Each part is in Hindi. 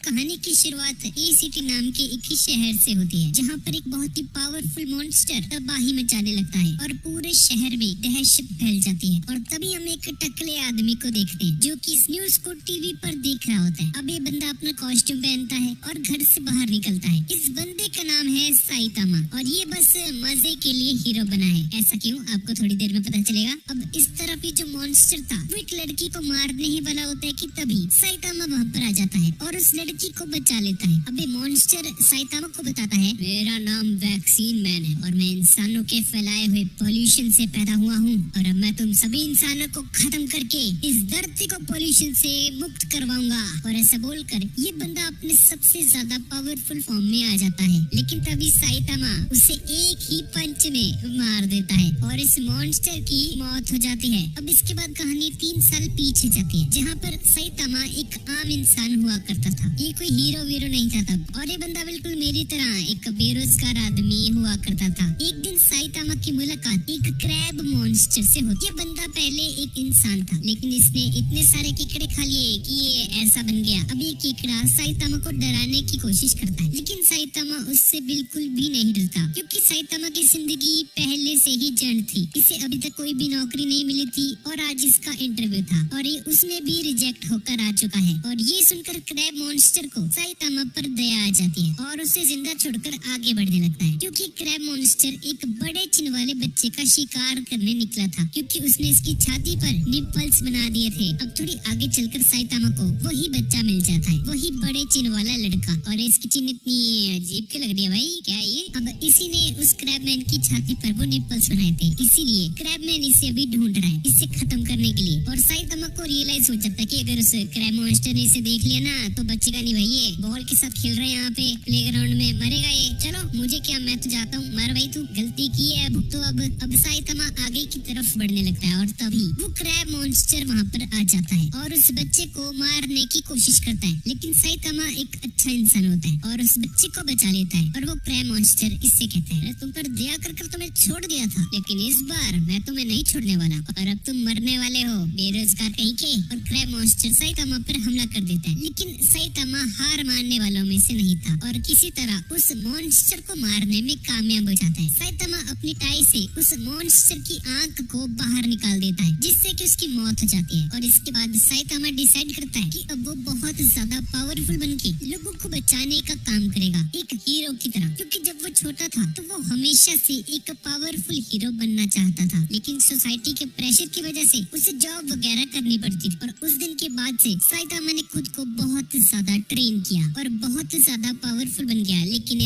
कहानी की शुरुआत ए सिटी नाम के एक ही शहर से होती है, जहाँ पर एक बहुत ही पावरफुल मॉन्स्टर तबाही मचाने लगता है और पूरे शहर में दहशत फैल जाती है। और तभी हम एक टकले आदमी को देखते हैं जो कि इस न्यूज को टीवी पर देख रहा होता है। अब ये बंदा अपना कॉस्ट्यूम पहनता है और घर से बाहर निकलता है। इस बंदे का नाम है साइतामा और ये बस मजे के लिए हीरो बना है। ऐसा क्यों, आपको थोड़ी देर में पता चलेगा। अब इस तरफ ही जो मॉन्स्टर था वो एक लड़की को मारने ही वाला होता है कि तभी साइतामा वहाँ पर आ जाता है और उस लड़की को बचा लेता है। अब ये मॉन्स्टर साइतामा को बताता है, मेरा नाम वैक्सीन मैन है और मैं इंसानों के फैलाए हुए पोल्यूशन से पैदा हुआ हूँ और अब मैं तुम सभी इंसानों को खत्म करके इस धरती को पोल्यूशन से मुक्त करवाऊंगा। और ऐसा बोलकर ये बंदा अपने सबसे ज्यादा पावरफुल फॉर्म में आ जाता है, लेकिन तभी साइतामा उसे एक ही पंच में मार देता है और इस मॉन्स्टर की मौत हो जाती है। अब इसके बाद कहानी 3 साल पीछे जाती है, जहाँ पर साइतामा एक आम इंसान हुआ करता था। ये कोई हीरो वीरो नहीं था तब, और ये बंदा बिल्कुल मेरी तरह एक बेरोजगार आदमी हुआ करता था। एक दिन साइतामा की मुलाकात एक क्रैब मॉन्स्टर से होती है। बंदा पहले एक इंसान था, लेकिन इसने इतने सारे केकड़े खा लिए कि ये ऐसा बन गया। अब ये केकड़ा साइतामा को डराने की कोशिश करता है, लेकिन साइतामा उससे बिल्कुल भी नहीं डरता, क्योंकि साइतामा की जिंदगी पहले से ही जड़ थी। इसे अभी तक कोई भी नौकरी नहीं मिली थी और आज इसका इंटरव्यू था और ये उसमें भी रिजेक्ट होकर आ चुका है। और ये सुनकर क्रैब मॉन्स्टर को साइतामा पर दया आ जाती है और उसे जिंदा छोड़कर आगे बढ़ने लगता है, क्योंकि क्रैब मॉन्स्टर एक बड़े चिन्ह वाले बच्चे का शिकार करने निकला था, क्योंकि उसने इसकी छाती पर निपल्स बना दिए थे। अब थोड़ी आगे चलकर साइतामा को वही बच्चा मिल जाता है, वही बड़े चिन्ह वाला लड़का। और इसकी चिन्ह इतनी अजीब क्यों लग रही है भाई, क्या ये? अब इसी ने उस क्रैबमैन की छाती पर वो निपल्स बनाए थे, इसीलिए क्रैबमैन इसे अभी ढूंढ रहा है इसे खत्म करने के लिए। और साइतामा को रियलाइज हो जाता है कि अगर उस क्रैब मॉन्स्टर ने इसे देख लिया ना तो बचेगा नहीं भाई। ये बॉल के साथ खेल रहे हैं यहाँ पे प्लेग्राउंड में, मरेगा ये। चलो मुझे क्या, मैं तो जाता हूँ, मर भाई, तू गलती की है तो अब साइतामा आगे की तरफ बढ़ने लगता है और तभी वो क्रैब मॉन्स्टर वहाँ पर आ जाता है और उस बच्चे को मारने की कोशिश करता है, लेकिन साइतामा एक अच्छा इंसान होता है और उस बच्चे को बचा लेता है। और वो क्रैब मॉन्स्टर इससे कहता है, तुम पर दया कर तुम्हें छोड़ दिया था, लेकिन इस बार मैं तुम्हें नहीं छोड़ने वाला और अब तुम मरने वाले हो बेरोजगार कहीं के। और क्रैब मॉन्स्टर साइतामा पर हमला कर देता है, लेकिन साइतामा हार मानने वालों में से नहीं था और किसी तरह उस मॉन्स्टर को मारने में कामयाब हो जाता है। साइतामा अपनी टाई से उस मॉन्स्टर की आंख को बाहर निकाल देता है, जिससे कि उसकी मौत हो जाती है। और इसके बाद साइतामा डिसाइड करता है कि अब वो बहुत ज्यादा पावरफुल बनके लोगों को बचाने का काम करेगा, एक हीरो की तरह। क्योंकि जब वो छोटा था तो वो हमेशा से एक पावरफुल हीरो बनना चाहता था, लेकिन सोसाइटी के प्रेशर की वजह से उसे जॉब वगैरह करनी पड़ती थी। और उस दिन के बाद से साइतामा ने खुद को बहुत ज्यादा ट्रेन किया और बहुत ज्यादा पावरफुल बन गया, लेकिन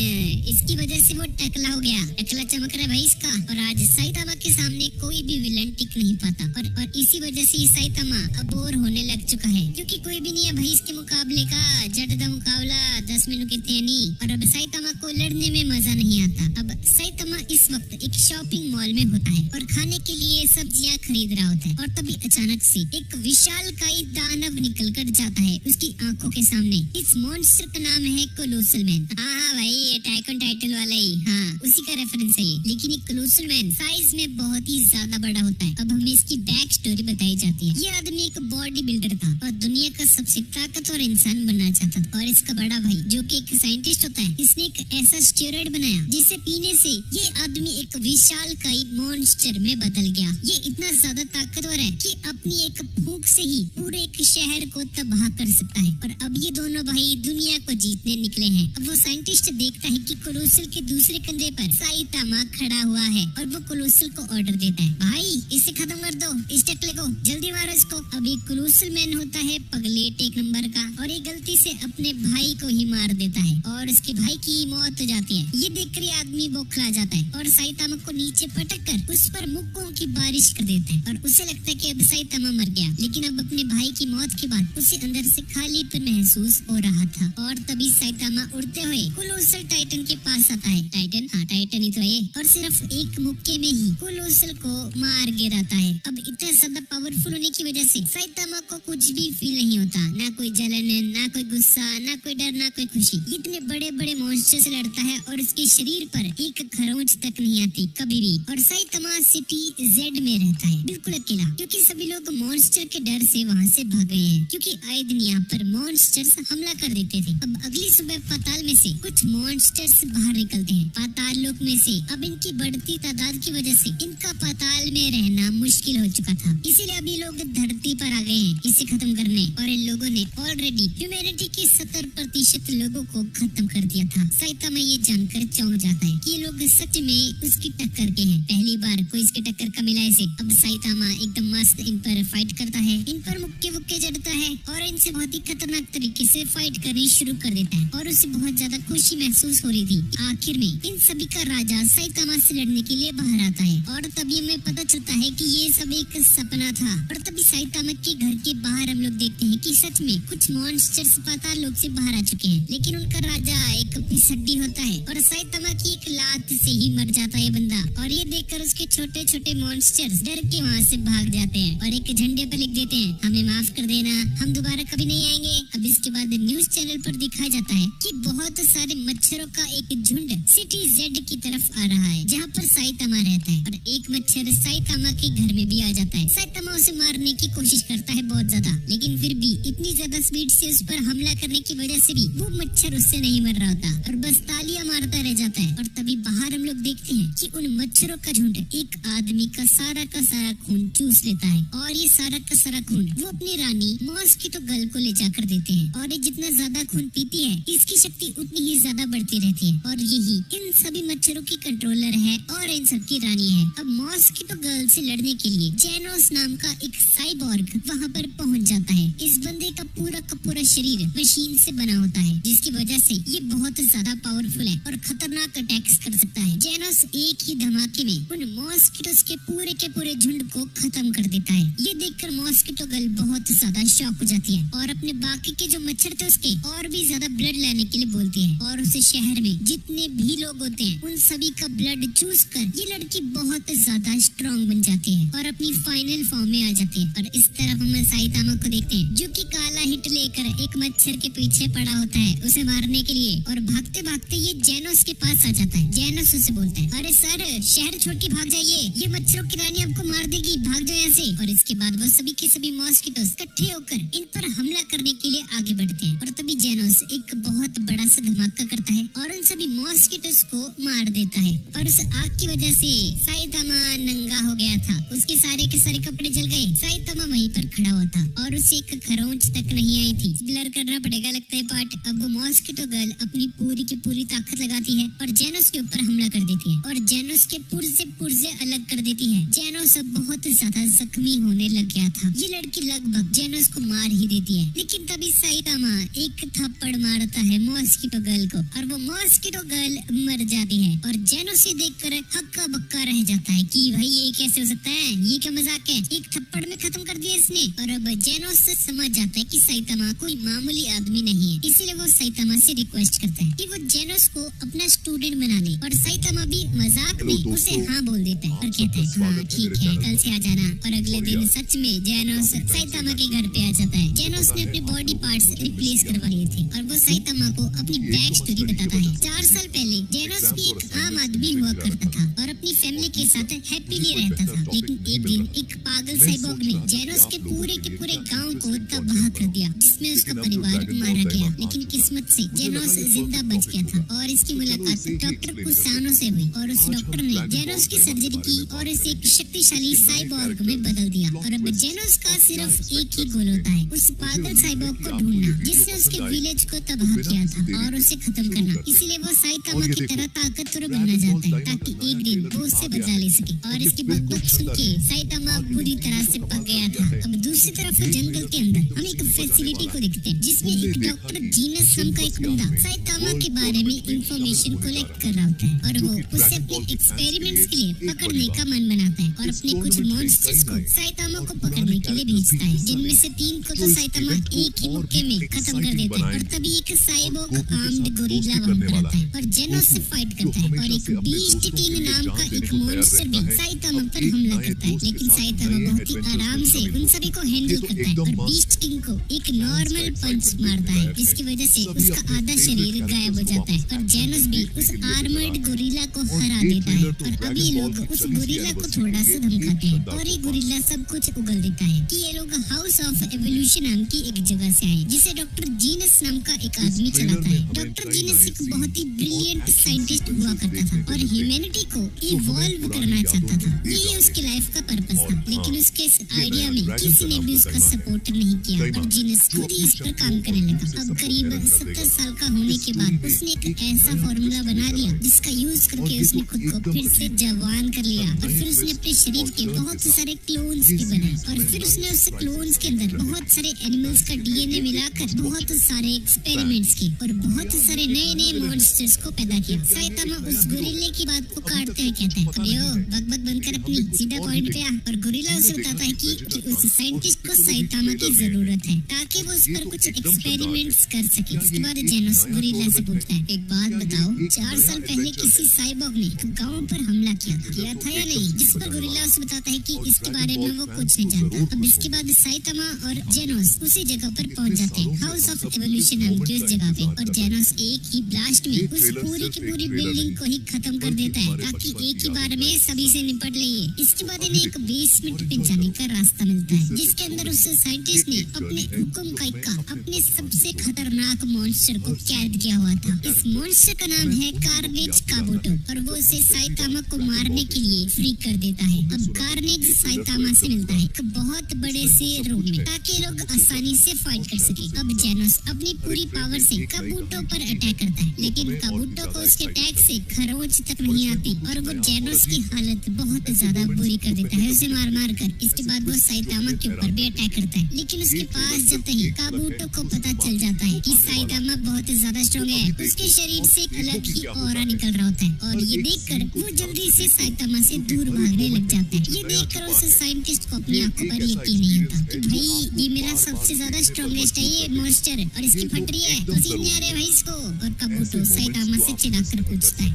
इसकी वजह से वो टकला हो गया। टकला चमक रहा है भाई इसका, और आज साइतामा के सामने कोई भी विलन टिक नहीं पाता। और इसी वजह से साइतामा अब बोर होने लग चुका है, क्योंकि कोई भी नहीं है भाई इसके मुकाबले का। जट दा मुकाबला 10 मिनट के थे नहीं, और अब साइतामा को लड़ने में मजा नहीं आता। अब साइतामा इस वक्त एक शॉपिंग मॉल में होता है और खाने के लिए सब्जियां खरीद रहा होता है, और तभी अचानक से एक विशालकाय दानव निकल कर जाता है उसकी आंखों के सामने। इस मॉन्स्टर का नाम है कोलोसल मैन। हाँ भाई, ये अटैक ऑन टाइटन वाला ही, हाँ उसी का रेफरेंस है ये। लेकिन ये कोलोसल मैन साइज में बहुत ही ज्यादा बड़ा होता है। अब हमें इसकी बैक स्टोरी बताई जाती है। ये आदमी एक बॉडी बिल्डर था और दुनिया का सबसे ताकतवर इंसान बनना चाहता था। और इसका बड़ा भाई जो कि एक साइंटिस्ट होता है, इसने एक ऐसा स्टेरॉइड बनाया जिसे पीने से ये आदमी एक विशालकाय मॉन्स्टर में बदल गया। ये इतना ज्यादा ताकतवर है कि अपनी एक फूंक से ही पूरे एक शहर को तबाह कर सकता है। और अब ये दोनों भाई दुनिया को जीतने निकले हैं। अब वो साइंटिस्ट देखता है कि कोलोसल के दूसरे कंधे पर साइतामा खड़ा हुआ है और वो कोलोसल को ऑर्डर देता है, भाई इसे खत्म कर दो, इस टकले को जल्दी मारो इसको। अब ये कोलोसल मैन होता है पगलेट एक नंबर का, और ये गलती से अपने भाई को ही मार देता है और उसके भाई की मौत हो जाती है। ये देखकर ये आदमी बौखला जाता है और साइतामा को नीचे पटक कर उस पर मुक्कों की बारिश कर देता है और उसे लगता है कि अब साइतामा मर गया। लेकिन अब अपने भाई की मौत के बाद उसे अंदर से खालीपन महसूस हो रहा था। और तभी साइतामा उड़ते हुए कोलोसल टाइटन के पास आता है। टाइटन, हाँ टाइटन ही तो है, और सिर्फ एक मुक्के में ही कोलोसल को मार गिराता है। अब इतना ज्यादा पावरफुल होने की वजह से साइतामा को कुछ भी फील नहीं होता, ना कोई जलन, ना कोई गुस्सा, ना कोई डर, ना कोई खुशी। इतने बड़े बड़े मॉन्स्टर से लड़ता है और उसके शरीर पर एक खरोंच तक नहीं आती कभी भी। और साइतामा सिटी जेड में रहता है, बिल्कुल अकेला, क्योंकि सभी लोग मॉन्स्टर के डर से वहाँ से भाग गए हैं, क्योंकि आए दिन यहाँ पर मॉन्स्टर्स हमला कर देते थे। अब अगली सुबह पाताल में से कुछ मॉन्स्टर्स बाहर निकलते हैं। पाताल लोक में से अब इनकी बढ़ती तादाद की वजह से इनका पाताल में रहना मुश्किल हो चुका था, इसीलिए अभी लोग धरती पर आ गए हैं इसे खत्म करने, और इन लोगों ने ऑलरेडी ह्यूमैनिटी के 70% लोगों को खत्म कर दिया था। साइतामा ये जानकर चौंक जाता है कि ये लोग सच में उसकी टक्कर के हैं, पहली बार कोई इसके टक्कर का मिला इसे। अब साइतामा एकदम मस्त इन पर फाइट करता है, इन पर मुक्के वुक्के जड़ता है और इनसे बहुत ही खतरनाक तरीके से फाइट करनी शुरू कर देता है, और उसे बहुत ज्यादा खुशी महसूस हो रही थी। आखिर में इन सभी का राजा साइतामा से लड़ने के लिए बाहर आता है, और तभी हमें पता चलता है कि ये सब एक सपना था। और तभी साइतामा के घर के बाहर हम लोग देखते हैं कि सच में कुछ मॉन्स्टर्स पाताल लोक से बाहर आ चुके हैं, लेकिन उनका राजा एक पिसड्डी होता है और साइतामा की एक लात से ही मर जाता है बंदा। और ये देखकर उसके छोटे छोटे मॉन्स्टर्स डर के वहाँ से भाग जाते हैं और एक झंडे पर लिख देते हैं, हमें माफ कर देना, हम दोबारा कभी नहीं आएंगे। अब इसके बाद न्यूज चैनल पर दिखाया जाता है कि बहुत सारे मच्छरों का एक झुंड सिटी जेड की तरफ आ रहा है, जहाँ पर साइतामा रहता है, और एक मच्छर साइतामा के घर में भी आ जाता है। साइतामा उसे मारने की कोशिश करता है बहुत ज्यादा, लेकिन फिर भी इतनी ज्यादा स्पीड से उस पर हमला करने की वजह से भी वो मच्छर उससे नहीं मर रहा होता और बस तालियां मारता रह जाता है। और तभी बाहर हम लोग देखते हैं कि उन मच्छरों का झुंड एक आदमी का सारा खून चूस लेता है, और ये सारा का सारा खून वो अपनी रानी मॉस्किटो गर्ल को ले जाकर देते हैं, और ये जितना ज्यादा खून पीती है इसकी शक्ति उतनी ही ज्यादा बढ़ती रहती है, और यही इन सभी मच्छरों की कंट्रोलर है और इन सब की रानी है। अब मॉस्किटो गर्ल से लड़ने के लिए जेनोस नाम का एक साइबॉर्ग वहाँ पर पहुँच जाता है। इस बंदे का पूरा शरीर मशीन से बना होता है, जिसकी वजह से ये बहुत ज्यादा पावरफुल है और खतरनाक अटैक्स कर सकता है। जेनोस एक ही धमाके में उन मॉस्किटोस के पूरे झुंड को खत्म कर देता है। ये देखकर मॉस्किटो गर्ल बहुत ज्यादा शॉक हो जाती है और अपने बाकी के जो मच्छर थे उसके और भी ज्यादा ब्लड लाने के लिए बोलती है, और उसे शहर में जितने भी लोग होते हैं उन सभी का ब्लड चूस कर ये लड़की बहुत ज्यादा स्ट्रॉन्ग बन जाती है और अपनी फाइनल फॉर्म में आ जाती है। और इस तरफ हम साइतामा को देखते हैं जो कि काला हिट लेकर एक मच्छर के पीछे पड़ा होता है उसे मारने के लिए, और भागते भागते ये जेनोस के पास आ जाता है। जेनोस उसे बोलता है, अरे सर शहर छोड़ के भाग जाइए, ये मच्छरों की रानी आपको मार देगी, भाग जाओ यहाँ से। और इसके बाद वो सभी के सभी मॉस्किटोस इकट्ठे होकर इन पर हमला करने के लिए आगे बढ़ते हैं, और तभी जेनोस एक बहुत बड़ा सा धमाका करता है और उन सभी मॉस्किटोस को मार देता है। और उस आग की वजह से साइतामा नंगा हो गया था, उसके सारे के सारे कपड़े जल गए। साइतामा वहीं पर खड़ा हुआ था और उसे एक खरोंच तक नहीं आई थी। ब्लर करना पड़ेगा लगता है पार्ट। अब वो मॉस्किटो गर्ल अपनी पूरी की पूरी ताकत लगाती है और जेनोस के ऊपर हमला कर देती है और जेनोस के पुर्जे अलग कर देती है। जेनोस अब बहुत ज्यादा जख्मी होने लग गया था। ये लड़की लगभग जेनोस को मार ही देती है, लेकिन तभी साइतामा एक थप्पड़ मारता है मॉस्किटो गर्ल को और वो मॉस्किटो गर्ल मर जाती है। और जेनोस ये देखकर हक्का बक्का रह जाता है कि भाई ये कैसे हो सकता है, ये क्या मजाक है, एक थप्पड़ में खत्म कर दिया इसने। और अब जेनोस से समझ जाता है कि साइतामा कोई मामूली आदमी नहीं है, इसीलिए वो साइतामा से रिक्वेस्ट करता है कि वो जेनोस को अपना स्टूडेंट बना ले। और साइतामा भी मजाक में उसे हाँ बोल देता है और कहता है हाँ ठीक है, कल से आ जाना। और अगले दिन सच में जेनोस साइतामा के घर पे आ जाता है। जेनोस ने अपने बॉडी पार्ट्स रिप्लेस करवा लिए थे और वो साइतामा को अपनी बैक स्टोरी बताता है। 4 साल पहले जेनोस भी एक आम आदमी हुआ करता था और अपनी फैमिली के साथ हैप्पीली रहता था, लेकिन एक दिन एक पागल साइबॉर्ग ने जेनोस के पूरे गांव को तबाह कर दिया, जिसमें उसका परिवार मारा गया। लेकिन किस्मत से जेनोस जिंदा बच गया था और इसकी मुलाकात डॉक्टर कुसानो से हुई और उस डॉक्टर ने जेनोस की सर्जरी की और इसे एक शक्तिशाली साइबॉर्ग में बदल दिया। और अब जेनोस का सिर्फ एक ही गोल होता है, उस पागल साइबॉर्ग को ढूंढना जिसने उसके विलेज को तबाह किया था और उसे खत्म करना। इसीलिए वो साइतामा की तरह ताकतवर बनना चाहता है ताकि एक दिन वो उसे बचा ले सके। और इसकी बकबक सुन के साइतामा पूरी तरह से पक गया था। अब दूसरी तरफ जंगल के अंदर हम एक फैसिलिटी को देखते हैं जिसमें एक डॉक्टर जीनस नाम का एक बंदा साइतामा के बारे में इंफॉर्मेशन कलेक्ट कर रहा होता है और वो उसे अपने एक्सपेरिमेंट्स के लिए पकड़ने का मन बनाता है और अपने कुछ मॉन्स्टर्स को साइतामा को पकड़ने के लिए भेजता है, जिनमें से 3 को तो साइतामा एक ही मुक्के में खत्म कर देता है। और तभी एक साइबोर्ग आर्म्ड गोरिल्ला वहां पर आता है और जेनोस से फाइट करता है और एक बीस्ट किंग नाम का एक मॉन्स्टर भी साइतामा पर हमला करता है, लेकिन साइतामा बहुत ही आराम से उन सभी को हैंडल करता है और बीस्ट किंग को एक नॉर्मल पंच मारता है, जिसकी वजह से उसका आधा शरीर गायब हो जाता है और जेनोस भी उस आर्मर्ड गोरिल्ला को हरा देता है। और अब ये लोग उस गोरिल्ला को थोड़ा सा धमकाते हैं और ये गोरिल्ला सब कुछ उगल देता है कि ये लोग हाउस ऑफ एवोल्यूशन नाम की एक जगह से आए जिसे डॉक्टर जीनस नाम का एक आदमी चलाता है। डॉक्टर जीनस एक बहुत ही ब्रिलियंट साइंटिस्ट हुआ करता था और ह्यूमैनिटी को इवॉल्व करना चाहता था। यही उसकी लाइफ का पर्पस था, लेकिन उसके इस आइडिया में किसी ने भी उसका सपोर्ट नहीं किया और जीनस खुद ही इस पर काम करने लगा। अब करीब 70 साल का होने के बाद उसने एक ऐसा फॉर्मूला बना लिया जिसका यूज करके उसने खुद को फिर से जवान कर लिया और फिर उसने अपने शरीर के बहुत सारे क्लोन्स भी बनाए और फिर उसने उस क्लोन्स के अंदर बहुत सारे एनिमल्स का डीएनए मिलाकर बहुत सारे एक्सपेरिमेंट्स किए और बहुत सारे नए नए मॉन्स्टर्स को पैदा किया। साइतामा उस गोरिल्ले की बात को काटते हुए कहता है, अबे ओ बकबक बंद कर अपनी, सीधा पॉइंट पे आ। और गोरिल्ला उसे बताता है कि उस साइंटिस्ट को साइतामा की जरूरत है ताकि वो उस पर कुछ एक्सपेरिमेंट्स कर सके। इसके बाद जेनोस गोरिल्ला से पूछता है, एक बात बताओ, 4 साल पहले किसी साइबॉग ने गांव पर हमला किया था या नहीं? जिस पर गोरिल्ला उसे बताता है कि इसके बारे में वो कुछ नहीं जानता। अब इसके बाद साइतामा और जेनोस उसी जगह पर पहुंच जाते हैं, हाउस ऑफ एवोल्यूशन नाम की उस जगह पे। और जेनोस एक ही ब्लास्ट में उस पूरी की पूरी बिल्डिंग को ही खत्म कर देता है ताकि एक ही बार में सभी से निपट ले। इसके बाद इन्हें एक बेसमेंट पे जाने का रास्ता मिलता है जिसके अंदर उस साइंटिस्ट ने अपने हुक्म का इक्का अपने सबसे खतरनाक मॉन्स्टर को कैद किया हुआ था। इस मॉन्स्टर का नाम है कार्नेज काबूटो और वो उसे साइतामा को मारने के लिए फ्री कर देता है। अब कार्नेज साइतामा से मिलता है एक बहुत बड़े से रूम में ताकि लोग आसानी से फाइट कर सके। अब जेनोस अपनी पूरी पावर से काबूटो पर अटैक करता है, लेकिन काबूटो को उसके अटैक से खरोंच तक नहीं आती और वो जेनोस की हालत बहुत ज्यादा बुरी कर देता है उसे मार मार कर। इसके बाद वो साइतामा के ऊपर भी अटैक करता है, लेकिन उसके पास जाते ही काबूटो को पता चल जाता है कि साइतामा बहुत ज्यादा स्ट्रॉन्ग है। उसके शरीर से एक अलग ही ऑरा निकल रहा होता है और ये देखकर वो जल्दी से साइतामा से दूर भागने लग जाता है। ये देखकर उस साइंटिस्ट को अपनी आंखों पर यकीन नहीं होता कि भाई ये मेरा सबसे ज्यादा स्ट्रॉन्गेस्ट है ये मॉन्स्टर और इसकी फट रही है, पसीने आ रहे हैं भाई इसको। और काबूटो साइतामा से चिढ़ाकर पूछता है,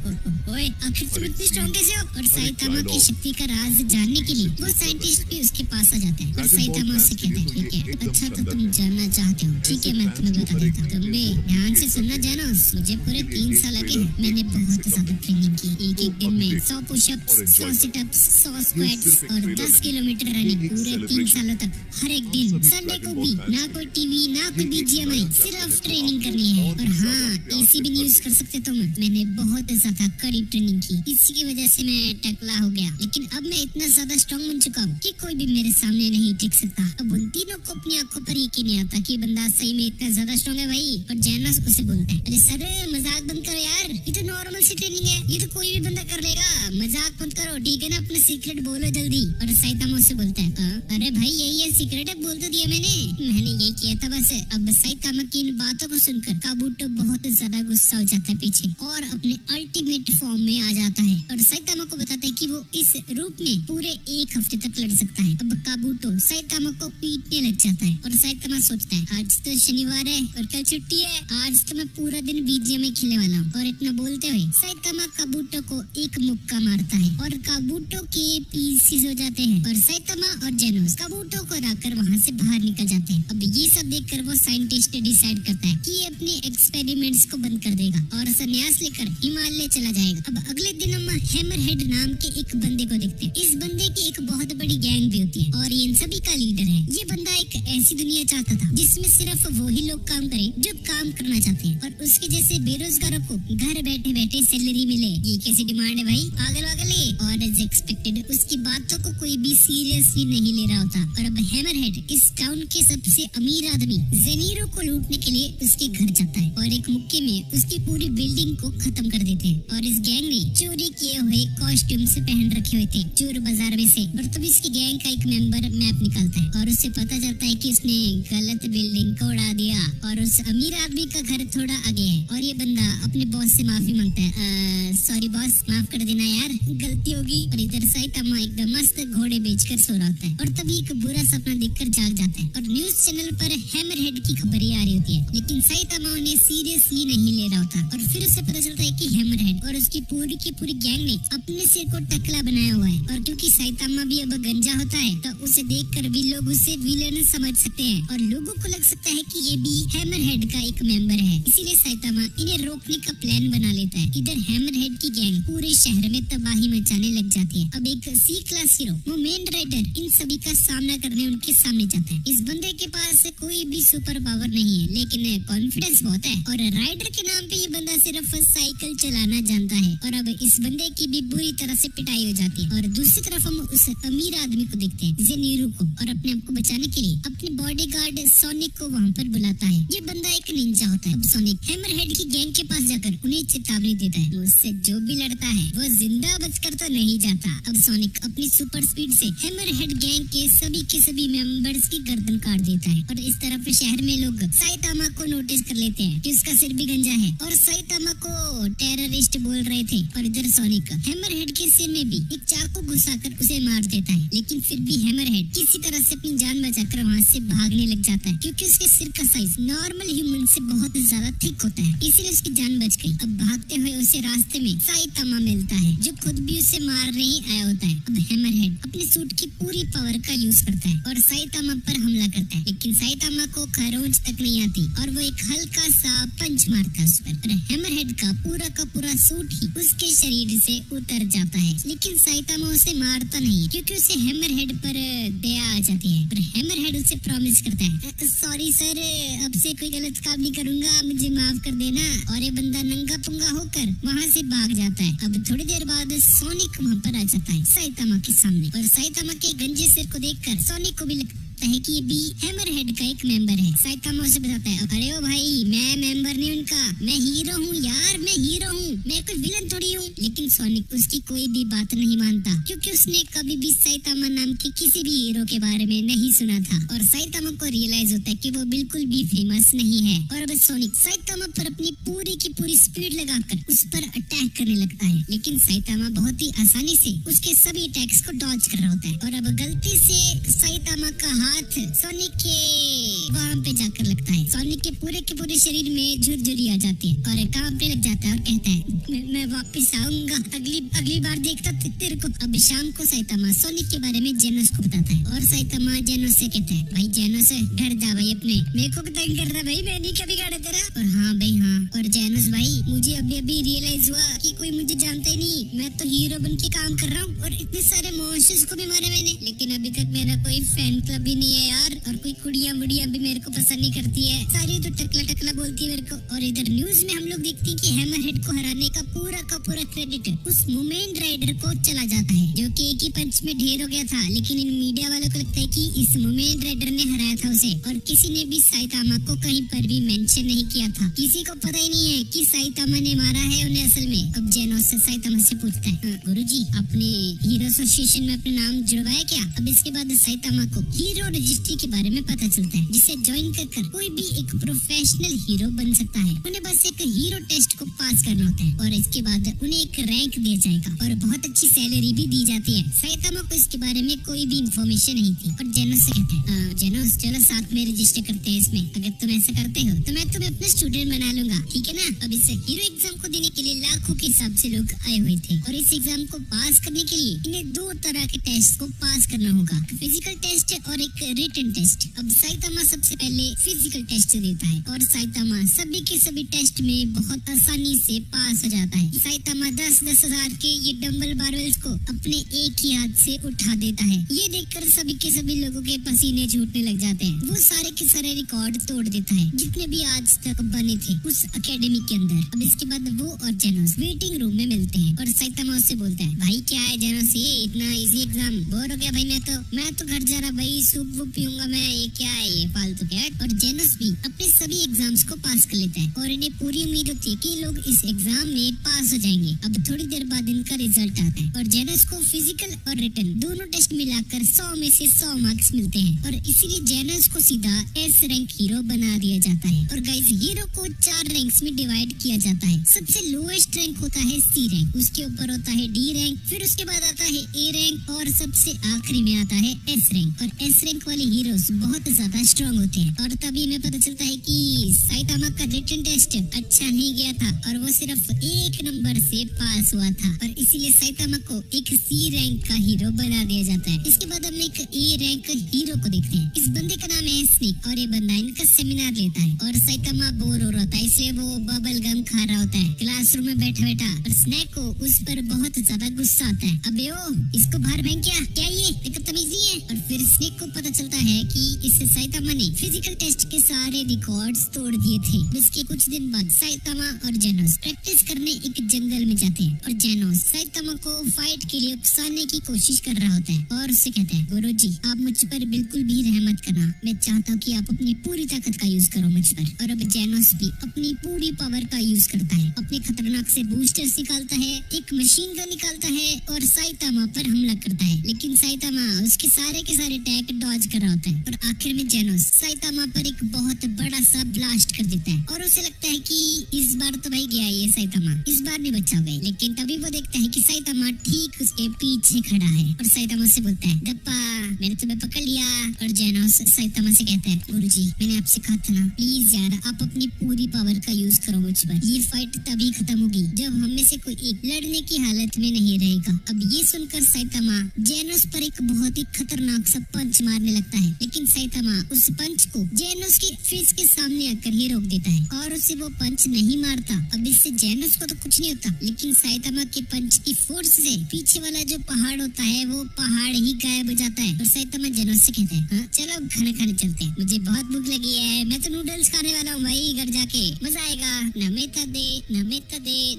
ओए आखिर तुम इतनी स्ट्रॉन्ग कैसे हो? और साइतामा की शक्ति का राज जानने के लिए वो साइंटिस्ट भी उसके पास आ जाता है और साइतामा उससे कहता है, ठीक है अच्छा तो तुम जानना चाहते हो, ठीक है मैं तुम्हें बता देता हूँ। तुम भी ध्यान से सुनना जेनोस, मुझे पूरे 3 साल लगे हैं। मैंने बहुत ज्यादा ट्रेनिंग की, एक दिन में 100 पुशअप्स, 100 सिटअप्स, 100 स्क्वाट्स और 10 किलोमीटर रनिंग पूरे 3 सालों तक हर एक दिन। संडे को भी ना कोई टीवी ना कोई बीजीएमआई, सिर्फ ट्रेनिंग करनी है। और हाँ एसी भी नहीं यूज कर सकते तुम। मैंने बहुत ज्यादा कड़ी ट्रेनिंग की, इसी की वजह से मैं टकला हो गया, लेकिन अब मैं इतना ज्यादा स्ट्रॉन्ग बन चुका हूँ कि कोई भी मेरे सामने नहीं टिक सकता। अब उन तीनों को अपनी आंखों पर यकीन नहीं आता कि बंदा सही में इतना ज्यादा स्ट्रॉन्ग है भाई। और जेनोस उसे बोलता है, अरे सर मजाक बंद करो यार, ये तो नॉर्मल सी ट्रेनिंग है, ये तो कोई भी बंदा कर लेगा, मजाक मत करो ठीक है ना, अपना सीक्रेट बोलो जल्दी। और साइतामा उससे बोलता है, अरे भाई यही है सीक्रेट है, बोल तो दिया मैंने यही किया था बस। अब साइतामा की इन बातों को सुनकर काबूटो बहुत ज्यादा गुस्सा हो जाता है पीछे और अपने अल्टीमेट फॉर्म में आ जाता है और साइतामा को बताता है कि वो इस रूप में पूरे 1 हफ्ते तक लड़ सकता है। अब काबूटो साइतामा को पीटने लग जाता है और साइतामा सोचता है आज तो शनिवार है और कल छुट्टी है, आज तो मैं पूरा दिन बीजीएम में खेलने वाला हूँ। और इतना बोलते हुए साइतामा काबूटो को एक मुक्का मारता है और काबूटो के पीसेस हो जाते हैं और साइतामा और जेनोस काबूटो को हराकर वहाँ से बाहर निकल जाते हैं। अब ये सब देखकर वो साइंटिस्ट डिसाइड करता है कि ये अपने एक्सपेरिमेंट्स को बंद कर देगा और संन्यास लेकर हिमालय चला जाएगा। अब अगले दिन हम हैमरहेड नाम के एक बंदे को देखते हैं। इस बंदे की एक बहुत बड़ी गैंग भी होती है और ये इन सभी का लीडर है। ये बंदा एक ऐसी दुनिया चाहता था जिसमें सिर्फ वही लोग काम करें जो काम करना चाहते हैं और उसके जैसे बेरोजगारों को घर बैठे बैठे सैलरी मिले। ये कैसी डिमांड है भाई, पागल वागल है। और एज एक्सपेक्टेड उसकी बातों को कोई भी सीरियसली नहीं ले रहा होता। और अब हैमरहेड इस टाउन के सबसे अमीर आदमी जेनीरो को लूटने के लिए उसके घर जाता है और एक मुक्के में उसकी पूरी बिल्डिंग को खत्म कर देते हैं। और इस गैंग ने चोरी किए हुए कॉस्ट्यूम से पहन रखे हुए थे चोर बाजार में से। और तब इसकी गैंग का एक मेंबर मैप निकालता है और उससे पता चलता है कि उसने गलत बिल्डिंग को उड़ा दिया और उस अमीर आदमी का घर थोड़ा आगे है और ये बंदा अपने बॉस उससे माफी मांगता है। सॉरी बॉस, माफ कर देना यार, गलती होगी। और इधर साइतामा एकदम मस्त घोड़े बेचकर सो रहा होता है और तभी एक बुरा सपना देखकर जाग जाता है और न्यूज चैनल पर हैमरहेड की खबरें आ रही होती है, लेकिन साइतामा उन्हें सीरियसली नहीं ले रहा होता। और फिर उसे पता चलता है कि हैमरहेड और उसकी पूरी की पूरी गैंग ने अपने सिर को टकला बनाया हुआ है। और क्योंकि साइतामा भी अब गंजा होता है तो उसे देखकर भी लोग उसे विलेन समझ सकते हैं और लोगों को लग सकता है कि ये भी हैमरहेड का एक मेंबर है। इसीलिए साइतामा इन्हें रोकने का प्लान बना लेता है। इधर हैमरहेड की गैंग पूरे शहर में तबाही मचाने लग जाती है। अब एक सी क्लास हीरो मोमेन राइडर इन सभी का सामना करने उनके सामने जाता है। इस बंदे के पास कोई भी सुपर पावर नहीं है, लेकिन कॉन्फिडेंस बहुत है और राइडर के नाम पे ये बंदा सिर्फ साइकिल चलाना जानता है। और अब इस बंदे की भी बुरी तरह से पिटाई हो जाती है। और दूसरी तरफ हम उस अमीर आदमी को देखते हैं जेनीरो को, और अपने आप को बचाने के लिए अपने बॉडीगार्ड सोनिक को वहाँ पर बुलाता है। ये बंदा एक निंजा होता है। अब सोनिक हैमरहेड की गैंग के पास जाकर उन्हें चेतावनी देता है, उससे जो भी लड़ता है वो जिंदा बचकर तो नहीं जाता। अब सोनिक अपनी सुपर स्पीड से हैमरहेड गैंग के सभी मेंबर्स की गर्दन काट देता है। और इस तरफ शहर में लोग साइतामा को नोटिस कर लेते हैं कि उसका सिर भी गंजा है और साइतामा को टेररिस्ट बोल रहे थे। और इधर सोनिक हैमरहेड के सिर में भी एक चाकू घुसाकर उसे मार देता है, लेकिन फिर भी हैमरहेड किसी तरह से अपनी जान बचाकर वहाँ से भागने लग जाता है, क्योंकि उसके सिर का साइज नॉर्मल ह्यूमन से बहुत ज्यादा थिक होता है, इसलिए उसकी जान बच गई। अब भागते हुए उसे रास्ते में साइतामा मिलता है, जो खुद भी उसे मारने ही आया होता है। अब हैमरहेड अपने सूट की पूरी पावर का यूज करता है और साइतामा पर हमला करता है, लेकिन साइतामा को खरोंच तक नहीं आती और वो एक हल्का सा पंच मारता है उस पर। और हैमरहेड का पूरा सूट ही उसके शरीर से उतर जाता है, लेकिन साइतामा उसे मारता नहीं, क्योंकि उसे हैमरहेड पर दया आ जाती है। और हैमरहेड उसे प्रॉमिस करता है, सॉरी सर, अब से कोई गलत काम नहीं करूंगा, मुझे माफ कर देना। और ये बंदा नंगा पुंगा होकर वहाँ से भाग जाता है। अब थोड़ी देर बाद सोनिक वहाँ पर आ जाता है साइतामा के सामने, और साइतामा के गंजे सिर को देखकर सोनिक को भी लगता है कि ये भी हैमरहेड का एक मेंबर है। साइतामा उसे बताता है, अरे ओ भाई, मैं मेंबर नहीं उनका, मैं हीरो हूँ यार, मैं हीरो हूँ, मैं कोई विलन थोड़ी हूँ। लेकिन सोनिक उसकी कोई भी बात नहीं मानता, क्योंकि उसने कभी भी साइतामा नाम के किसी भी हीरो के बारे में नहीं सुना था। और साइतामा को रियलाइज होता है कि वो बिल्कुल भी फेमस नहीं है। और अब सोनिक साइतामा पर अपनी पूरी की पूरी स्पीड लगाकर उस पर अटैक करने लगता है, लेकिन साइतामा बहुत ही आसानी से उसके सभी अटैक्स को डॉज कर रहा होता है। और अब गलती से साइतामा का हाथ सोनिक के वहाँ पे जाकर लगता है। सोनिक के पूरे शरीर में झुरझुरी आ जाती है और कांपने लग जाता है और कहता है, मैं वापस आऊंगा, अगली बार देखता तेरे को। अब शाम को साइतामा सोनिक के बारे में जेनोस को बताता है और साइतामा जेनोस से कहता है, भाई जेनोस घर जा भाई अपने, मेरे को तंग कर रहा भाई, मैं नहीं कभी गाड़ा तेरा। और हाँ भाई हाँ, और जेनोस भाई, मुझे अभी रियलाइज हुआ कि कोई मुझे जानता ही नहीं, मैं तो हीरो बन के काम कर रहा हूँ और इतने सारे मॉन्स्टर्स को भी मारा मैंने, लेकिन अभी तक मेरा कोई फैन क्लब भी नहीं है यार, और कोई कुड़ियाँ मुड़ियाँ भी मेरे को पसंद नहीं करती है, सारी तो टकला बोलती है मेरे को। और इधर न्यूज में हम लोग देखते हैं कि हैमरहेड को हराने का पूरा क्रेडिट उस मोमेन राइडर को चला जाता है, जो कि एक ही पंच में ढेर हो गया था। लेकिन इन मीडिया वालों को लगता है कि इस मोमेन राइडर ने हराया था उसे, और किसी ने भी साइतामा को कहीं पर भी मेंशन नहीं किया था। किसी को पता ही नहीं है कि साइतामा ने मारा है उन्हें असल में। अब जेनोस से साइतामा से पूछता है, गुरुजी, आपने हीरो एसोसिएशन में अपना नाम जुड़वाया क्या? अब इसके बाद साइतामा को हीरो रजिस्ट्री के बारे में पता चलता है, जिसे ज्वाइन कर कोई भी एक प्रोफेशनल हीरो बन सकता है। उन्हें बस एक हीरो टेस्ट को पास करना होता है और इसके बाद उन्हें एक रैंक दिया जाएगा और बहुत अच्छी सैलरी भी दी जाती है। साइतामा को इसके बारे में कोई भी इंफॉर्मेशन नहीं थी और जेनोस से कहते हैं, जेनोस चलो साथ में रजिस्टर करते हैं इसमें, अगर तुम ऐसा करते हो तो मैं तुम्हें अपना स्टूडेंट बना लूंगा, ठीक है ना? अब इस हीरो एग्जाम को देने के लिए लाखों के हिसाब से लोग आए हुए थे और इस एग्जाम को पास करने के लिए इन्हें 2 तरह के टेस्ट को पास करना होगा, फिजिकल टेस्ट और एक रिटन टेस्ट। अब साइतामा सबसे पहले फिजिकल टेस्ट देता है और साइतामा सभी के सभी टेस्ट में बहुत आसानी से पास हो जाता है। साइतामा 10-10 हजार के ये डंबल बारबल्स को अपने एक ही हाथ से उठा देता है। ये देखकर सभी के सभी लोगों के पसीने छूटने लग जाते हैं। वो सारे के सारे रिकॉर्ड तोड़ देता है जितने भी आज तक बने थे उस एकेडमी के अंदर। अब इसके बाद वो और जेनोस वेटिंग रूम में मिलते हैं और साइतामा उससे बोलता है, भाई क्या है जेनोस, ये इतना इजी एग्जाम, बोर हो गया भाई, मैं तो घर जा रहा भाई, सूप वूप पीऊंगा मैं, ये क्या है ये फालतू क्या। और जेनोस भी अपने सभी एग्जाम्स को पास कर लेता है और इन्हें पूरी उम्मीद होती है कि लोग इस एग्जाम में पास हो जाएंगे। अब थोड़ी देर बाद इनका रिजल्ट आता है और जेनस को फिजिकल और रिटन दोनों टेस्ट मिलाकर 100 में से 100 मार्क्स मिलते हैं और इसीलिए जेनस को सीधा एस रैंक हीरो बना दिया जाता है। और गाइस हीरो को 4 रैंक्स में डिवाइड किया जाता है। सबसे लोएस्ट रैंक होता है सी रैंक, उसके ऊपर होता है डी रैंक, फिर उसके बाद आता है ए रैंक और सबसे आखिरी में आता है एस रैंक। और एस रैंक वाले हीरोज बहुत ज्यादा स्ट्रॉन्ग होते हैं और तभी हमें पता चलता है कि साइतामा का रिटन टेस्ट अच्छा नहीं गया था और वो सिर्फ 1 नंबर से पास हुआ था और इसीलिए साइतामा को एक सी रैंक का हीरो बना दिया जाता है। इसके बाद हम एक ए रैंक हीरो को देखते हैं। इस बंदे का नाम है स्नेक और ये बंदा इनका सेमिनार लेता है और साइतामा बोर हो रहा था इसलिए वो बबल गम खा रहा होता है क्लासरूम में बैठा बैठा और स्नेक को उस पर बहुत ज्यादा गुस्सा आता है। अबे ओ इसको बाहर फेंक क्या ये एक तमीज नहीं है। और फिर स्नेक को पता चलता है कि इससे साइतामा ने फिजिकल टेस्ट के सारे रिकॉर्ड्स तोड़ दिए थे। इसके कुछ दिन बाद साइतामा और जेनोस प्रैक्टिस करने एक जंगल में जाते हैं और जेनोस साइतामा को फाइट के लिए उकसाने की कोशिश कर रहा होता है और उससे कहता है गुरुजी आप मुझ पर बिल्कुल भी रहम मत करना, मैं चाहता हूँ कि आप अपनी पूरी ताकत का यूज करो मुझ पर। और अब जेनोस भी अपनी पूरी पावर का यूज करता है, अपने खतरनाक से बूस्टर्स निकालता है, एक मशीन गन निकालता है और साइतामा पर हमला करता है। लेकिन साइतामा उसके सारे के सारे अटैक डॉज कर रहा होता है और आखिर में जेनोस साइतामा पर एक बहुत बड़ा सा ब्लास्ट कर देता है और उसे लगता है कि इस बार तो भाई गया ये साइतामा, इस बार नहीं बचा गई। लेकिन तभी वो देखता है कि साइतामा ठीक उसके पीछे खड़ा है और साइतामा से बोलता है गप्पा मैंने तुम्हें पकड़ लिया। और जेनोस साइतामा से कहता है गुरुजी मैंने आपसे कहा था ना प्लीज यार आप अपनी पूरी पावर का यूज करो मुझ पर, ये फाइट तभी खत्म होगी जब हम में से कोई एक लड़ने की हालत में नहीं रहेगा। अब ये सुनकर साइतामा जेनोस पर एक बहुत ही खतरनाक सा पंच मारने लगता है लेकिन साइतामा उस पंच को जेनोस के फेस के सामने आकर ही रोक देता है और उसे वो पंच नहीं मारता। अब इससे जेनोस को तो कुछ नहीं होता लेकिन साइतामा के पंच की फोर्स से पीछे वाला जो पहाड़ होता है वो पहाड़ ही गायब हो जाता है और साइतामा जेनोस से कहता है हाँ चलो खाना खाने चलते हैं, मुझे बहुत भूख लगी है, मैं तो नूडल्स खाने वाला हूँ भाई, घर जाके मजा आएगा, नमेता दे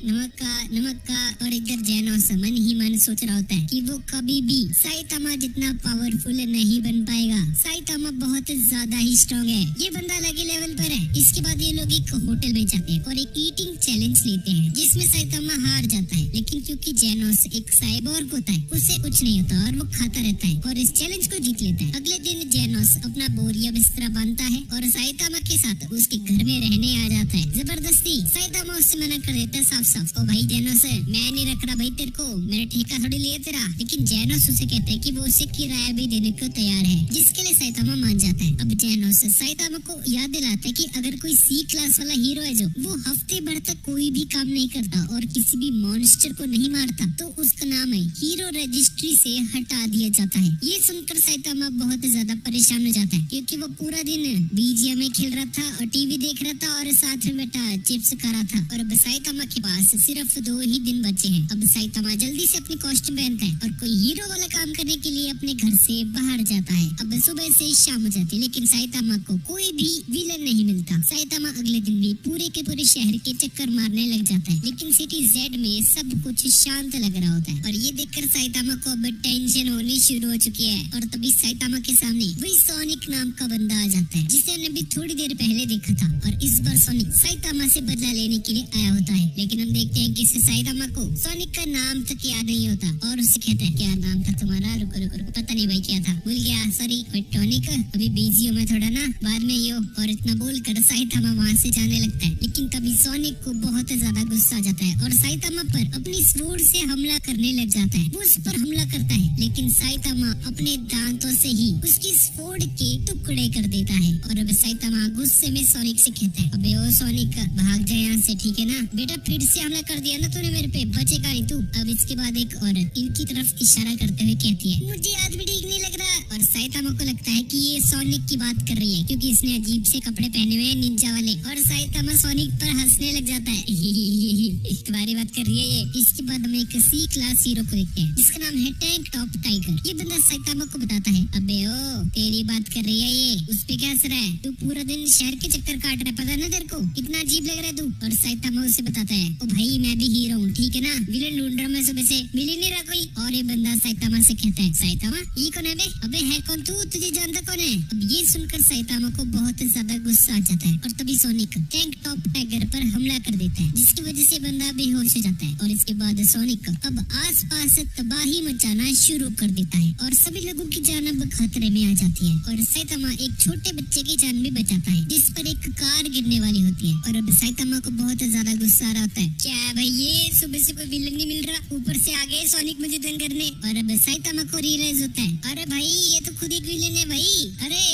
नमक का। और इधर जेनोस मन ही मन सोच रहा होता है कि वो कभी भी साइतामा जितना पावरफुल नहीं बन पाएगा, साइतामा बहुत ज्यादा ही स्ट्रॉन्ग है, ये बंदा अलग ही लेवल पर है। इसके बाद ये लोग एक होटल में जाते हैं और एक ईटिंग चैलेंज लेते हैं जिसमें साइतामा हार जाता है लेकिन क्योंकि जेनोस एक साइबोर्ग होता है उसे कुछ नहीं होता और वो खाता रहता है और इस चैलेंज को जीत लेता है। अगले दिन जेनोस अपना बोरिया बिस्तरा बांधता है और साइतामा के साथ उसके घर में रहने आ जाता है। जबरदस्ती साइतामा उससे मना कर देता है साफ। ओ भाई जेनोस मैं नहीं रख रहा भाई तेरे को, मैंने ठेका थोड़ी लिया तेरा। लेकिन जेनोस उसे कहता है कि वो उसे किराया भी देने को तैयार है जिसके लिए साइतामा मान जाता है। अब जेनोस साइतामा को याद दिलाता है कि अगर कोई सी क्लास वाला हीरो है जो वो हफ्ते भर तक कोई भी काम नहीं करता और किसी भी मॉन्स्टर को नहीं मारता तो उसका नाम है हीरो रजिस्ट्री से हटा दिया जाता है। ये सुनकर साइतामा बहुत ज्यादा परेशान हो जाता है क्योंकि वो पूरा दिन बीजीएम में खेल रहा था और टीवी देख रहा था और साथ में बैठा चिप्स खा रहा था और अब साइतामा के पास सिर्फ 2 ही दिन बचे हैं। अब साइतामा जल्दी से अपनी कॉस्ट्यूम पहनता है और कोई हीरो वाला काम करने के लिए अपने घर से बाहर जाता है। अब सुबह से शाम हो जाती है लेकिन साइतामा को कोई भी विलन नहीं मिलता। साइतामा अगले दिन भी पूरे के पूरे शहर के चक्कर मारने लग जाता है लेकिन सिटी जेड में सब कुछ शांत लग रहा होता है और ये देखकर साइतामा को अब टेंशन होनी शुरू हो चुकी है। और तभी साइतामा के सामने वही सोनिक नाम का बंदा आ जाता है जिसे हमने भी थोड़ी देर पहले देखा था और इस बार सोनिक साइतामा से बदला लेने के लिए आया होता है। लेकिन हम देखते हैं कि इसे साइतामा को सोनिक का नाम तक याद नहीं होता और उससे कहता है क्या नाम था तुम्हारा, रुको पता नहीं भाई क्या था, भूल गया, सॉरी। टॉनिक अभी बिजी हूँ मैं थोड़ा ना, बाद में यो। और इतना बोलकर साइतामा वहाँ से जाने लगता है लेकिन तभी सोनिक को बहुत ज्यादा गुस्सा आ जाता है और साइतामा पर अपनी स्वॉर्ड से हमला करने लग जाता है। वो उस पर हमला करता है लेकिन साइतामा अपने दांतों से ही उसकी स्वॉर्ड के टुकड़े कर देता है और अब साइतामा गुस्से में सोनिक से कहता है अबे ओ सोनिक भाग जा यहाँ से, ठीक है ना बेटा, फिर से हमला कर दिया ना तूने मेरे पे, बचेगा नहीं तू। अब इसके बाद एक औरत इनकी तरफ इशारा करते हुए कहती है मुझे आज भी ठीक नहीं लग रहा और साइतामा को लगता है कि ये सोनिक की बात कर रही है क्योंकि इसने अजीब से कपड़े पहने हुए हैं निंजा वाले और साइतामा सोनिक पर हंसने लग जाता है तुम्हारी बात कर रही है ये। इसके बाद हम एक सी क्लास हीरो को देखते हैं जिसका नाम है टैंक टॉप टाइगर। ये बंदा साइतामा को बताता है, अबे ओ तेरी बात कर रही है ये, उस पे क्या असर है? तू पूरा दिन शहर के चक्कर काट रहा है, पता ना तेरे को? कितना अजीब लग रहा है तू। और साइतामा उसे बताता है, ओ भाई मैं भी हीरो हूँ, ठीक है ना, विलन ढूंढ रहा मैं सुबह से, मिल ही नहीं रहा कोई। और ये बंदा साइतामा से कहता है, साइतामा ये कौन है बे? अबे है कौन तू? तुझे जानता कौन है? अब ये सुनकर साइतामा को बहुत ज्यादा गुस्सा आ जाता है और तभी सोनिक टैंक टॉप टाइगर पर हमला कर देता है, जिसकी वजह से बंदा बेहोश हो जाता है। और इसके बाद सोनिक अब आसपास तबाही मचाना शुरू कर देता है और सभी लोगों की जान अब खतरे में आ जाती है। और साइतामा एक छोटे बच्चे की जान भी बचाता है जिस पर एक कार गिरने वाली होती है। और अब साइतामा को बहुत ज्यादा गुस्सा आ रहा होता है, क्या भाई ये सुबह से कोई विलन नहीं मिल रहा, ऊपर से आ गए सोनिक मुझे तंग करने। और अब साइतामा को रियलाइज होता है, अरे भाई ये तो खुद एक विलन है भाई, अरे।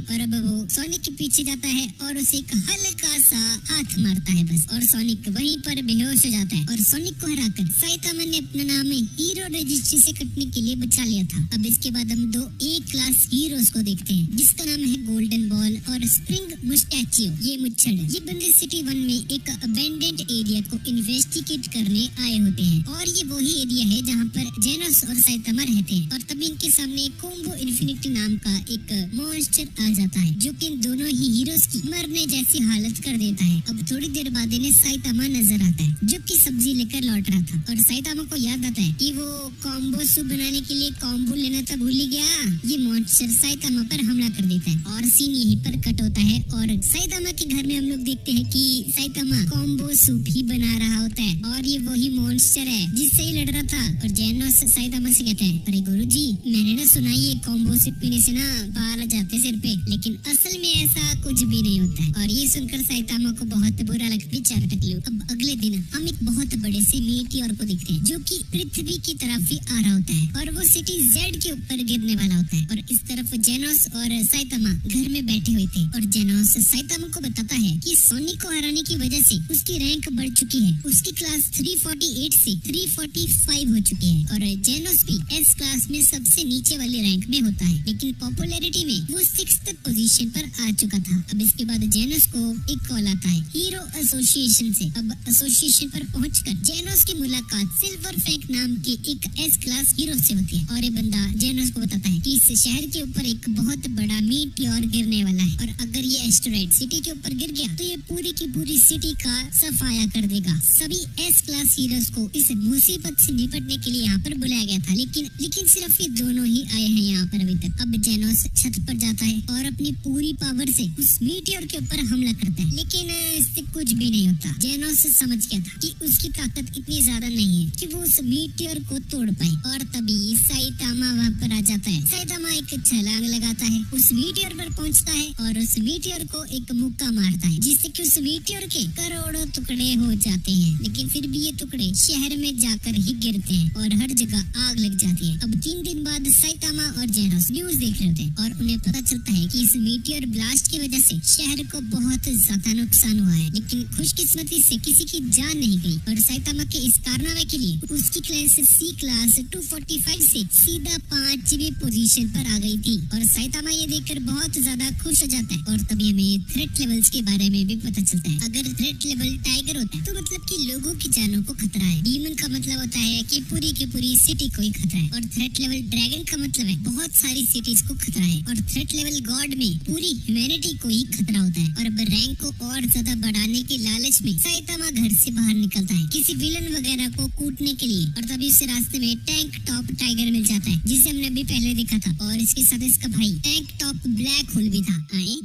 और अब वो सोनिक के पीछे जाता है और उसे एक हल्का सा हाथ मारता है बस, और सोनिक वहीं पर बेहोश हो जाता है। और सोनिक को हराकर साइतामा ने अपना नाम हीरो रजिस्ट्री से कटने के लिए बचा लिया था। अब इसके बाद हम दो ए क्लास हीरोज को देखते हैं जिसका नाम है गोल्डन बॉल और स्प्रिंग मुस्टैचियो। ये मुच्छड़ ये बंदे सिटी 1 में एक अबेंडेंट एरिया को इन्वेस्टिगेट करने आए होते हैं और ये वही एरिया है जहाँ पर जेनोस और साइतामा रहते हैं। और तभी इनके सामने कोम्बो इन्फिनिटी नाम का एक मॉन्स्टर आ जाता है जो कि इन दोनों ही हीरोज की मरने जैसी हालत कर देता है। अब थोड़ी देर बाद इन्हें साइतामा नजर आता है जो कि सब्जी लेकर लौट रहा था और साइतामा को याद आता है कि वो कॉम्बो सूप बनाने के लिए कॉम्बो लेना तो भूल ही गया। ये मॉन्स्टर साइतामा पर हमला कर देता है और सीन यहीं पर कट होता है। और साइतामा के घर में हम लोग देखते हैं कि साइतामा कॉम्बो सूप ही बना रहा होता है और ये वही मॉन्स्टर है जिससे ही लड़ रहा था। और जेनोस साइतामा से कहते हैं, अरे गुरुजी मैंने ना सुना ये कॉम्बो सूप पीने से ना बाल आ जाते सिर पे, लेकिन असल में ऐसा कुछ भी नहीं होता है। और ये सुनकर साइतामा को बहुत बुरा लगता है। बेचारा टकलू। अब अगले दिन हम एक बहुत बड़े से मीटियोर को देखते हैं जो कि पृथ्वी की तरफ ही आ रहा होता है और वो सिटी जेड के ऊपर गिरने वाला होता है। और इस तरफ जेनोस और साइतामा घर में बैठे हुए थे और जेनोस साइतामा को बताता है कि सोनिक को हराने की वजह से उसकी रैंक बढ़ चुकी है, उसकी क्लास 348 से 345 हो चुकी है। और जेनोस भी एस क्लास में सबसे नीचे वाली रैंक में होता है, लेकिन पॉपुलैरिटी में वो 6th पोजीशन पर आ चुका था। अब इसके बाद जेनोस को एक कॉल आता है हीरो एसोसिएशन से। अब एसोसिएशन पर पहुंचकर जेनोस की मुलाकात सिल्वर फैंक नाम के एक एस क्लास हीरो से होती है और ये बंदा जेनोस को बताता है कि इस शहर के ऊपर एक बहुत बड़ा मीटियोर गिरने वाला है और अगर ये एस्टेरॉइड सिटी के ऊपर गिर गया तो ये पूरी की पूरी सिटी का सफाया कर देगा। सभी एस क्लास हीरोज को इस मुसीबत से निपटने के लिए यहाँ पर बुलाया गया था, लेकिन सिर्फ ये दोनों ही आए हैं यहाँ पर अभी तक। अब जेनोस छत पर जाता है और अपनी पूरी पावर से उस मीटियोर के ऊपर हमला करता है, लेकिन इससे कुछ भी नहीं होता। जेनोस समझ गया था कि उसकी ताकत इतनी ज्यादा नहीं है कि वो उस मीटियोर को तोड़ पाए। और तभी साइतामा वहाँ पर आ जाता है। साइतामा एक छलांग लगाता है, उस मीटियोर पर पहुँचता है और उस मीटियोर को एक मुक्का मारता है जिससे कि उस मीटियोर के करोड़ों टुकड़े हो जाते हैं, लेकिन फिर भी ये टुकड़े शहर में जाकर ही गिरते हैं और हर जगह आग लग जाती है। अब 3 दिन बाद साइतामा और जेनोस न्यूज देख रहे थे और उन्हें पता चलता है कि इस मीटियोर ब्लास्ट की वजह से शहर को बहुत ज्यादा नुकसान हुआ है, लेकिन खुशकिस्मती से किसी की जान नहीं गई। और साइतामा के इस कारनामे के लिए उसकी क्लास सी क्लास 245 से सीधा 5वीं पोजीशन पर आ गई थी। और साइतामा ये देखकर बहुत ज्यादा खुश हो जाता है। और तभी हमें थ्रेट लेवल्स के बारे में भी पता चलता है। अगर थ्रेट लेवल टाइगर होता है तो मतलब कि लोगों की जानों को खतरा है। डीमन का मतलब होता है कि पूरी की पूरी सिटी को ही खतरा है। और थ्रेट लेवल ड्रैगन का मतलब है बहुत सारी सिटीज को खतरा है। और थ्रेट लेवल गॉड में पूरी ह्यूमैनिटी को ही खतरा होता है। और अब रैंक को और ज्यादा बढ़ाने के लालच में साइतामा घर से बाहर निकलता है किसी विलन वगैरह को कूटने के लिए। और तभी उस रास्ते में टैंक टॉप टाइगर मिल जाता है जिसे हमने अभी पहले देखा था, और इसके साथ इसका भाई टैंक टॉप ब्लैक होल भी था।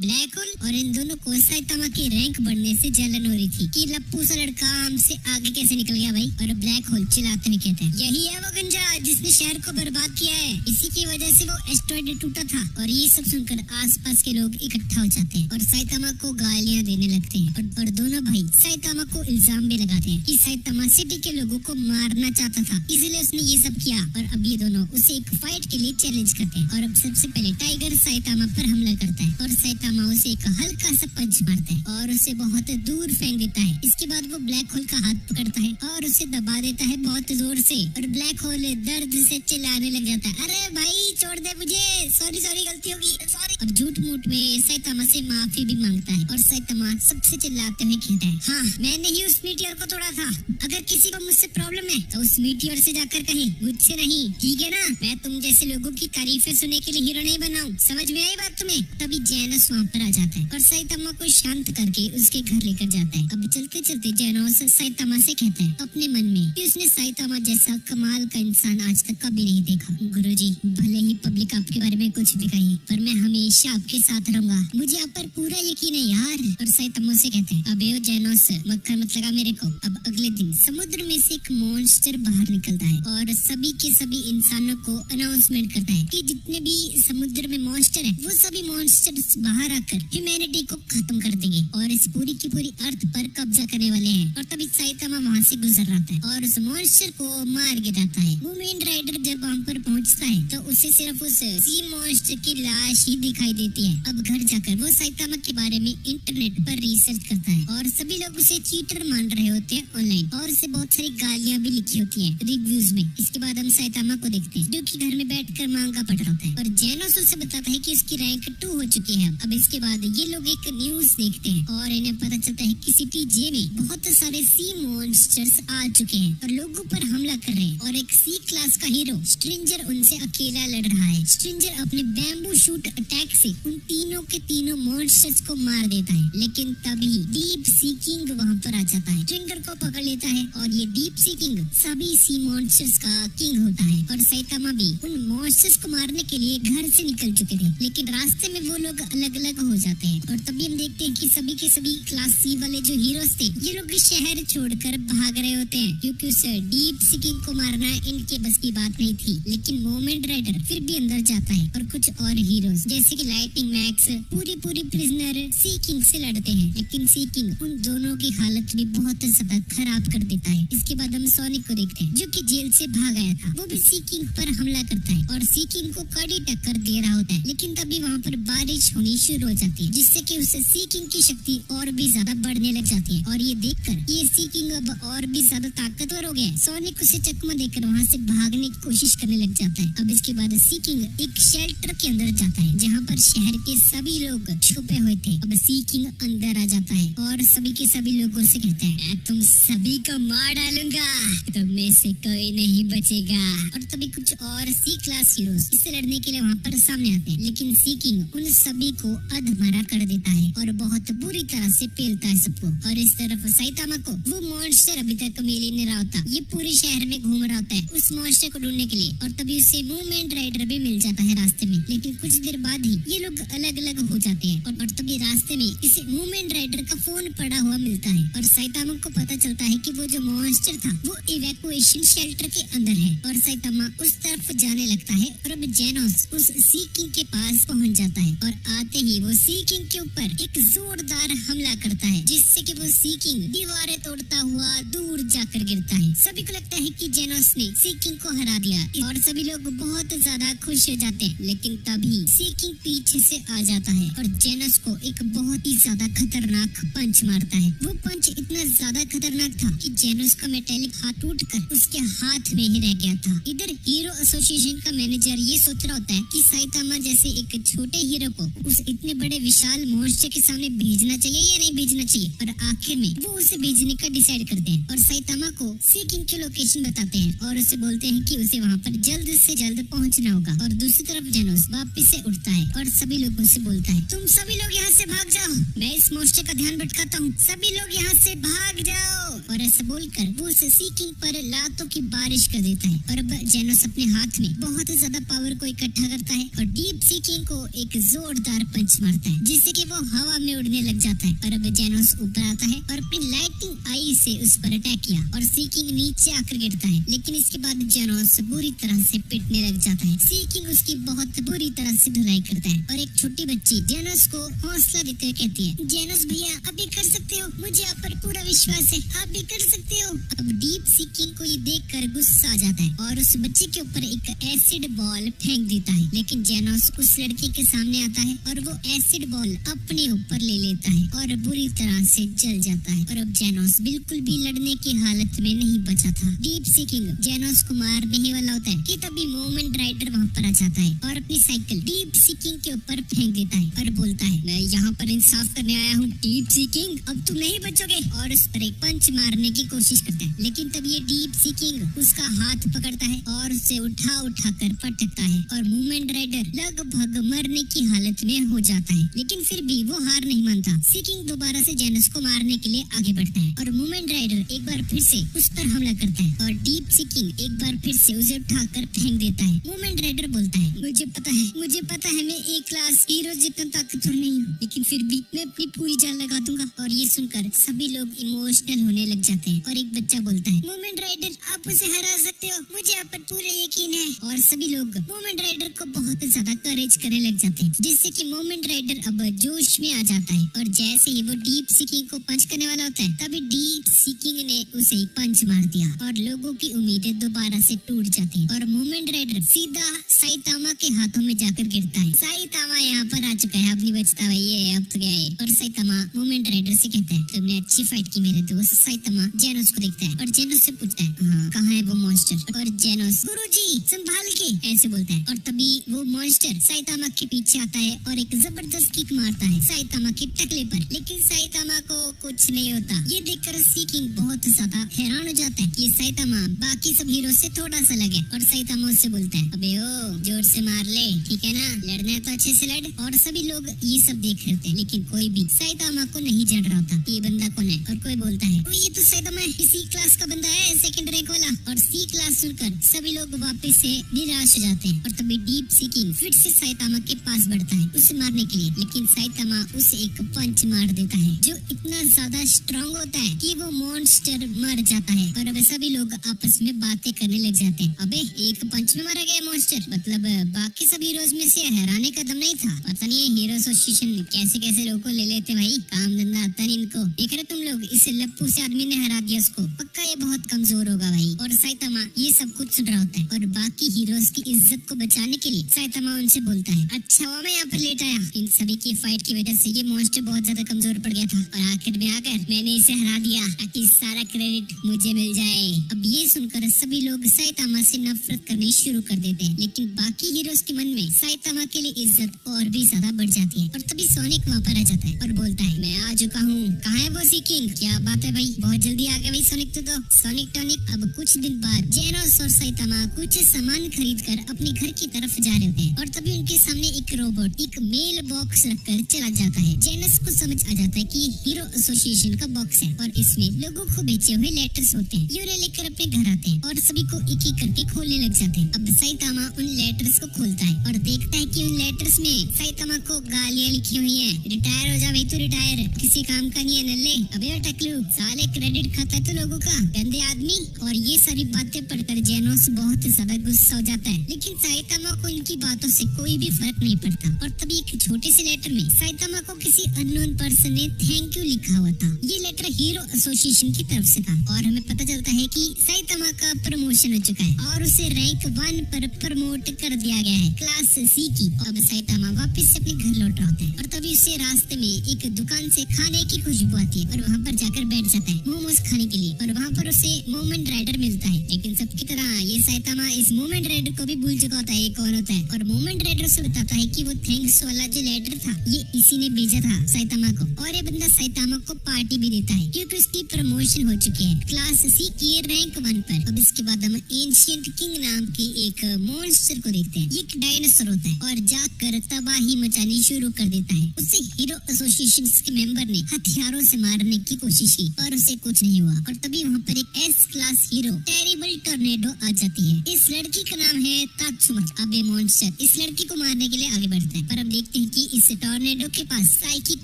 ब्लैक होल और इन दोनों को साइतामा की रैंक बढ़ने से जलन हो रही थी कि लप्पू सा लड़का हमसे आगे कैसे निकल गया भाई। और ब्लैक होल चिल्लाते हुए कहते हैं, यही है वो गंजा जिसने शहर को बर्बाद किया है, इसी की वजह से वो एस्टेरॉइड टूटा था। और ये सब सुनकर आसपास के लोग इकट्ठा हो जाते हैं और साइतामा को गालियां देने लगते हैं। और दोनों भाई साइतामा को इल्जाम भी लगाते हैं कि साइतामा सिटी के लोगों को मारना चाहता था, इसलिए उसने ये सब किया। और अब ये दोनों उसे एक फाइट के लिए चैलेंज करते हैं। और अब सबसे पहले टाइगर साइतामा पर हमला करता है और साइतामा उसे एक हल्का सा पंच मारता है और उसे बहुत दूर फेंक देता है। इसके बाद वो ब्लैक होल का हाथ पकड़ता है और उसे दबा देता है बहुत जोर से। और ब्लैक होल दर्द से चिल्लाने लग जाता है, अरे भाई छोड़ दे मुझे, सॉरी गलती होगी, सॉरी। और झूठ मूठ में साइतामा से माफी भी मांगता है और साइतामा सबसे चिल्लाते हुए कहता है, हाँ मैंने ही उस मीटियोर को तोड़ा था, अगर किसी को मुझसे प्रॉब्लम है तो उस मीटियोर से जाकर कहे, मुझसे नहीं, ठीक है ना। मैं तुम जैसे जैसे लोगों की तारीफें सुनने के लिए हीरो नहीं बनाऊं? समझ में आई बात तुम्हें? तभी जेनोस वहाँ पर आ जाता है और साइतामा को शांत करके उसके घर लेकर जाता है। अब चलते चलते जेनोस साइतामा से कहता है अपने मन में कि उसने साइतामा जैसा कमाल का इंसान आज तक कभी नहीं देखा। गुरुजी, भले ही पब्लिक आपके बारे में कुछ भी कही, पर मैं हमेशा आपके साथ रहूंगा। मुझे आप पर पूरा यकीन है यार। और साइतामा से कहते हैं अबे ओ जेनोस, मक्खन मत लगा मेरे को। अब अगले दिन समुद्र में से एक मॉन्स्टर बाहर निकलता है और सभी के सभी इंसानों को अनाउंसमेंट करता है कि जितने भी समुद्र में मॉन्स्टर है वो सभी मॉन्स्टर्स बाहर आकर ह्यूमैनिटी को खत्म कर देंगे और इस पूरी की पूरी अर्थ पर कब्जा करने वाले हैं। और तभी साइतामा वहाँ से गुजर रहा है और उस मॉन्स्टर को मार गिराता है। मूमेंट राइडर जब वहाँ पर पहुँचता है तो उसे सिर्फ उस सी मॉन्स्टर की लाश ही दिखाई देती है। अब घर जाकर वो साइतामा के बारे में इंटरनेट पर रिसर्च करता है और सभी लोग उसे चीटर मान रहे होते हैं ऑनलाइन और उसे बहुत सारी गालियाँ भी लिखी होती है रिव्यूज में। इसके बाद हम साइतामा को देखते हैं जो कि घर में बैठकर मांगा पढ़ रहा होता है और जेनोस उसे बताता है कि उसकी रैंक 2 हो चुकी है। अब इसके बाद ये लोग एक न्यूज देखते हैं और इन्हें पता चलता है कि सिटी जे में बहुत सारे सी मॉन्स्टर्स आ चुके हैं और लोगों पर हमला कर रहे हैं और एक सी क्लास का हीरो स्ट्रेंजर उनसे अकेला लड़ रहा है। स्ट्रेंजर अपने बैम्बू शूट अटैक से उन तीनों के तीनों मॉन्स्टर्स को मार देता है, लेकिन तभी डीप सी किंग वहाँ पर आ जाता है, स्ट्रिंगर को पकड़ लेता है और ये डीप सी किंग सभी सी मॉन्स्टर्स का किंग होता है। और साइतामा भी उन मॉन्स्टर्स को मारने के लिए घर से निकल चुके थे, लेकिन रास्ते में वो लोग अलग अलग हो जाते हैं और तभी हम देखते हैं कि सभी के सभी क्लास सी वाले जो हीरोज थे ये लोग शहर छोड़कर भाग रहे होते हैं क्योंकि उस डीप सी किंग को मारना इनके बस की बात नहीं थी। लेकिन मोमेंट राइडर फिर भी अंदर जाता है और कुछ और हीरोज जैसे कि लाइटिंग मैक्स पूरी प्रिजनर सी किंग से लड़ते हैं, लेकिन सी किंग उन दोनों की हालत भी बहुत ज्यादा खराब कर देता है। इसके बाद हम सोनिक को देखते हैं जो कि जेल से भाग आया था। वो भी सी किंग पर हमला करता है और सी किंग को कड़ी टक्कर दे रहा होता है, लेकिन तभी वहाँ पर बारिश होनी शुरू हो जाती है जिससे कि उस सी किंग की शक्ति और भी ज्यादा बढ़ने लग जाती है और ये देखकर ये सी किंग अब और भी ज्यादा ताकतवर हो गया। सोनिक उसे चकमा देकर वहाँ से भागने की कोशिश करने लग जाता है। अब इसके बाद सी किंग एक शेल्टर के अंदर जाता है जहाँ पर शहर के सभी लोग छुपे हुए थे। अब सी किंग अंदर आ जाता है और सभी के सभी लोगों से कहता है मैं तुम सभी को मार डालूंगा, तुम में से कोई नहीं बचेगा। और तभी कुछ और सी क्लास हीरोज इससे लड़ने के लिए वहाँ पर सामने आते हैं, लेकिन सी किंग उन सभी को अधमरा कर देता है और बहुत बुरी तरह से पेलता है सबको। और इस तरफ साइतामा को वो मॉन्स्टर अभी तक मिल ही नहीं रहा होता। ये पूरे शहर में घूम रहा होता है उस मॉन्स्टर को ढूंढने के लिए और तभी उसे मूवमेंट राइडर भी मिल जाता है रास्ते में, लेकिन कुछ देर बाद ही ये लोग अलग अलग हो जाते हैं और तभी रास्ते में इसे मूवमेंट राइडर का फोन पड़ा हुआ मिलता है और साइतामा को पता चलता है कि वो जो मॉन्स्टर था वो इवैक्यूएशन शेल्टर के अंदर है और साइतामा उस तरफ जाने लगता है और अब जेनोस उस सी किंग के पास पहुंच जाता है और आते ही वो सी किंग के ऊपर एक जोरदार हमला करता है जिससे कि वो सी किंग दीवारें तोड़ता हुआ दूर जाकर गिरता है। सभी को लगता है कि जेनोस ने सी किंग को हरा दिया और सभी लोग बहुत ज्यादा खुश हो जाते हैं, लेकिन तभी सी किंग पीछे से आ जाता है और जेनोस को एक बहुत ही ज्यादा खतरनाक पंच मारता है। वो पंच इतना ज्यादा खतरनाक था कि जेनोस का मेटेलिक हाथ टूटकर उसके हाथ में ही रह गया था। इधर हीरो एसोसिएशन का मैनेजर ये सोच रहा होता है कि साइतामा जैसे एक छोटे हीरो को उस इतने बड़े विशाल मॉन्स्टर के सामने भेजना चाहिए या नहीं भेजना चाहिए, और आखिर में वो उसे भेजने का डिसाइड करते हैं और साइतामा को सी किंग की लोकेशन बताते हैं और उसे बोलते हैं कि उसे वहाँ पर जल्द से जल्द पहुँचना होगा। और दूसरी तरफ जेनोस वापस से उठता है और सभी लोगों से बोलता है तुम सभी लोग यहाँ से भाग जाओ, मैं इस मॉन्स्टर का ध्यान भटकाता हूँ, सभी लोग यहाँ से भाग जाओ। और ऐसा बोलकर वो उसे सी किंग पर लातों की बारिश कर देता है और अब जेनोस अपने हाथ में बहुत ज्यादा पावर को इकट्ठा करता है और डीप सी किंग को एक जोरदार पंच मारता है जिससे कि वो हवा में उड़ने लग जाता है। और अब जेनोस ऊपर आता है और अपनी लाइटिंग आई से उस पर अटैक किया और सी किंग नीचे आकर गिरता है, लेकिन इसके बाद जेनोस बुरी तरह से पिटने लग जाता है। सी किंग उसकी बहुत बुरी तरह से धुलाई करता है और एक छोटी बच्ची जेनोस को हौसला देते हुए कहती है जेनोस भैया आप भी कर सकते हो, मुझे आप पर पूरा विश्वास है, आप भी कर सकते हो। अब डीप सी किंग को ये देखकर गुस्सा आ जाता है और उस बच्चे के ऊपर एक एसिड बॉल फेंक देता है, लेकिन जेनोस उस लड़के के सामने आता है और वो एसिड बॉल अपने ऊपर ले लेता है और बुरी तरह से जल जाता है। और अब जेनोस बिल्कुल भी लड़ने की हालत हालत में नहीं बचा था। डीप सीकिंग जेनोस को मारने ही वाला होता है कि तभी मोमेंट राइडर वहाँ पर आ जाता है और अपनी साइकिल डीप सीकिंग के ऊपर फेंक देता है और बोलता है, मैं यहाँ पर इंसाफ करने आया हूँ डीप सीकिंग, अब तुम नहीं बचोगे, और उस पर एक पंच मारने की कोशिश करता है। लेकिन तब ये डीप सीकिंग उसका हाथ पकड़ता है और उसे उठा कर पटकता है और मोमेंट राइडर लगभग मरने की हालत में हो जाता है। लेकिन फिर भी वो हार नहीं मानता। सीकिंग दोबारा से जेनस को मारने के लिए आगे बढ़ता है और मोमेंट राइडर एक बार फिर से उस पर हमला करता है और डीप सीकिंग एक बार फिर से उसे उठाकर फेंक देता है। मोमेंट राइडर बोलता है, मुझे पता है मैं एक क्लास हीरो जितना ताकतवर नहीं हूँ, लेकिन फिर भी मैं अपनी पूरी जान लगा दूंगा। और ये सुनकर सभी लोग इमोशनल होने लग जाते हैं और एक बच्चा बोलता है, मोमेंट राइडर आप उसे हरा सकते हो, मुझे आप पर पूरा यकीन है। और सभी लोग मोमेंट राइडर को बहुत ज्यादा करेज करने लग जाते हैं, जिससे कि मोमेंट राइडर अब जोश में आ जाता है। और जैसे ही वो डीप सीकिंग को पंच करने वाला होता है, तभी डीप सीकिंग ने उसे पंच मार दिया और लोगों की उम्मीदें दोबारा से टूट जाती हैं और मोमेंट राइडर सीधा साइतामा के हाथों में जाकर गिरता है। साइतामा यहाँ पर आ चुका है, अब नहीं बचता भाई, ये अब तो गया है। और साइतामा मोमेंट राइडर से कहता है, तुमने अच्छी फाइट की मेरे दोस्त। साइतामा जेनोस को देखता है और जेनोस से पूछता है, हाँ कहाँ है वो मॉन्स्टर? और जेनोस, गुरुजी संभाल के, ऐसे बोलता है। और तभी वो मॉन्स्टर साइतामा के पीछे आता है और एक जबरदस्त किक मारता है साइतामा के टकले पर, लेकिन साइतामा को कुछ नहीं होता। ये देखकर सीकिंग बहुत ज्यादा हैरान हो जाता है कि साइतामा बाकी सब हीरो से थोड़ा सा लगे और साइतामा उससे बोलता है, अबे ओ जोर से मार ले, ठीक है ना, लड़ना है तो अच्छे से लड़। और सभी लोग ये सब देख रहे थे, लेकिन कोई भी साइतामा को नहीं जान रहा था ये बंदा कौन है। और कोई बोलता है, ये तो साइतामा है, सी क्लास का बंदा है, सेकंड रैंक वाला। और सी क्लास सुनकर सभी लोग वापस से निराश हो जाते हैं और तभी डीप सीकिंग फिर से साइतामा के पास बढ़ता है उसे मारने के लिए, लेकिन साइतामा उसे एक पंच मार देता है जो इतना ज्यादा स्ट्रॉन्ग होता है कि वो मॉन्स्टर मर जाता है। और अब सभी लोग आपस में बातें करने लग जाते हैं, अबे एक पंच में मारा गया मॉन्स्टर, मतलब बाकी सब हीरोज में से हराने का दम नहीं था। पता नहीं हीरो एसोसिएशन कैसे लोगों को ले लेते भाई, काम धंधा आता नहीं इनको। देख रहे तुम लोग, इस लप्पू से आदमी ने हरा दिया उसको, पक्का ये बहुत कमजोर होगा भाई। और साइतामा ये सब कुछ सुन रहा होता है और बाकी हीरोज की इज्जत को बचाने के लिए साइतामा उनसे बोलता है, अच्छा हुआ मैं यहाँ पर लेट आया, इन सभी की फाइट की वजह से ये मॉन्स्टर बहुत ज्यादा कमजोर पड़ गया था और आखिर में आकर मैंने इसे हरा दिया ताकि सारा क्रेडिट मुझे मिल जाए। अब ये सुनकर सभी लोग साइतामा से नफरत करनी शुरू कर देते हैं, लेकिन बाकी हीरोज के मन में साइतामा के लिए इज्जत और भी ज्यादा बढ़ जाती है। और तभी सोनिक वहाँ पर आ जाता है और बोलता है, मैं आ चुका हूँ, कहाँ है वो सीकिंग? क्या बात है भाई, बहुत जल्दी आ गया भाई सोनिक तो सोनिक टॉनिक। अब कुछ दिन बाद जेनोस और साइतामा कुछ सामान खरीद कर अपने घर की तरफ जा रहे होते हैं और तभी उनके सामने एक रोबोट एक मेल बॉक्स रखकर चला जाता है। जेनस को समझ आ जाता है कि हीरो एसोसिएशन का बॉक्स है और इसमें लोगों को भेजे हुए लेटर्स होते हैं। ये उन्हें लेकर अपने घर आते हैं और सभी को एक एक करके खोलने लग जाते हैं। अब साइतामा उन लेटर्स को खोलता है और देखता है कि उन लेटर्स में साइतामा को गालियां लिखी हुई हैं, रिटायर हो जा भाई, तू रिटायर, किसी काम का नहीं है नल्ले, अबे टकलू, साले क्रेडिट खाता है तो लोगों का, गंदे आदमी। और ये सारी बातें पढ़कर जेनोस बहुत ज्यादा गुस्सा हो जाता है, लेकिन साइतामा को इनकी बातों से कोई भी फर्क नहीं पड़ता। और तभी एक छोटे से लेटर में साइतामा को किसी अननोन पर्सन ने थैंक यू लिखा हुआ था। ये लेटर हीरो एसोसिएशन की तरफ से था और हमें पता चलता है कि साइतामा का प्रमोशन हो चुका है और उसे रैंक 1 पर प्रमोट कर दिया गया है, क्लास सी की। अब साइतामा वापस से अपने घर लौट रहा होता है और तभी उसे रास्ते में एक दुकान से खाने की खुशबू आती है और वहाँ पर जाकर बैठ जाता है मोमोज खाने के लिए। और वहाँ पर उसे मोमेंट राइडर मिलता है, लेकिन सबकी तरह ये साइतामा इस मोमेंट राइडर को भी भूल चुका होता है ये कौन होता है। और मोमेंट राइडर से बताता है कि वो थैंक्स वाला जो लेटर था ये इसी ने भेजा था साइतामा को, और ये बंदा साइतामा को पार्टी भी देता है क्योंकि उसकी प्रमोशन हो चुकी है क्लास सी की रैंक 1 पर। अब इसके बाद हम एंशिएंट किंग नाम की एक मॉन्स्टर को देखते हैं। ये एक डायनासोर होता है और जाकर तबाही मचानी शुरू कर देता है। उसे हीरो एसोसिएशन के मेंबर ने हथियारों से मारने की कोशिश की पर उसे कुछ नहीं हुआ। और तभी वहाँ पर एक S class hero terrible tornado आ जाती है। इस लड़की का नाम है तात्सुमा। अब ये मॉन्स्टर इस लड़की को मारने के लिए आगे बढ़ता है, पर अब देखते हैं कि इस टॉर्नेडो के पास साइकिक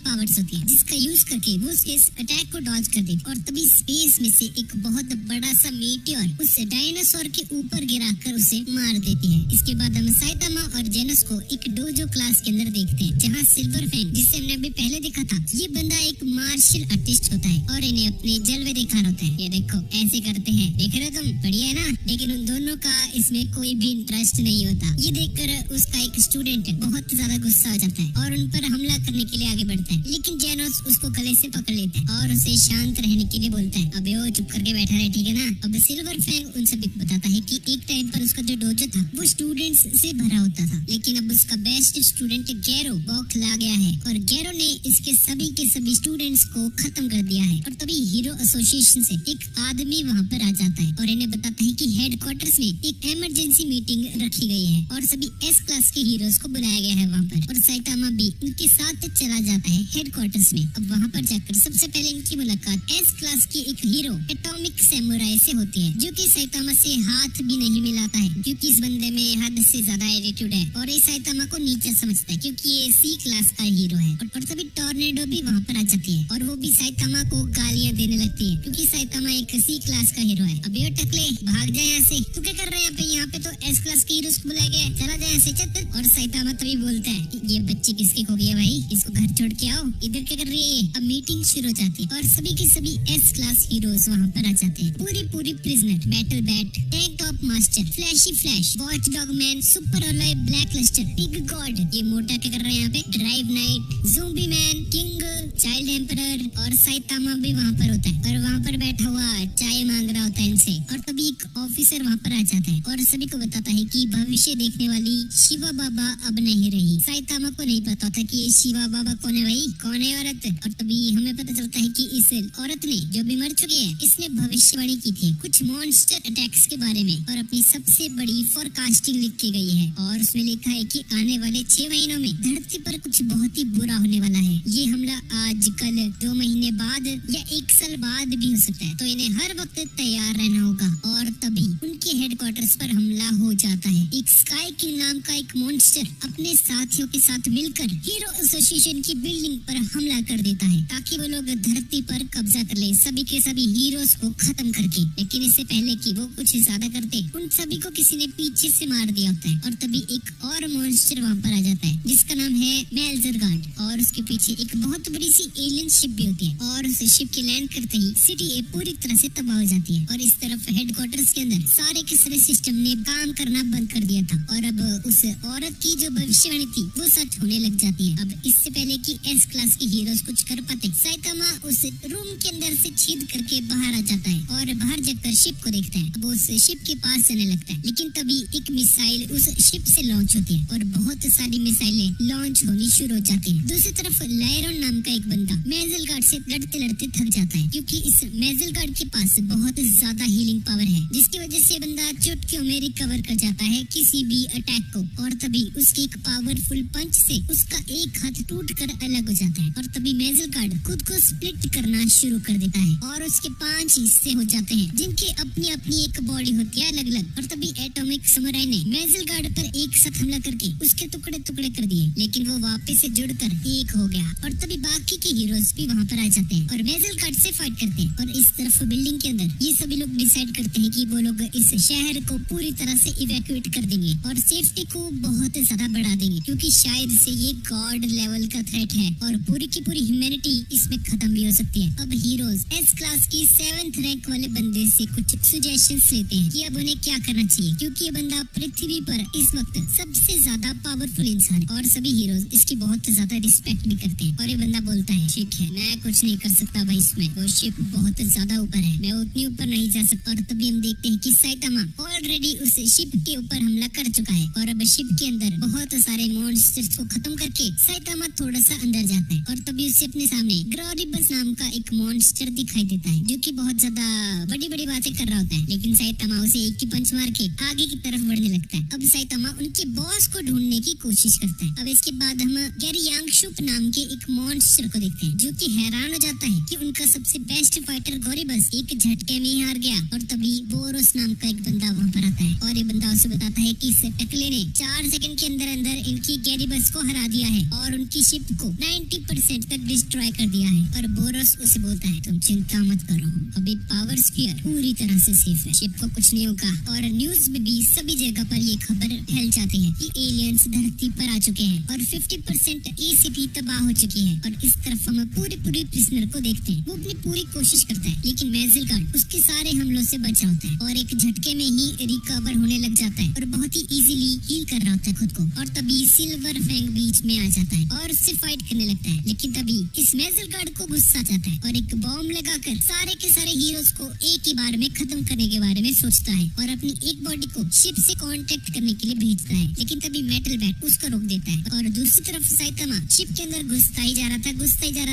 पावर्स होती है जिसका यूज करके वो उसके अटैक को डॉज कर देती है। और तभी स्पेस में से एक बहुत बड़ा सा मीटियोर उस डायनासोर के ऊपर गिराकर उसे मार देती है। इसके बाद हम साइतामा और जेनस को एक डोजो क्लास के अंदर देखते हैं जहाँ सिल्वर फैंग, जिसे हमने अभी पहले देखा था, ये बंदा एक मार्शल आर्टिस्ट होता है और इन्हें अपने जलवे दिखा होता है। ये देखो ऐसे करते हैं, देख रहे हो तुम, बढ़िया है ना। लेकिन उन दोनों का इसमें कोई भी इंटरेस्ट नहीं होता। ये देखकर उसका एक स्टूडेंट बहुत ज्यादा गुस्सा हो जाता है और उन पर हमला करने के लिए आगे बढ़ता है, लेकिन जेनोस उसको गले से पकड़ लेता है और उसे शांत रहने के लिए बोलता है, अबे हीरो चुप करके बैठा रहे, ठीक है ना। अब सिल्वर फैंग उन सभी को बताता है कि एक टाइम पर उसका जो डोजो था वो स्टूडेंट्स से भरा होता था, लेकिन अब उसका बेस्ट स्टूडेंट गैरो बौखला गया है और गैरो ने इसके सभी के सभी स्टूडेंट्स को खत्म कर दिया है। और तभी हीरो एसोसिएशन से एक आदमी वहाँ पर आ जाता है और इन्हें बताता है कि हेडक्वार्टर्स में एक इमरजेंसी मीटिंग रखी गई है और सभी एस क्लास के हीरोज को बुलाया गया है वहाँ पर, और साइतामा भी उनके साथ चला जाता है हेडक्वार्टर्स में। अब वहाँ पर जाकर सबसे पहले इनकी मुलाकात एस क्लास की एक हीरो एटॉमिक सैमुराई से होती है, जो कि साइतामा से हाथ भी नहीं मिलाता है क्योंकि इस बंदे में हद से ज्यादा एटीट्यूड है और ये साइतामा को नीचा समझता है क्योंकि ये सी क्लास का हीरो है। और तभी टॉर्नेडो भी वहाँ पर आ जाती है और वो भी साइतामा को गालियाँ देने लगती है क्योंकि साइतामा एक सी क्लास का हीरो है। अब ये टकले भाग जाए यहाँ से, तू क्या कर रहे हैं यहाँ पे तो एस क्लास के हीरोज को बुलाया गया है, चला जाए यहाँ से चल। और साइतामा तभी बोलता है ये बच्ची किसकी खो गई है भाई, इसको घर छोड़ के आओ, इधर क्या कर रही है। अब मीटिंग शुरू हो जाती है और सभी के सभी एस क्लास हीरोज वहाँ पर आ जाते हैं। पूरी prisoner, battle bat, tank top master, flashy flash, watch dog man, super alloy, black lustre, big god, ये मोटा क्या कर रहे हैं यहाँ पे, drive knight, zombie man, king, child emperor और साइतामा भी वहाँ पर होता है और वहाँ पर बैठा हुआ चाय मांग रहा होता है इनसे। और तभी एक ऑफिसर वहाँ पर आ जाता है और सभी को बताता है कि भविष्य देखने वाली शिवा बाबा अब नहीं रही। साइतामा को नहीं पता था कि ये शिवा बाबा कौन है भाई, कौन है औरत। और तभी हमें पता चलता है कि इस औरत ने जो भी मर चुकी है इसने भविष्यवाणी की थी कुछ मॉन्स्टर अटैक्स के बारे में और अपनी सबसे बड़ी फोरकास्टिंग लिख के गई है और उसमें लिखा है कि आने वाले 6 महीनों में धरती पर कुछ बहुत ही बुरा होने वाला है। ये हमला आज, कल, 2 महीने बाद या 1 साल बाद भी हो सकता है, तो इन्हें हर वक्त तैयार रहना होगा। और तभी उनके हेडक्वार्टर्स पर हमला हो जाता है। एक स्काई किंग नाम का एक मॉन्स्टर अपने साथियों के साथ मिलकर हीरो एसोसिएशन की बिल्डिंग पर हमला कर देता है ताकि वो लोग धरती पर कब्जा कर ले सभी के सभी हीरोज को खत्म करके। लेकिन इससे पहले कि वो कुछ ज्यादा करते, उन सभी को किसी ने पीछे से मार दिया होता है। और तभी एक और मॉन्स्टर वहाँ पर आ जाता है जिसका नाम है मेल्जरगार्ड और उसके पीछे एक बहुत बड़ी सी एलियन शिप भी होती है और उस शिप के लैंड करते ही सिटी पूरी तरह से तबाह हो जाती है। और इस तरफ हेडक्वार्टर्स के अंदर सारे के सारे सिस्टम ने काम करना बंद कर दिया था और अब उस औरत की जो भविष्यवाणी थी वो सच होने लग जाती है। अब इससे पहले कि एस क्लास के हीरोज कुछ कर पाते, साइतामा उस रूम के अंदर से छीद करके बाहर आ जाता है और बाहर जाकर शिप को देखता है। अब उस शिप के पास जाने लगता है लेकिन तभी एक मिसाइल उस शिप से लॉन्च होती है और बहुत सारी मिसाइलें लॉन्च होनी शुरू हो जाती है। दूसरी तरफ लायरन नाम का एक बंदा मेजलगार्ड से लड़ते लड़ते थक जाता है क्योंकि इस मेजलगार्ड के पास बहुत ज्यादा हीलिंग पावर है जिसकी वजह से बंदा चुटकियों में रिकवर कर जाता है किसी भी अटैक को। और तभी उसके एक पावरफुल पंच से उसका एक हाथ टूट कर अलग हो जाता है और तभी मेजलगार्ड खुद को स्प्लिट करना शुरू कर देता है और उसके 5 हिस्से हो जाते हैं जिनकी अपनी अपनी एक बॉडी होती है अलग अलग। और तभी एटॉमिक समुराई ने मेजलगार्ड पर एक साथ हमला करके उसके टुकड़े टुकड़े कर दिए लेकिन वो वापस से जुड़कर एक हो गया। और तभी बाकी के हीरोज भी वहाँ पर आ जाते हैं और मेजलगार्ड से फाइट करते हैं। और इस तरफ बिल्डिंग के अंदर ये सभी लोग डिसाइड करते हैं कि वो लोग इस शहर को पूरी तरह से इवैक्यूएट कर देंगे और सेफ्टी को बहुत ज्यादा बढ़ा देंगे क्योंकि शायद से ये गॉड लेवल का थ्रेट है और पूरी की पूरी ह्यूमैनिटी इसमें खत्म भी हो सकती है। अब हीरोज एस क्लास की 7th रैंक वाले बंदे से कुछ सजेशंस लेते हैं कि अब उन्हें क्या करना चाहिए क्योंकि ये बंदा पृथ्वी पर इस वक्त सबसे ज्यादा पावरफुल इंसान है और सभी हीरोज इसकी बहुत ज्यादा रिस्पेक्ट भी करते हैं। और ये बंदा बोलता है ठीक है, मैं कुछ नहीं कर सकता भाई, इसमें वो शिप बहुत ज्यादा ऊपर है, मैं उतनी ऊपर नहीं जा सकता। और तभी हम देखते हैं कि साइतामा ऑलरेडी उस शिप के ऊपर हमला कर चुका है और अब शिप के अंदर बहुत सारे मॉन्स्टर्स को खत्म करके साइतामा थोड़ा सा अंदर जाता है और तभी उसे अपने सामने ग्रोरिबस नाम का एक मॉन्स्टर दिखाई देता है जो कि बहुत ज्यादा बड़ी बड़ी बातें कर रहा होता है। लेकिन साइतामा उसे एक ही पंच मार के आगे की तरफ बढ़ने लगता है। अब साइतामा उनके बॉस को ढूंढने की कोशिश करता है। अब इसके बाद हम गैरी यांगशुप नाम के एक मॉन्स्टर को देखते हैं जो कि हैरान हो जाता है कि उनका सबसे बेस्ट फाइटर गोरिबस एक झटके में ही हार गया। और तभी बोरोस नाम का एक बंदा वहाँ पर आता है और ये बंदा उसे बताता है कि इस टकले ने 4 सेकंड के अंदर अंदर इनकी गैरीबस को हरा दिया है और उनकी शिप को 90% तक डिस्ट्रॉय कर दिया है। और बोरोस उसे बोलता है तुम चिंता मत करो, अभी पावर स्फीयर पूरी तरह से सेफ है, शिप को कुछ नहीं होगा। और न्यूज में भी सभी जगह पर ये खबर फैल जाती है कि एलियंस धरती पर आ चुके हैं और 50% ये सिटी तबाह हो चुकी है। और इस तरफ हम पूरी प्रिजनर को देखते हैं, वो अपनी पूरी कोशिश करता है लेकिन मेजलगार्ड उसके सारे हमलों से बचा होता है और एक झटके में ही रिकवर होने लग जाता है और बहुत ही इजीली हील कर रहा होता है खुद को। और तभी सिल्वर फैंग बीच में आ जाता है और उससे फाइट करने लगता है। लेकिन तभी इस मेजल गार्ड को गुस्सा आता है और एक बॉम्ब लगाकर सारे के सारे हीरोज को एक ही बार में खत्म करने के बारे में सोचता है और अपनी एक बॉडी को शिप से कांटेक्ट करने के लिए भेजता है। लेकिन तभी मेटल बैट उसको रोक देता है और दूसरी तरफ साइतामा शिप के अंदर घुसता ही जा रहा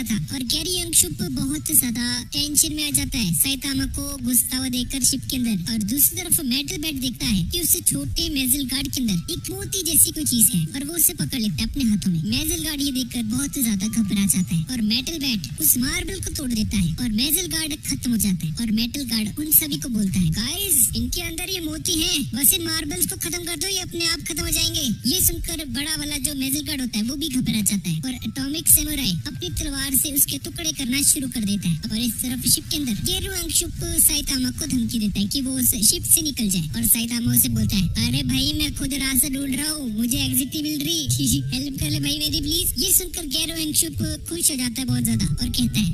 था और गैरी यंगशुप बहुत ज्यादा टेंशन में आ जाता है साइतामा को घुसता हुआ देखकर शिप के अंदर। और दूसरी तरफ मेटल बैट देखता है कि उससे छोटे मेजल गार्ड के अंदर एक मोती जैसी कोई चीज है और वो उसे पकड़ लेता है अपने हाथों में। मेजल गार्ड ये देखकर बहुत ज्यादा घबरा जाता है और मेटल बैट उस मार्बल को तोड़ देता है और मेजल गार्ड खत्म हो जाता है। और मेटल गार्ड उन सभी को बोलता है, गाइस इनके अंदर ये मोती है, बस इन मार्बल्स को खत्म कर दो, ये अपने आप खत्म हो जाएंगे। ये सुनकर बड़ा वाला जो मेजल गार्ड होता है वो भी घबरा जाता है और एटॉमिक सैमुराई अपनी तलवार से उसके टुकड़े करना शुरू कर देता है। और इस तरफ शिप के अंदर गेरू यंगशुप साइतामा को धमकी देता है कि वो उस शिप से निकल जाए और साइतामा उसे बोलता है, अरे भाई मैं खुद रास्ता ढूंढ रहा हूँ, मुझे एग्जिट मिल रही, हेल्प कर ले भाई मेरी प्लीज। ये सुनकर गेरू यंगशुप खुश हो जाता है बहुत ज्यादा और कहता है,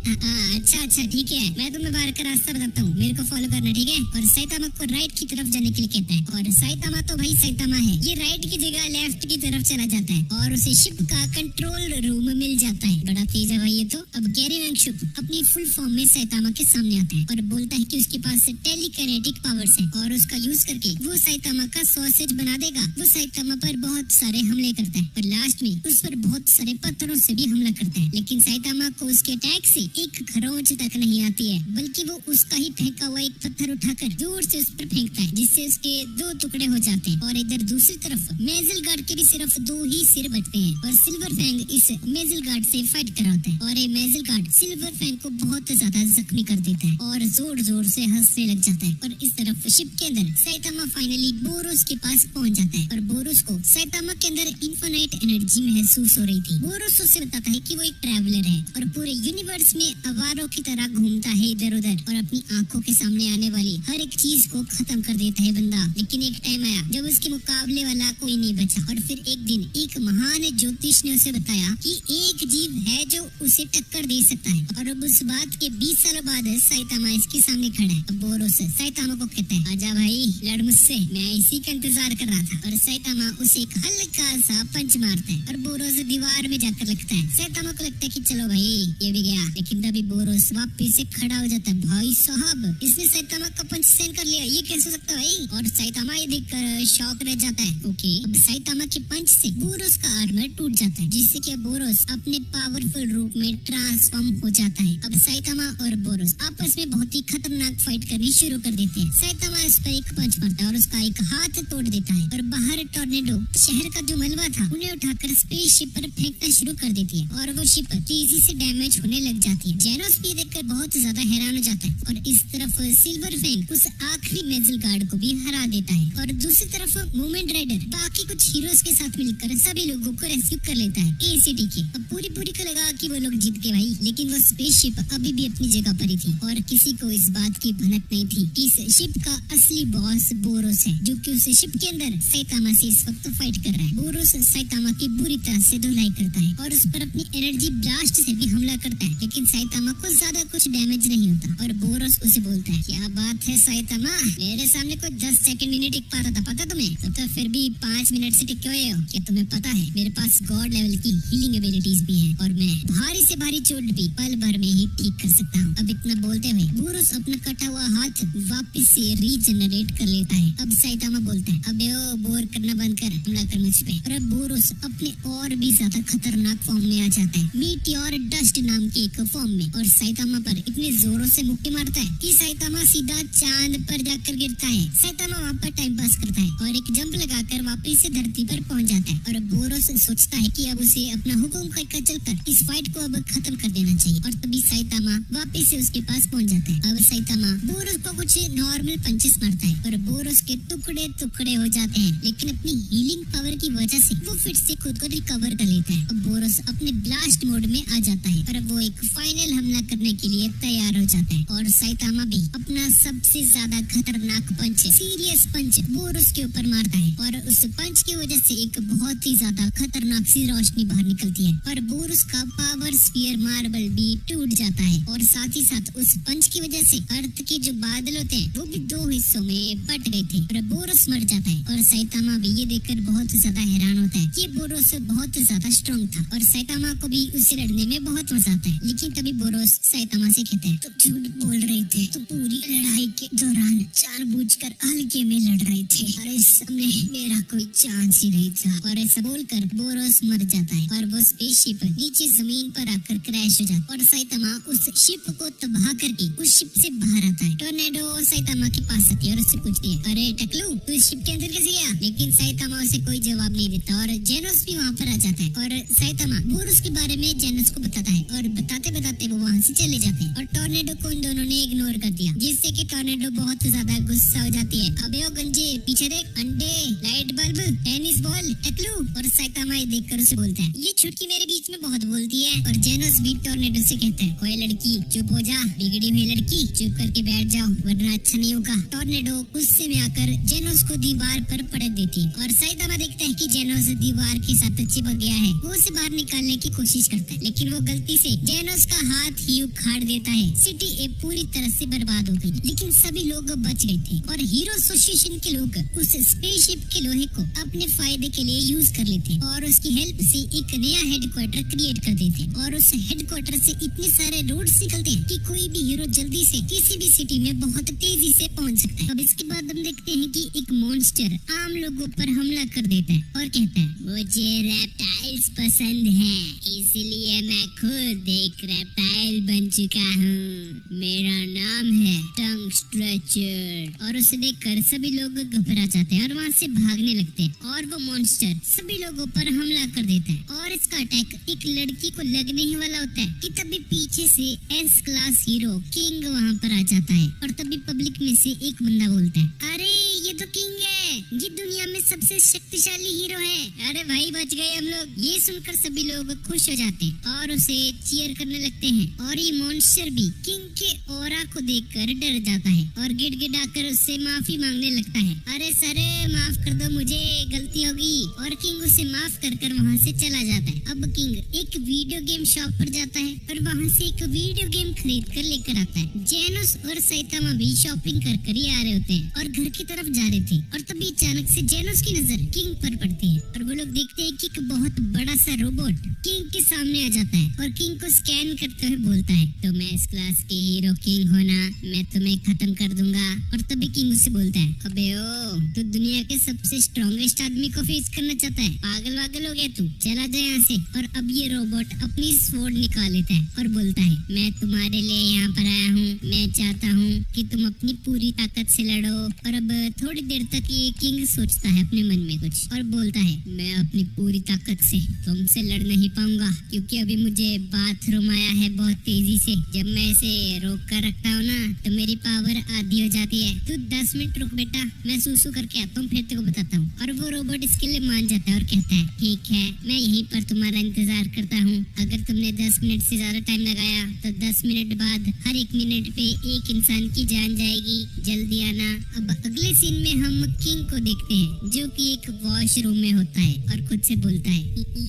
अच्छा ठीक है, मैं तुम्हें बाहर का रास्ता बताता हूँ, मेरे को फॉलो करना, ठीक है। और साइतामा को राइट की तरफ जाने के लिए कहता है और साइतामा तो भाई साइतामा है, ये राइट की जगह लेफ्ट की तरफ चला जाता है और उसे शिप का कंट्रोल रूम मिल जाता है। बड़ा तेज है भाई ये तो। अब गैरी यंगशुप अपनी फुल फॉर्म में साइतामा के सामने आता है और बोलता है कि उसके पास टेलीकिनेटिक पावर्स है और उसका यूज करके वो साइतामा का सॉसेज बना देगा। वो साइतामा पर बहुत सारे हमले करता है और लास्ट में उस पर बहुत सारे पत्थरों से भी हमला करता है। लेकिन साइतामा को उसके अटैक से एक खरोंच तक नहीं आती है, बल्कि वो उसका ही फेंका हुआ एक पत्थर उठाकर जोर से उस पर फेंकता है जिससे उसके 2 टुकड़े हो जाते हैं। और इधर दूसरी तरफ मेजल गार्ड के भी सिर्फ 2 ही सिर बचते हैं और सिल्वर फैंग इस मेजल गार्ड से फाइट कर रहा होता है और ये मेजल गार्ड सिल्वर फैंग को बहुत ज्यादा जख्मी कर देता है और जोर जोर से हंसने लग जाता है। और इस तरफ शिप के अंदर साइतामा फाइनली बोरोस के पास पहुंच जाता है और बोरोस को साइतामा के अंदर इन्फिनिट एनर्जी महसूस हो रही थी। बोरोस उसे बताता है कि वो एक ट्रैवलर है और पूरे यूनिवर्स में आवारों की तरह घूमता है इधर उधर और अपनी आंखों के सामने आने वाली हर एक चीज को खत्म कर देता है बंदा। लेकिन एक टाइम आया जब उसके मुकाबले वाला कोई नहीं बचा और फिर एक दिन एक महान ज्योतिष ने उसे बताया कि एक जीव है जो उसे टक्कर दे सकता है। और अब उस बात के 20 सालों बाद साइतामा इसके सामने खड़ा है। अब बोरोस साइतामा को कहता है, आजा भाई लड़ मुझसे, मैं इसी का इंतजार कर रहा था। और साइतामा उसे एक हल्का सा पंच मारता है और बोरोस दीवार में जाकर लगता है। साइतामा को लगता है कि चलो भाई ये भी गया, लेकिन तभी बोरोस वापस से खड़ा हो जाता है। भाई साहब इसने साइतामा का पंच सहन कर लिया, ये कैसे हो सकता है भाई? और साइतामा ये देखकर शॉक रह जाता है। ओके, अब साइतामा के पंच से बोरोस का आर्मर टूट जाता है जिससे कि बोरोस अपने पावरफुल रूप में ट्रांसफॉर्म हो जाता है। अब साइतामा और बोरोस आपस में बहुत ही खतरनाक फाइट करनी शुरू कर देते हैं। साइतामा इस पर एक पंच मारता है और उसका एक हाथ तोड़ देता है और बाहर टॉर्नेडो शहर का जो मलबा था उन्हें उठाकर स्पेसशिप पर फेंकना शुरू कर देती है और वो शिप तेजी से डैमेज होने लग जाती है। जेनोस भी देखकर बहुत ज्यादा हैरान हो जाता है और इस तरफ सिल्वर फैंग उस आखिरी मेजल गार्ड को भी हरा देता है और दूसरी तरफ मूवमेंट राइडर बाकी कुछ हीरोज के साथ मिलकर सभी लोगों को रेस्क्यू कर लेता है एसीटी के। अब पूरी को लगा कि वो लोग जीत गए भाई, लेकिन वो स्पेसशिप अभी भी अपनी जगह पर ही थी और किसी को इस बात की भनक नहीं थी कि इस शिप का असली बॉस बोरोस है जो कि उस शिप के अंदर साइतामा से इस वक्त फाइट कर रहा है। बोरोस साइतामा की बुरी तरह से धुलाई करता है और उस पर अपनी एनर्जी ब्लास्ट से भी हमला करता है, लेकिन साइतामा को ज्यादा कुछ डैमेज नहीं होता। और बोरोस उसे बोलता है, क्या बात है साइतामा, मेरे सामने कोई 10 सेकंड भी नहीं टिक पाता था, पता तुम्हें? तो फिर भी 5 मिनट से टिके हुए हो। क्या तुम्हें पता है मेरे पास गॉड लेवल की हीलिंग एबिलिटीज भी हैं और मैं भारी से भारी चोट भी पल भर में ही ठीक कर सकता हूँ। अब इतना बोलते हुए बोरोस अपना कटा हुआ हाथ वापस से रीजनरेट कर लेता है। अब साइतामा बोलता है, अबे ओ बोर करना बंद कर, हमला कर मुझ पे। और अब बोरोस अपने और भी ज्यादा खतरनाक फॉर्म में आ जाता है, मीटियोर डस्ट नाम के एक फॉर्म में, और साइतामा पर इतने जोरों से मुक्के मारता है कि साइतामा सीधा चांद पर जाकर गिरता है। साइतामा वहाँ पर टाइम पास करता है और एक जंप लगाकर वापस से धरती पर पहुँच जाता है। और बोरोस सोचता है कि अब उसे अपना हुक्म कहकर चलकर इस फाइट को अब खत्म कर देना चाहिए। और तभी साइतामा वापस से उसके पास पहुंच जाता है। अब साइतामा बोरोस को कुछ नॉर्मल पंचेस मारता है और बोरोस के टुकड़े टुकड़े हो जाते हैं, लेकिन अपनी हीलिंग पावर की वजह से वो फिर से खुद को रिकवर कर लेता है। अब बोरोस अपने ब्लास्ट मोड में आ जाता है और अब वो एक फाइनल हमला करने के लिए तैयार हो जाता है। और साइतामा भी अपना सबसे ज्यादा खतरनाक पंच, सीरियस पंच बोरोस के ऊपर मारता है और उस पंच की वजह से एक बहुत ही ज्यादा खतरनाक सी रोशनी बाहर निकलती है और बोरोस का पावर स्फीयर मार्बल भी टूट जाता है। और साथ ही साथ उस पंच की वजह से अर्थ के जो बादल होते हैं वो भी 2 हिस्सों में पट गए थे और बोरोस मर जाता है। और साइतामा भी ये देखकर बहुत ज्यादा हैरान होता है कि बोरोस बहुत ज्यादा स्ट्रॉन्ग था और साइतामा को भी उससे लड़ने में बहुत मजा आता है। लेकिन तभी बोरोस साइतामा से कहता है, तुम झूठ बोल रहे थे, तुम पूरी लड़ाई के दौरान जानबूझकर हल्के में लड़ रहे थे, अरे सामने मेरा कोई चांस ही नहीं था। और ऐसा बोलकर बोरोस मर जाता है और वो स्पेसशिप नीचे जमीन पर आकर क्रैश हो जाता है और साइतामा उस शिप को तबाह करके उस शिप से बाहर आता है। टोर्नेडो साइतामा के पास आती है और उससे पूछती है, अरे टकलू तू इस शिप के अंदर कैसे गया? लेकिन साइतामा उसे कोई जवाब नहीं देता और जेनोस भी वहाँ पर आ जाता है और साइतामा बोरोस के बारे में जेनोस को बताता है और बताते बताते वो वहाँ से चले जाते हैं और टोर्नेडो को इन दोनों ने इग्नोर कर दिया, जिससे कि टोर्नेडो बहुत ज्यादा गुस्सा हो जाती है। अबे ओ गंजे, पीछे देख, अंडे, लाइट बल्ब, टेनिस बॉल, टकलू। और साइतामा ये देखकर उसे बोलता है, ये छुटकी मेरे बीच में बहुत बोलती है। और जेनोस भी टोर्नेडो से कहता है, ओए लड़की चुप हो जा, बिगड़ी हुई लड़की, चुप करके बैठ जाओ वरना अच्छा नहीं होगा। टोर्नेडो गुस्से में आकर जेनोस को दीवार पर पटक देती है और साइतामा देखता है कि जेनोस दीवार के साथ चिपक गया है। वो उसे बाहर निकालने की कोशिश करता है लेकिन वो गलती से जेनोस का हाथ ही उखाड़ देता है। सिटी पूरी तरह से बर्बाद हो गई लेकिन सभी लोग बच गए थे और हीरो एसोसिएशन के लोग उस स्पेसशिप के लोहे को अपने फायदे के लिए यूज कर लेते और उसकी हेल्प से एक नया हेडक्वार्टर क्रिएट कर देते और उस हेडक्वार्टर से इतने सारे रोड्स निकलते हैं कि कोई भी हीरो जल्दी से किसी भी सिटी में बहुत तेजी से पहुंच सकता है। अब इसके बाद हम देखते हैं कि एक मॉन्स्टर आम लोगों पर हमला कर देता है और कहता है, मुझे रेप्टाइल्स पसंद हैं, इसलिए मैं खुद एक रेप्टाइल बन चुका हूँ। मेरा नाम है टंग स्ट्रेचर। और उसे देखकर सभी लोग घबरा जाते हैं और वहाँ से भागने लगते हैं और वो मॉन्स्टर सभी लोगों पर हमला कर देता है और इसका अटैक एक लड़की को लगने ही वाला होता है कि तभी पीछे से एस क्लास हीरो किंग वहाँ पर आ जाता है और तभी पब्लिक में से एक बंदा बोलता है, अरे ये तो किंग है, ये दुनिया में सबसे शक्तिशाली हीरो है। अरे भाई बच गए हम लोग। ये सुनकर सभी लोग खुश हो जाते हैं और उसे चीयर करने लगते हैं और ये मॉन्स्टर भी किंग के ऑरा को देखकर डर जाता है और गिड़गिड़ाकर उससे माफी मांगने लगता है, अरे सर माफ कर दो, मुझे गलती हो गई। और किंग उसे माफ कर वहाँ से चला जाता है। अब किंग एक वीडियो गेम शॉप पर जाता है और वहाँ से एक वीडियो गेम खरीद कर लेकर आता है। जेनोस और साइतामा भी शॉपिंग कर ही आ रहे होते हैं और घर की तरफ जा रहे थे और तभी अचानक से जेनोस की नजर किंग पर पड़ती है और वो लोग देखते हैं कि एक बहुत बड़ा सा रोबोट किंग के सामने आ जाता है और किंग को स्कैन करते हुए बोलता है, तो मैं इस क्लास के हीरो किंग होना, मैं तुम्हें खत्म कर दूंगा। और तभी किंग उससे बोलता है, अबे ओ तू दुनिया के सबसे स्ट्रॉन्गेस्ट आदमी को फेस करना चाहता है, पागल वागल हो गया तू, चला जाए यहाँ से। और अब ये रोबोट अपनी स्वॉर्ड निकाल लेता है और बोलता है, मैं तुम्हारे लिए यहाँ पर आया हूँ, मैं चाहता हूँ कि तुम अपनी पूरी ताकत से लड़ो। और अब थोड़ी देर तक ये किंग सोचता है अपने मन में कुछ और बोलता है, मैं अपनी पूरी ताकत से तुमसे लड़ नहीं पाऊंगा क्योंकि अभी मुझे बाथरूम आया है बहुत तेजी से। जब मैं इसे रोक कर रखता हूँ ना तो मेरी पावर आधी हो जाती है। तू 10 मिनट रुक बेटा, मैं सूसू करके आता हूँ फिर तेरे को बताता हूँ। और वो रोबोट इसके लिए मान जाता है और कहता है, ठीक है मैं यहीं पर तुम्हारा इंतजार करता हूँ। अगर तुमने 10 मिनट से ज्यादा टाइम लगाया तो 10 मिनट बाद हर एक मिनट पे एक इंसान की जान जाएगी, जल्दी आना। अब अगले सीन में हम किंग को देखते हैं जो कि एक वॉशरूम में होता है और खुद से बोलता है,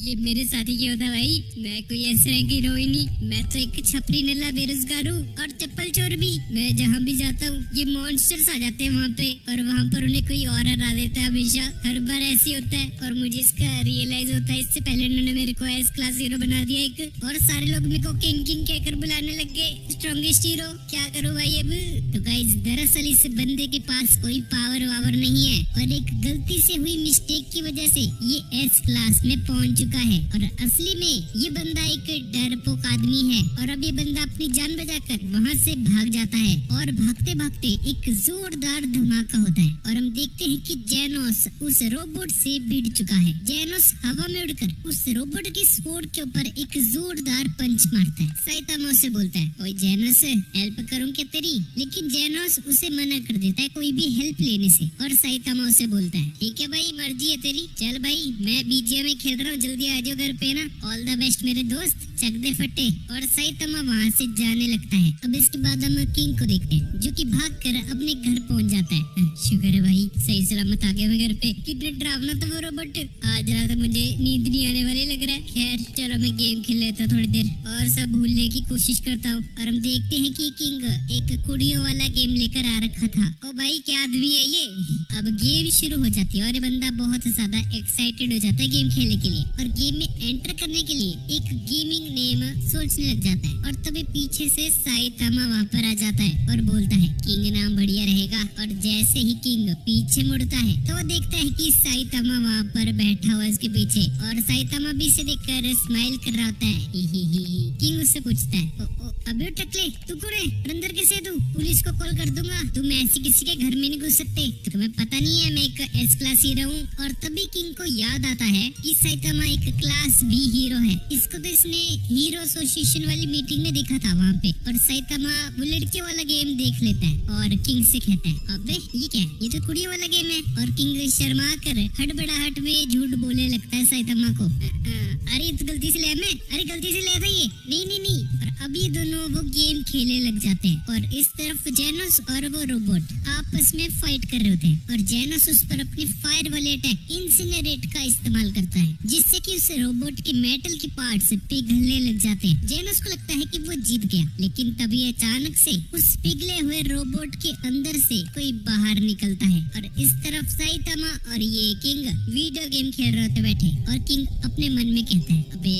ये मेरे साथ ही क्यों होता भाई, मैं कोई ऐसे रैंक हीरो ही नहीं, मैं तो एक छपरी नल्ला बेरोजगार हूँ और चप्पल चोर भी। मैं जहाँ भी जाता हूँ ये मॉन्स्टर्स आ जाते हैं वहाँ पे और वहाँ पर उन्हें कोई और हरा देता है। हमेशा हर बार ऐसे होता है और मुझे इसका रियलाइज होता है। इससे पहले उन्होंने मेरे को एस क्लास हीरो बना दिया एक और सारे लोग मेरे को किंग किंग कहकर बुलाने लग गए, स्ट्रॉन्गेस्ट हीरो। क्या करूँ भाई अब। तो गाइस दरअसल इस बंदे के पास कोई पावर वावर नहीं है और एक गलती से हुई मिस्टेक की वजह से ये एस क्लास में पहुंच चुका है और असली में ये बंदा एक डरपोक आदमी है। और अब ये बंदा अपनी जान बचाकर वहाँ से भाग जाता है और भागते भागते एक जोरदार धमाका होता है और हम देखते हैं कि जेनोस उस रोबोट से भिड़ चुका है। जेनोस हवा में उड़कर उस रोबोट की स्वॉर्ड के ऊपर एक जोरदार पंच मारता है। साइतामा से बोलता है, ओए जेनोस हेल्प करूं क्या तेरी? लेकिन जेनोस उसे मना कर देता है कोई भी हेल्प लेने से और साइतामा साइतामा उसे बोलता है, ठीक है भाई, मर्जी है तेरी, चल भाई मैं बीजीएम में खेल रहा हूँ, जल्दी आ जाओ घर पे ना, ऑल द बेस्ट मेरे दोस्त, चक दे फटे। और साइतामा वहाँ से जाने लगता है। अब इसके बाद हम किंग को देखते हैं जो कि भागकर अपने घर पहुँच जाता है। शुक्र है भाई सही सलामत आ गया मैं घर पे। कितने डरावना था वो रोबोट, आज रात मुझे नींद नहीं आने वाली लग रहा है। खैर चलो मैं गेम खेल लेता थोड़ी देर और सब भूलने की कोशिश करता हूँ। और हम देखते हैं कि किंग एक कुड़ियों वाला गेम लेकर आ रखा था। ओ भाई क्या आदमी है ये। अब गेम शुरू हो जाती है और ये बंदा बहुत ज्यादा एक्साइटेड हो जाता है गेम खेलने के लिए और गेम में एंटर करने के लिए एक गेमिंग नेम सोचने लग जाता है। और तभी पीछे से साइतामा वहाँ पर आ जाता है और बोलता है किंग नाम बढ़िया रहेगा। और जैसे ही किंग पीछे मुड़ता है तो वो देखता है कि साइतामा वहाँ पर बैठा हुआ है उसके पीछे और साइतामा भी इसे देखकर स्माइल कर रहा होता है। किंग उससे पूछता है अबे टकले तू कौन है और अंदर कैसे है तू, पुलिस को कॉल कर दूंगा, तुम ऐसे किसी के घर में नहीं घुस सकते, तुम्हें पता नहीं है मैं एक एस क्लास हीरो हूँ। और तभी किंग को याद आता है कि साइतामा एक क्लास बी हीरो है। इसको तो इसने हीरो एसोसिएशन वाली मीटिंग में देखा था वहाँ पे। और साइतामा वो लड़कियों वाला गेम देख लेता है और किंग से कहता है अबे ये क्या है, ये तो कुड़ियों वाला गेम है। और किंग शर्मा कर हड़बड़ाहट में झूठ बोलने लगता है साइतामा को, अरे तो गलती से ले मैं, अरे गलती से ले था ये, नहीं। और अभी दोनों वो गेम खेलने लग जाते हैं और इस तरफ जेनोस और वो रोबोट आपस में फाइट कर रहे होते हैं। और जेनोस उस पर अपने फायर वाले अटैक इंसिनरेट का इस्तेमाल करता है जिससे कि उस रोबोट के मेटल के पार्ट्स पिघलने लग जाते हैं। जेनोस को लगता है कि वो जीत गया, लेकिन तभी अचानक से उस पिघले हुए रोबोट के अंदर से कोई बाहर निकलता है। और इस तरफ साइतामा और ये किंग वीडियो गेम खेल रहे होते बैठे और किंग अपने मन में कहता है अबे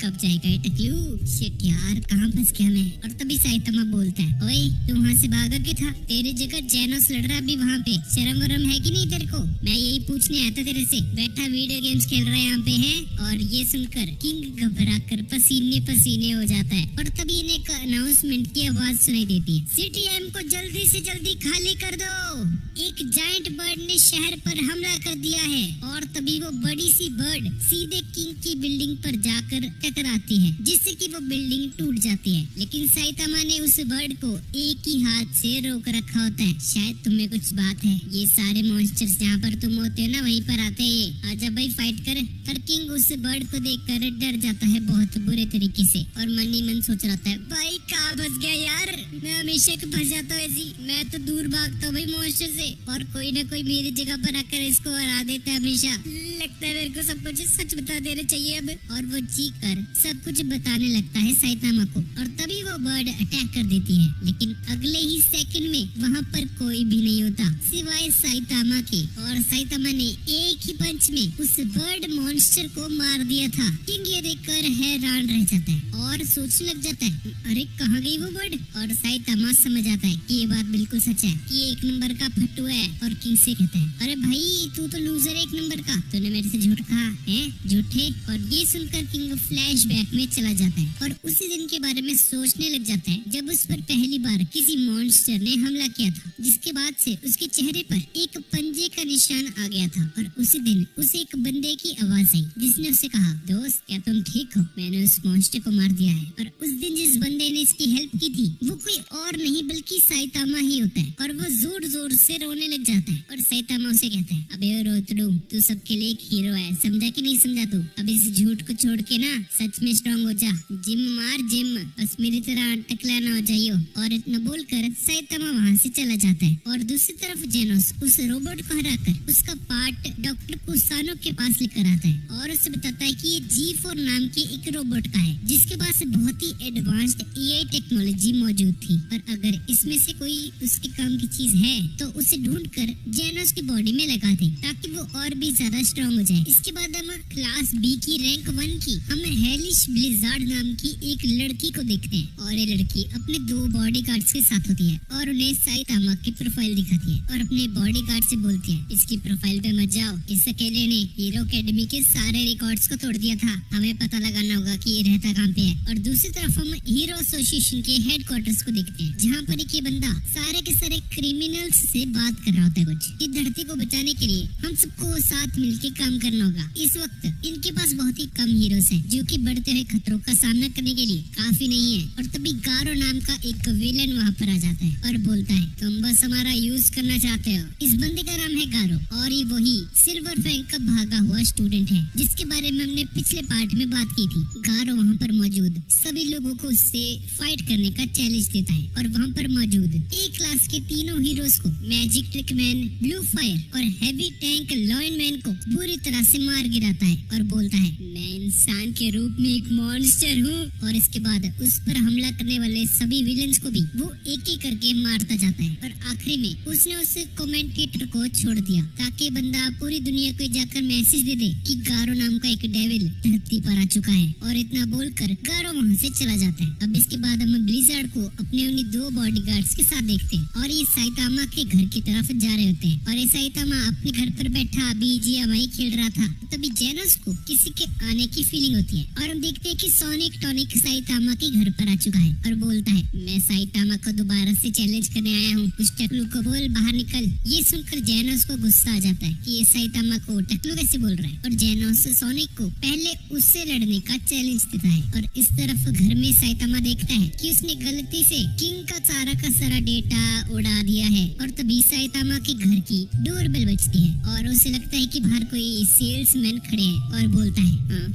कब जाएगा ये टकलू, शिट यार कहाँ फंस गया मैं। और तभी साइतामा बोलता है ओए तू वहाँ से भागा क्यों था, तेरी जगह जेनोस लड़ रहा अभी वहाँ पे, शर्म वरम है कि नहीं तेरे को, मैं यही पूछने आया था तेरे से, बैठा वीडियो गेम्स खेल रहा है यहाँ पे है। और ये सुनकर किंग घबरा कर पसीने पसीने हो जाता है। और तभी इन्हें एक अनाउंसमेंट की आवाज सुनाई देती है, सीटीएम को जल्दी से जल्दी खाली कर दो, एक जायंट बर्ड ने शहर पर हमला कर दिया है। और तभी वो बड़ी सी बर्ड सीधे किंग की बिल्डिंग पर जाकर टकराती है जिससे कि वो बिल्डिंग टूट जाती है। लेकिन साइतामा ने उस बर्ड को एक ही हाथ से रोक रखा होता है। शायद तुम्हें कुछ बात है, ये सारे मॉन्स्टर्स जहाँ पर तुम होते हो ना वहीं पर आते हैं, आजा भाई फाइट कर। और किंग उस बर्ड को देखकर डर जाता है बहुत बुरे तरीके से और मन ही मन सोच रहा है भाई कहाँ फंस गया यार, मैं हमेशा फंस जाता हूँ ऐसी, मैं तो दूर भागता हूँ भाई मॉन्स्टर से और कोई ना कोई मेरी जगह पर आकर इसको हरा देता है हमेशा। लगता है मेरे को सब कुछ सच बता देना चाहिए अब। और वो चीख कर सब कुछ बताने लगता है साइतामा को और तभी वो बर्ड अटैक कर देती है। लेकिन अगले ही सेकंड में वहाँ पर कोई भी नहीं होता सिवाय साइतामा के। और साइतामा ने एक ही पंच में उस बर्ड मॉन्स्टर को मार दिया था। किंग ये देखकर हैरान रह जाता है और सोचने लग जाता है अरे कहाँ गई वो बर्ड। और साइतामा समझ आता है कि ये बात बिल्कुल सच है कि ये एक नंबर का फट्टू है। और किंग से कहता है अरे भाई तू तो लूजर एक नंबर का, तूने मेरे से झूठ कहा है, झूठे। और ये सुनकर किंग फ्लैशबैक में चला जाता है और उसी दिन के बारे में सोचने लग जाता है जब उस पर पहली बार किसी मॉन्स्टर ने हमला किया था, जिसके बाद से उसके चेहरे पर एक पंजे का निशान आ गया था। और उसी दिन उसे एक बंदे की आवाज आई जिसने उसे कहा दोस्त क्या तुम ठीक हो, मैंने उस मॉन्स्टर को मार दिया है। और उस दिन जिस बंदे ने इसकी हेल्प की थी वो कोई और नहीं बल्कि साइतामा ही होता है। और वो जोर जोर से रोने लग जाता है और साइतामा उसे कहता है अबे रोतड़ू तू सबके लिए एक हीरो है, समझा कि नहीं समझा तू, अब इस झूठ को छोड़ के ना सच में स्ट्रॉन्ग हो जा, जिम मार जिम, बस मेरी तरह टकला ना हो जाइयो। और इतना बोलकर साइतामा वहाँ से चला जाता है। और दूसरी तरफ जेनोस उस रोबोट को हराकर उसका पार्ट डॉक्टर कुसानो के पास लेकर आता है और उसे बताता है कि ये G4 नाम के एक रोबोट का है जिसके पास बहुत ही एडवांस्ड AI टेक्नोलॉजी मौजूद थी। और अगर इसमें से कोई उसके काम की चीज है तो उसे ढूंढकर जेनोस की बॉडी में लगा दे ताकि वो और भी ज्यादा स्ट्रॉन्ग हो जाए। इसके बाद हम क्लास बी की रैंक 1 की हम हेलिश ब्लिजार्ड नाम की एक लड़की को देखते हैं। और ये लड़की अपने 2 बॉडीगार्ड्स के साथ होती है और उन्हें साइतामा की प्रोफाइल दिखाती है और अपने बॉडीगार्ड से बोलती है इसकी प्रोफाइल पे मत जाओ, इस अकेले ने हीरो अकेडमी के सारे रिकॉर्ड्स को तोड़ दिया था, हमें पता लगाना होगा कि ये रहता कहाँ पे है। और दूसरी तरफ हम हीरो एसोसिएशन के हेडक्वार्टर्स को देखते हैं जहाँ पर एक ये बंदा सारे के सारे क्रिमिनल्स से बात कर रहा होता है कुछ कि धरती को बचाने के लिए हम सबको साथ मिलके काम करना होगा। इस वक्त इनके पास बहुत ही कम हीरोज हैं जो कि बढ़ते हुए खतरों का सामना करने के लिए काफी नहीं है। और तभी गारो नाम का एक विलेन वहाँ पर आ जाता है और बोलता है तुम बस हमारा यूज करना चाहते हो। इस बंदे का नाम है गारो और ये वही सिल्वर फैंग का भागा हुआ स्टूडेंट है जिसके बारे में हमने पिछले पार्ट में बात की थी। गारो वहाँ पर मौजूद सभी लोगों को उससे फाइट करने का चैलेंज देता है और वहाँ पर मौजूद ए क्लास के तीनों हीरोज को magic trick man, blue fire और हैवी टैंक लॉयन मैन को बुरी तरह से मार गिराता है और बोलता है मैं इंसान के रूप में एक मॉन्स्टर हूँ। और इसके बाद उस पर हमला करने वाले सभी विलेंस को भी वो एक एक करके मारता जाता है और आखिरी में उसने उस कमेंटेटर को छोड़ दिया ताकि बंदा पूरी दुनिया को जाकर मैसेज दे दे कि गारो नाम का एक डेविल धरती पर आ चुका है। और इतना बोलकर गारो वहाँ से चला जाता है। अब इसके बाद हम ब्लिजार्ड को अपने उन्हीं 2 बॉडीगार्ड्स के साथ देखते हैं और ये साइतामा के घर की तरफ जा रहे होते हैं। और ये साइतामा अपने घर पर बैठा बीजीएमआई खेल रहा था। तभी जेनोस को किसी के आने की फीलिंग होती है और हम देखते हैं कि सोनिक टॉनिक साइतामा के घर पर आ चुका है और बोलता है मैं साइतामा को दोबारा से चैलेंज करने आया हूँ, उस टकलू को बोल बाहर निकल। ये सुनकर जेनोस को गुस्सा आ जाता है कि ये साइतामा को टकलू कैसे बोल रहा है और जेनोस सोनिक को पहले उससे लड़ने का चैलेंज देता है। और इस तरफ घर में साइतामा देखता है कि उसने गलती से किंग का सारा डेटा उड़ा दिया है। और तभी साइतामा के घर की डोरबेल बजती है और उसे लगता है कि बाहर कोई सेल्समैन खड़े हैं और बोलता है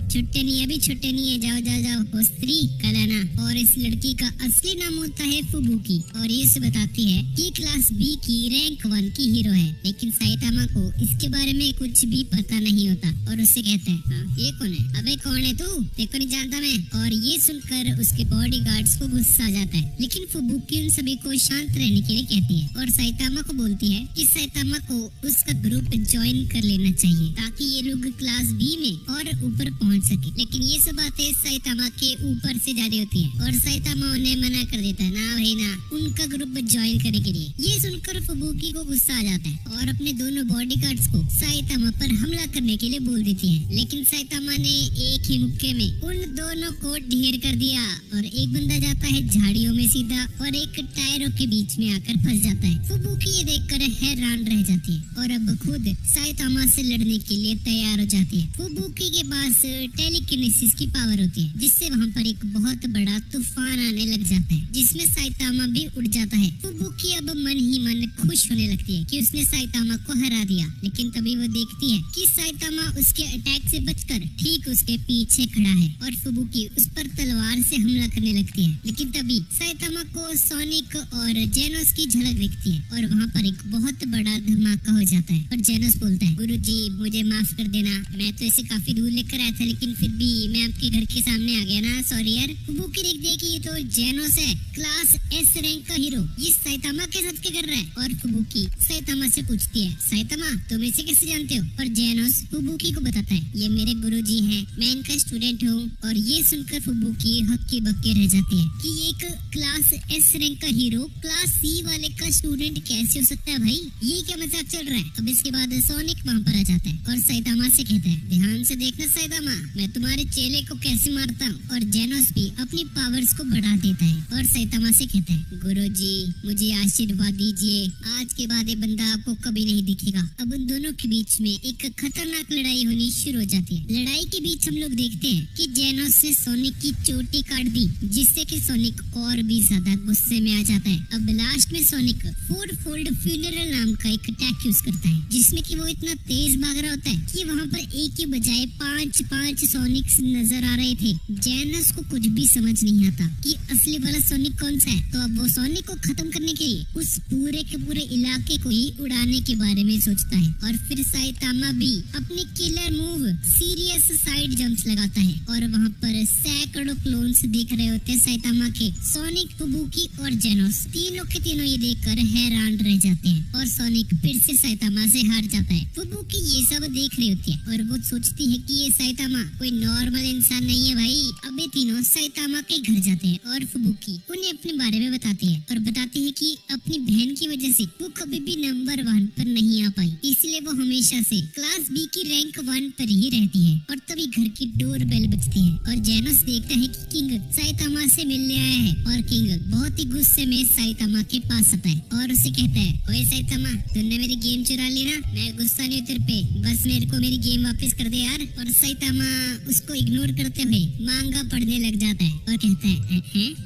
छुट्टे नहीं, अभी छुट्टे नहीं है, जाओ जाओ जाओ, वो स्त्री कल आना। और इस लड़की का असली नाम होता है फुबुकी और ये उसे बताती है कि क्लास बी की रैंक 1 की हीरो है। लेकिन साइतामा को इसके बारे में कुछ भी पता नहीं होता और उससे कहता है ये कौन है, अबे कौन है तू, देखो नहीं जानता मैं। और ये सुनकर उसके बॉडीगार्ड्स को गुस्सा आ जाता है। लेकिन फुबुकी उन सभी को शांत रहने के लिए कहती है और साइतामा को बोलती है कि साइतामा को उसका ग्रुप ज्वाइन कर लेना चाहिए ताकि ये लोग क्लास बी में और ऊपर पहुंच सके। लेकिन ये सब बातें साइतामा के ऊपर से ज्यादा होती है और साइतामा उन्हें मना कर देता है, ना भाई ना, उनका ग्रुप ज्वाइन करने के लिए। ये सुनकर फुबुकी को गुस्सा आ जाता है और अपने दोनों बॉडीगार्ड्स को साइतामा पर हमला करने के लिए बोल देती है। लेकिन साइतामा ने एक ही मुक्के में उन दोनों को ढेर कर दिया और एक बंदा जाता है झाड़ियों में सीधा और एक टायरों के बीच में आकर फंस जाता है। फुबुकी ये देखकर हैरान रह जाती है और अब खुद साइतामा से लड़ने के लिए तैयार हो जाती है। फुबुकी के पास टेलीकिनेसिस की पावर होती है जिससे वहाँ पर एक बहुत बड़ा तूफान आने लग जाता है जिसमें साइतामा भी उड़ जाता है। फुबुकी अब मन ही मन खुश होने लगती है कि उसने साइतामा को हरा दिया। लेकिन तभी वो देखती है कि साइतामा उसके अटैक से बचकर ठीक उसके पीछे खड़ा है और फुबुकी उस पर तलवार से हमला करने लगती है। लेकिन तभी साइतामा को सोनिक और जेनोस की झलक दिखती है और वहाँ पर एक बहुत बड़ा धमाका हो जाता है। और जेनोस बोलता है गुरुजी मुझे माफ कर देना, मैं तो इसे काफी दूर लेकर आया था लेकिन फिर भी मैं आपके घर के सामने आ गया ना, सॉरी यार। फुबुकी देखती है कि ये तो जेनोस है, क्लास एस रैंक का हीरो, ये साइतामा के साथ क्या कर रहा है। और फुबुकी साइतामा से पूछती है साइतामा तुम इसे कैसे जानते हो। और जेनोस फुबुकी को बताता है ये मेरे गुरुजी हैं, मैं इनका स्टूडेंट हूँ। और ये सुनकर फुबुकी हक्की बक्की रह जाती है कि एक क्लास एस रैंक का हीरो क्लास सी वाले का स्टूडेंट कैसे हो सकता है भाई, ये क्या मजाक चल रहा है। अब इसके बाद सोनिक वहाँ पर आ जाता है और साइतामा से कहता है ध्यान से देखना साइतामा, मैं तुम्हारे चेले को कैसे मारता हूँ। और जेनोस भी अपनी पावर्स को बढ़ा देता है और साइतामा से कहता है गुरुजी मुझे आशीर्वाद दीजिए, आज के बाद ये बंदा आपको कभी नहीं दिखेगा। अब उन दोनों के बीच में एक खतरनाक लड़ाई होनी शुरू हो जाती है। लड़ाई के बीच हम लोग देखते हैं कि जेनोस ने सोनिक की चोटी काट दी जिससे कि सोनिक और भी ज्यादा गुस्से में आ जाता है। अब लास्ट में सोनिक 4 फोल्ड फ्यूनरल नाम का एक अटैक यूज करता है जिसमें कि वो इतना तेज भाग रहा होता है कि वहाँ पर एक के बजाय 5 सोनिक्स नजर आ रहे थे। जेनस को कुछ भी समझ नहीं आता कि असली वाला सोनिक कौन सा है। तो अब वो सोनिक को खत्म करने के लिए उस पूरे के पूरे इलाके को ही उड़ाने के बारे में सोचता है। और फिर साइतामा भी अपने killer move serious side jumps लगाता है और वहाँ पर सैकड़ों क्लोन्स दिख रहे होते हैं साइतामा के। सोनिक, फुबुकी और जेनोस तीनों के तीनों ये देखकर हैरान रह जाते हैं और सोनिक फिर से साइतामा से हार जाता है। फुबुकी ये सब देख रही होती है और वो सोचती है कि ये साइतामा कोई नॉर्मल इंसान नहीं है भाई। अब ये तीनों साइतामा के घर जाते हैं और फुबुकी उन्हें अपने बारे में बताती है और बताती है कि अपनी बहन की वजह से वो कभी भी नंबर 1 पर नहीं आ पाई, इसलिए वो हमेशा से क्लास बी की रैंक 1 पर ही रहती है। और तभी घर की डोर बेल बजती है और जेनोस देखता है कि किंग साइतामा से मिलने आया है और किंग बहुत ही गुस्से में साइतामा के पास आता है और उसे कहता है ओए साइतामा तुमने मेरी गेम चुरा ली ना, मैं गुस्सा नहीं तेरे पे, बस मेरे को मेरी गेम वापस कर दे यार। और साइतामा उसको इग्नोर करते हुए मांगा पढ़ने लग जाता है और कहता है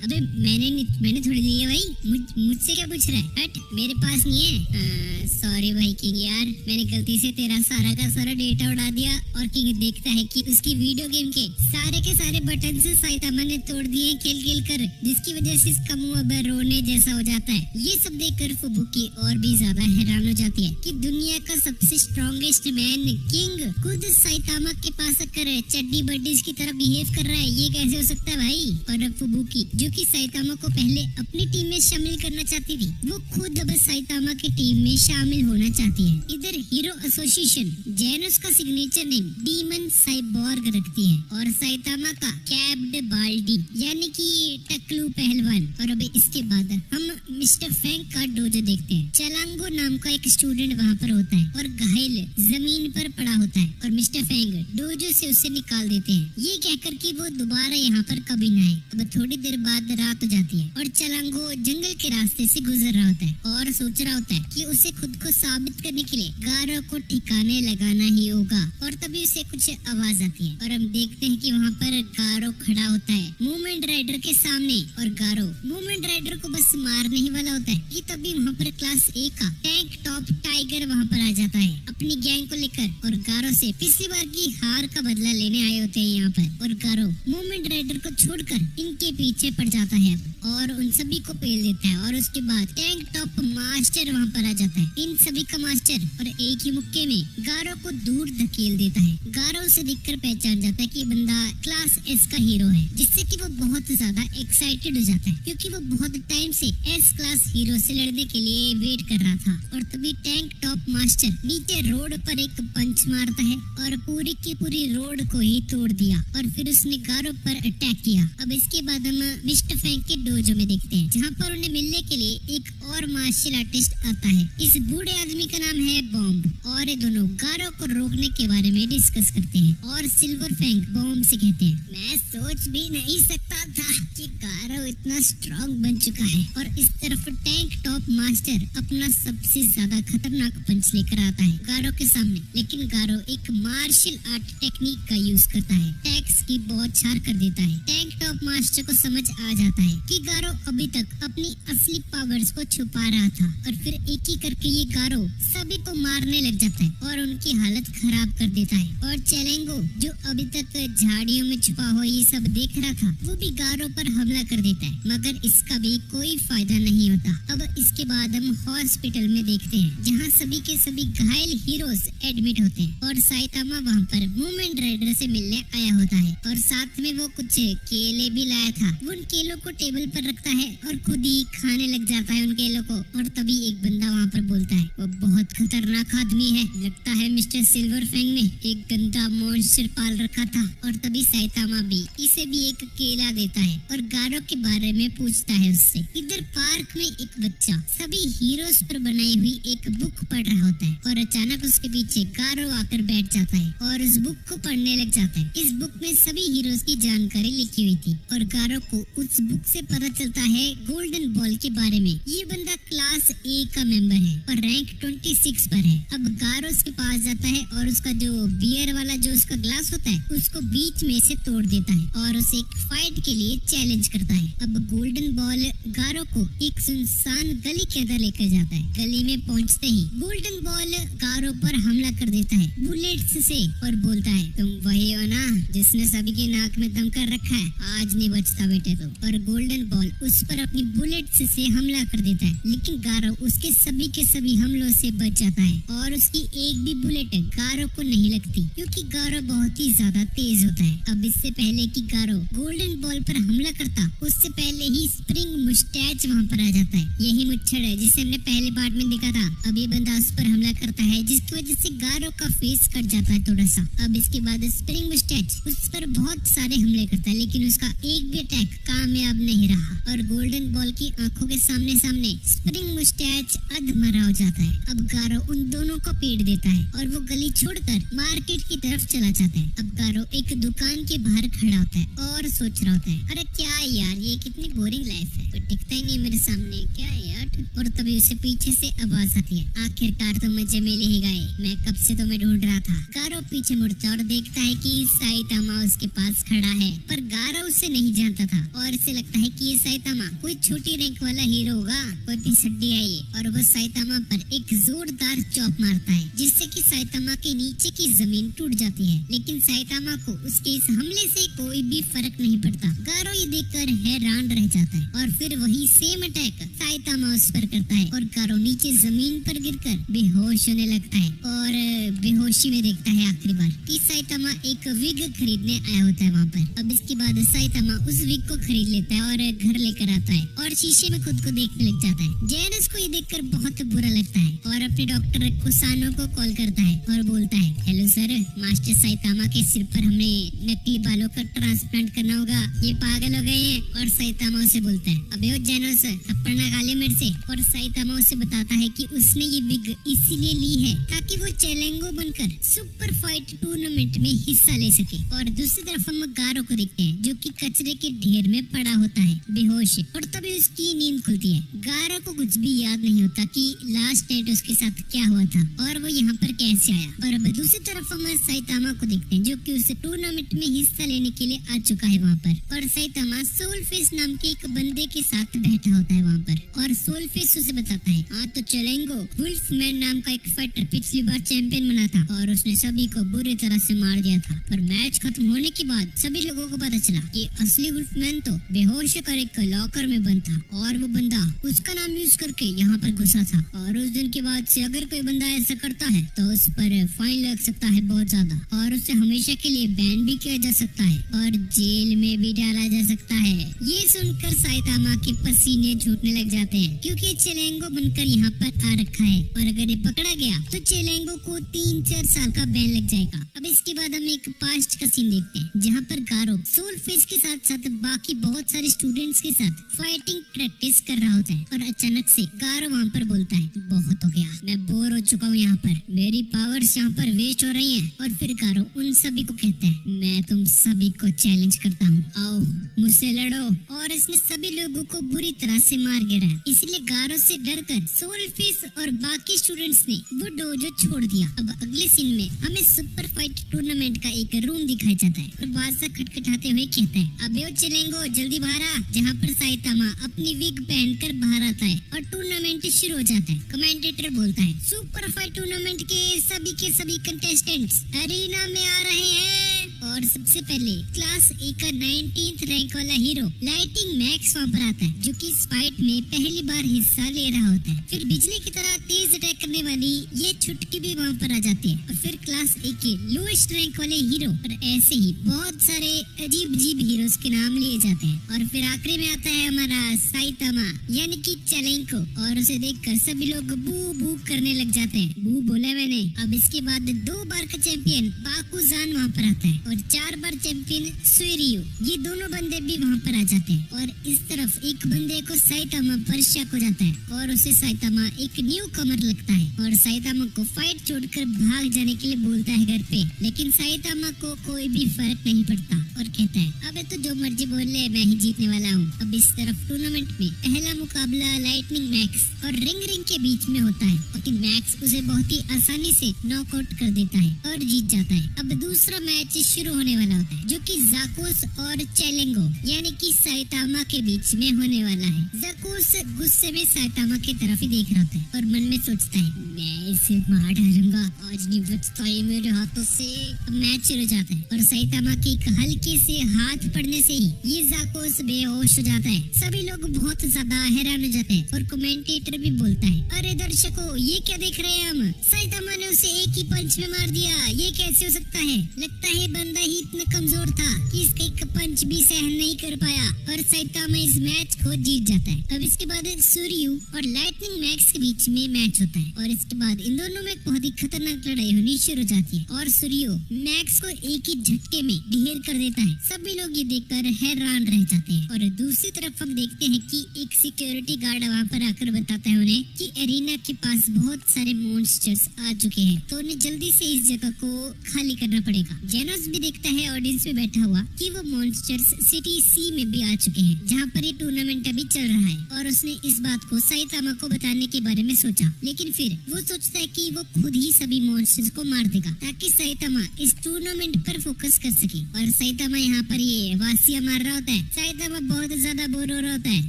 अबे मैंने थोड़ी ली है भाई, मुझसे क्या पूछ रहा है, हट मेरे पास नहीं है। सॉरी भाई किंग यार, मैंने गलती से तेरा सारा का सारा डेटा उड़ा दिया। और किंग देखता है कि उसकी वीडियो गेम के सारे बटन से साइतामा ने तोड़ दिए खेल कर, जिसकी वजह से इसका मुंह अब रोने जैसा हो जाता है। ये सब देखकर फुबुकी और भी ज्यादा हैरान हो जाती है कि दुनिया का सबसे स्ट्रॉन्गेस्ट मैन किंग खुद साइतामा के पास आकर चड्डी बड्डीज की तरह बिहेव कर रहा है, ये कैसे हो सकता है भाई। और अब फुबुकी जो कि साइतामा को पहले अपनी टीम में शामिल करना चाहती थी, वो खुद अब साइतामा की टीम में शामिल होना चाहती है। इधर हीरो एसोसिएशन जेनोस का सिग्नेचर नेम डीमन साइबॉर्ग रखती है और साइतामा का कैप्ड बाल्डी यानी कि टकलू पहलवान। और अब इसके बाद हम मिस्टर फैंग का डोजो देखते हैं। चलांगो नाम का एक स्टूडेंट वहाँ पर होता है और घायल जमीन पर पड़ा होता है और मिस्टर फैंग डोजो से उसे निकाल देते हैं, ये कहकर कि वो दोबारा यहाँ पर कभी न आए। अब थोड़ी देर बाद रात हो जाती है और चलांगो जंगल के रास्ते से गुजर रहा होता है और सोच रहा होता है कि उसे खुद को साबित करने के लिए गारो को ठिकाने लगाना ही होगा। और तभी उसे कुछ आवाज आती है और हम देखते हैं कि वहाँ पर गारो खड़ा होता है मूवमेंट राइडर के सामने। और गारो मूवमेंट राइडर को बस मारने ही वाला होता है कि तभी वहाँ पर क्लास ए का टैंक टॉप टाइगर वहाँ पर आ जाता है अपनी गैंग को लेकर और गारो से पिछली बार की हार का बदला लेने आए होते हैं यहाँ पर। और गारो मूवमेंट राइडर को छोड़कर इनके पीछे पड़ जाता है और उन सभी को पेल देता है। और उसके बाद टैंक टॉप मास्टर वहाँ पर आ जाता है इन सभी का मास्टर और एक ही मुक्के में गारो को दूर धकेल देता है। गारो उसे देखकर पहचान जाता है कि बंदा क्लास एस का हीरो है, जिससे कि वो बहुत ज्यादा एक्साइटेड हो जाता है क्योंकि वो बहुत टाइम से एस क्लास हीरो से लड़ने के लिए वेट कर रहा था। और तभी टैंक टॉप मास्टर नीचे रोड पर एक पंच मारता है और पूरी की पूरी रोड को ही तोड़ दिया और फिर उसने गारो पर अटैक किया। अब इसके बाद हम मिस्टर फैंग के डोजो में देखते हैं जहाँ पर उन्हें मिलने के लिए एक और मार्शल आर्टिस्ट आता है। इस बूढ़े आदमी का नाम है बॉम्ब और ये दोनों गारो को रोकने के बारे में डिस्कस करते हैं। और सिल्वर फैंग बॉम्ब से कहते हैं, मैं सोच भी नहीं सकता था कि गारो इतना स्ट्रॉन्ग बन चुका है। और इस तरफ टैंक टॉप मास्टर अपना सबसे ज्यादा खतरनाक पंच लेकर आता है गारो के सामने, लेकिन गारो एक मार्शल आर्ट टेक्निक का यूज करता है, टैक्स की बहुत छार कर देता है। टैंक टॉप मास्टर को समझ आ जाता है कि गारो अभी तक अपनी असली पावर्स को छुपा रहा था और फिर एक ही करके ये गारो सभी को मारने लग जाता है और उनकी हालत खराब कर देता है। और चेलेंगो जो अभी तक झाड़ियों में छुपा हुआ ये सब देख रहा था, वो भी गारो पर हमला कर देता है, मगर इसका भी कोई फायदा नहीं होता। अब इसके बाद हम हॉस्पिटल में देखते हैं जहाँ सभी के सभी घायल हीरोज एडमिट होते हैं और साइतामा वहाँ पर मूवमेंट राइडर से मिलने आया होता है और साथ में वो कुछ केले भी लाया था। वो उन केलों को टेबल पर रखता है और खुद ही खाने लग जाता है उन केलों को। और तभी एक बंदा वहाँ पर बोलता है, वो बहुत खतरनाक आदमी है, लगता है मिस्टर सिल्वर फैंग ने एक गंदा मॉन्स्टर पाल रखा था। और तभी साइतामा भी इसे भी एक केला देता है और गारो के बारे में पूछता है उससे। इधर पार्क में एक बच्चा सभी हीरोज पर बनाई हुई एक बुक पढ़ रहा होता है और अचानक उसके पीछे गारो आकर बैठ जाता है और उस बुक को पढ़ने लग जाता है। इस बुक में सभी हीरोज की जानकारी लिखी हुई थी और गारो को उस बुक से पता चलता है गोल्डन बॉल के बारे में। ये बंदा क्लास ए का मेंबर है और रैंक 26 पर है। अब गारो उसके पास जाता है और उसका जो बियर वाला जो उसका ग्लास होता है उसको बीच में से तोड़ देता है और उसे एक फाइट के लिए चैलेंज करता है। अब गोल्डन बॉल गारो को एक सुनसान गली के अंदर लेकर जाता है। गली में पहुंचते ही गोल्डन बॉल गारो पर हमला कर देता है बुलेट्स से और बोलता है, तुम वही हो ना जिसने सभी के नाक में दम कर रखा है, आज नहीं बचता बेटे तुम। और गोल्डन बॉल उस पर अपनी बुलेट्स से हमला कर देता है, लेकिन गारो उसके सभी के सभी हमलों से बच जाता है और उसकी एक भी बुलेट गारो को नहीं लगती क्योंकि गारो बहुत ही ज्यादा तेज होता है। अब इससे पहले कि गारो गोल्डन बॉल पर हमला करता, उससे पहले ही स्प्रिंग मुस्टैच वहाँ पर आ जाता है। यही मुच्छड़ है जिसे हमने पहले पार्ट में देखा था। अब ये बंदा उस पर हमला करता है जिसकी वजह से गारो का फेस कट जाता है थोड़ा सा। अब इसके बाद स्प्रिंग मुस्टैच उस पर बहुत सारे हमले करता है, लेकिन उसका एक भी अटैक कामयाब नहीं रहा और गोल्डन बॉल की आंखों के सामने सामने स्प्रिंग मुस्टैच मैच अधमरा हो जाता है। अब गारो उन दोनों को पीट देता है और वो गली छोड़कर मार्केट की तरफ चला जाता है। अब गारो एक दुकान के बाहर खड़ा होता है और सोच रहा होता है, अरे क्या यार, ये कितनी बोरिंग लाइफ है, कोई टिकता ही नहीं मेरे सामने, क्या है यार। और तभी उसे पीछे से आवाज आती है, आखिरकार तो मजे में ले ही गए, मैं कब से तुम्हें ढूंढ रहा था। गारो पीछे मुड़ता और देखता है कि साइतामा उसके पास खड़ा है, पर गारो उसे नहीं जानता था और इसे लगता है कि ये साइतामा कोई छोटी रैंक वाला हीरो होगा, कोई पिसड्डी है ये। और वो साइतामा पर एक जोरदार चॉप मारता है जिससे कि साइतामा के नीचे की जमीन टूट जाती है, लेकिन साइतामा को उसके इस हमले से कोई भी फर्क नहीं पड़ता। गारो ये देखकर हैरान रह जाता है और फिर वही सेम अटैक साइतामा उस पर करता है और गारो नीचे जमीन पर गिरकर बेहोश होने लगता है और बेहोशी में देखता है आखिरी बार कि साइतामा एक विग खरीदने आया होता है वहाँ पर। अब इसके बाद साइतामा उस विग को खरीद लेता है और घर लेकर आता है और शीशे में खुद को देखने लग जाता है। जैनस को ये देखकर बहुत बुरा लगता है और अपने डॉक्टर कुसानो को कॉल करता है और बोलता है, हेलो सर, मास्टर साइतामा के सिर पर हमें नकली बालों का ट्रांसप्लांट करना होगा, ये पागल हो गए हैं। और साइतामा उसे बोलता है, अबे ओ जैनस, थप्पड़ ना खा ले मेरे से। और साइतामा उसे बताता है कि उसने ये विग इसीलिए ली है ताकि वो चेलेंगो बनकर सुपर फाइट टूर्नामेंट में हिस्सा ले सके। और दूसरी तरफ हम गारो को देखते हैं जो कि कचरे के ढेर में पड़ा होता है बेहोश, और तभी उसकी नींद खुलती है। गारो को कुछ भी याद नहीं होता कि लास्ट नाइट उसके साथ क्या हुआ था और वो यहाँ पर कैसे आया। और अब दूसरी तरफ हम साइतामा को देखते हैं जो कि उस टूर्नामेंट में हिस्सा लेने के लिए आ चुका है वहाँ पर। और साइतामा सोलफेस नाम के एक बंदे के साथ बैठा होता है वहाँ पर और सोलफेस उसे बताता है, हाँ तो चलेंगो वुल्फमैन नाम का एक फाइटर पिछली बार चैंपियन बना था और उसने सभी को बुरी तरह से मार दिया था, पर मैच खत्म होने के बाद सभी लोगों को पता चला कि असली वुल्फमैन तो बेहोश होकर एक लॉकर में बंद था और वो बंदा उसका नाम यूज करके यहाँ पर घुसा था। और उस दिन के बाद से अगर कोई बंदा ऐसा करता है तो उस पर फाइन लग सकता है बहुत ज्यादा और उसे हमेशा के लिए बैन भी किया जा सकता है और जेल में भी डाला जा सकता है। ये सुनकर साइतामा के पसीने छूटने लग जाते हैं क्योंकि चेलेंगो बनकर यहाँ पर आ रखा है और अगर ये पकड़ा गया तो चेलेंगो को 3-4 साल का बैन लग जाएगा। अब इसके बाद हम एक पास्ट का सीन देखते हैं जहाँ पर गारो सोलफेस के साथ साथ बाकी बहुत सारे स्टूडेंट्स के साथ फाइटिंग प्रैक्टिस कर रहा होता है और अचानक से गारो वहाँ पर बोलता है, बहुत हो गया, मैं बोर हो चुका हूँ यहाँ पर, मेरी पावर्स यहाँ पर वेस्ट हो रही हैं। और फिर गारो उन सभी को कहता है, मैं तुम सभी को चैलेंज करता हूँ, आओ मुझसे लड़ो। और इसने सभी लोगों को बुरी तरह से मार गिरा, इसलिए गारो से डरकर सोलफेस और बाकी स्टूडेंट्स ने वो डोजो छोड़ दिया। अब अगले सीन में हमें सुपर फाइट टूर्नामेंट का एक रूम दिखाया जाता है और बादशाह खटखटाते हुए कहता है, अबे ओ चलेंगो जल्दी बाहर आ। जहाँ पर साइतामा अपनी विग पहनकर बाहर आता है और टूर्नामेंट शुरू हो जाता है। कमेंटेटर बोलता है, सुपर फाइट टूर्नामेंट के सभी कंटेस्टेंट्स अरीना में आ रहे हैं और सबसे पहले क्लास ए का 19th रैंक वाला हीरो लाइटिंग मैक्स वहाँ पर आता है जो कि इस फाइट में पहली बार हिस्सा ले रहा होता है। फिर बिजली की तरह तेज अटैक करने वाली ये छुटकी भी वहाँ पर आ जाती है और फिर क्लास ए के लोएस्ट रैंक वाले हीरो और ऐसे ही बहुत सारे अजीब हीरोज के नाम लिए जाते हैं। और फिर आखिरी में आता है हमारा साइतामा यानी कि चलेंको और उसे देखकर सभी लोग बू बू करने लग जाते हैं। बू बोला मैंने। अब इसके बाद 2 बार का चैंपियन बाकुजान वहाँ पर आता है और 4 बार चैंपियन सुइरियो, ये दोनों बंदे भी वहाँ पर आ जाते हैं। और इस तरफ एक बंदे को साइतामा पर शक हो जाता है और उसे साइतामा एक न्यू कमर लगता है और साइतामा को फाइट छोड़कर भाग जाने के लिए बोलता है घर पे, लेकिन साइतामा को कोई भी फर्क नहीं पड़ता और कहता है, अबे तो जो मर्जी बोल ले, मैं ही जीतने वाला हूँ। अब इस तरफ टूर्नामेंट में पहला मुकाबला लाइटनिंग मैक्स और रिंग के बीच में होता है, लेकिन मैक्स उसे बहुत ही आसानी से नॉकआउट कर देता है और जीत जाता है। अब दूसरा मैच शुरू होने वाला होता है जो कि जाकोस और चेलेंगो यानी कि साइतामा के बीच में होने वाला है। जाकोस गुस्से में साइतामा की तरफ ही देख रहा होता है और मन में सोचता है, मैं इसे मार डालूंगा, आज नहीं बचता है मेरे हाथों से। मैच शुरू जाता है और साइतामा की एक हल्के से हाथ पड़ने से ही ये जाकोस बेहोश हो जाता है। सभी लोग बहुत ज्यादा हैरान हो जाते हैं और कमेंटेटर भी बोलता है, अरे दर्शकों ये क्या देख रहे हैं हम, साइतामा ने उसे एक ही पंच में मार दिया, ये कैसे हो सकता है, लगता है बंदा बंदा ही इतना कमजोर था कि इसका एक पंच भी सहन नहीं कर पाया और साइतामा इस मैच को जीत जाता है। अब इसके बाद सूर्यू और लाइटनिंग मैक्स के बीच में मैच होता है और इसके बाद इन दोनों में बहुत ही खतरनाक लड़ाई होनी शुरू हो जाती है और सूर्यू मैक्स को एक ही झटके में ढेर कर देता है। सभी लोग ये देखकर हैरान रह जाते हैं और दूसरी तरफ हम देखते हैं कि एक सिक्योरिटी गार्ड वहाँ पर आकर बताता है उन्हें कि एरिना के पास बहुत सारे मॉन्स्टर्स आ चुके हैं, तो उन्हें जल्दी से इस जगह को खाली करना पड़ेगा। जेनोस भी देखता है ऑडियंस में बैठा हुआ कि वो मॉन्स्टर्स सिटी सी में भी आ चुके हैं जहाँ पर ये टूर्नामेंट अभी चल रहा है और उसने इस बात को साइतामा को बताने के बारे में सोचा, लेकिन फिर वो सोचता है कि वो खुद ही सभी मॉन्स्टर्स को मार देगा ताकि साइतामा इस टूर्नामेंट पर फोकस कर सके। और साइतामा यहाँ पर ये वासिया मार रहा होता है। साइतामा बहुत ज्यादा बोर हो रहा होता है।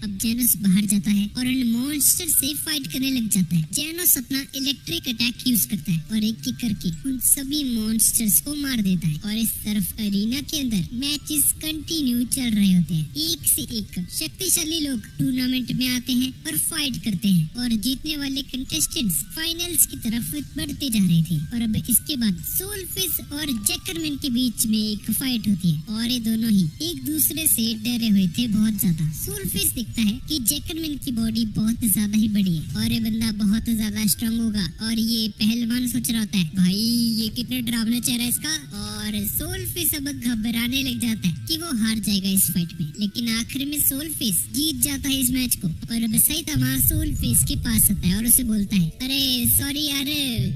अब जेनोस बाहर जाता है और उन मॉन्स्टर से फाइट करने लग जाता है। जेनोस अपना इलेक्ट्रिक अटैक यूज करता है और एक एक करके उन सभी मॉन्स्टर्स को मार देता है और इस तरफ एरिना के अंदर मैचेस कंटिन्यू चल रहे होते हैं। एक से एक शक्तिशाली लोग टूर्नामेंट में आते हैं और फाइट करते हैं और जीतने वाले कंटेस्टेंट्स फाइनल्स की तरफ बढ़ते जा रहे थे। और अब इसके बाद सोलफिश और जैकरमैन के बीच में एक फाइट होती है और ये दोनों ही एक दूसरे से डरे हुए थे बहुत ज्यादा। सोलफिश देखता है कि जैकरमैन की बॉडी बहुत ज्यादा ही बड़ी है और ये बंदा बहुत ज्यादा स्ट्रांग होगा और ये पहलवान सोच रहा होता है भाई ये कितना डरावना चेहरा है इसका। और सोलफिश अब घबराने लग जाता है कि वो हार जाएगा इस फाइट में, लेकिन आखिर में सोलफिश जीत जाता है इस मैच को। और अब साइतामा सोलफिश के पास आता है और उसे बोलता है अरे सॉरी यार,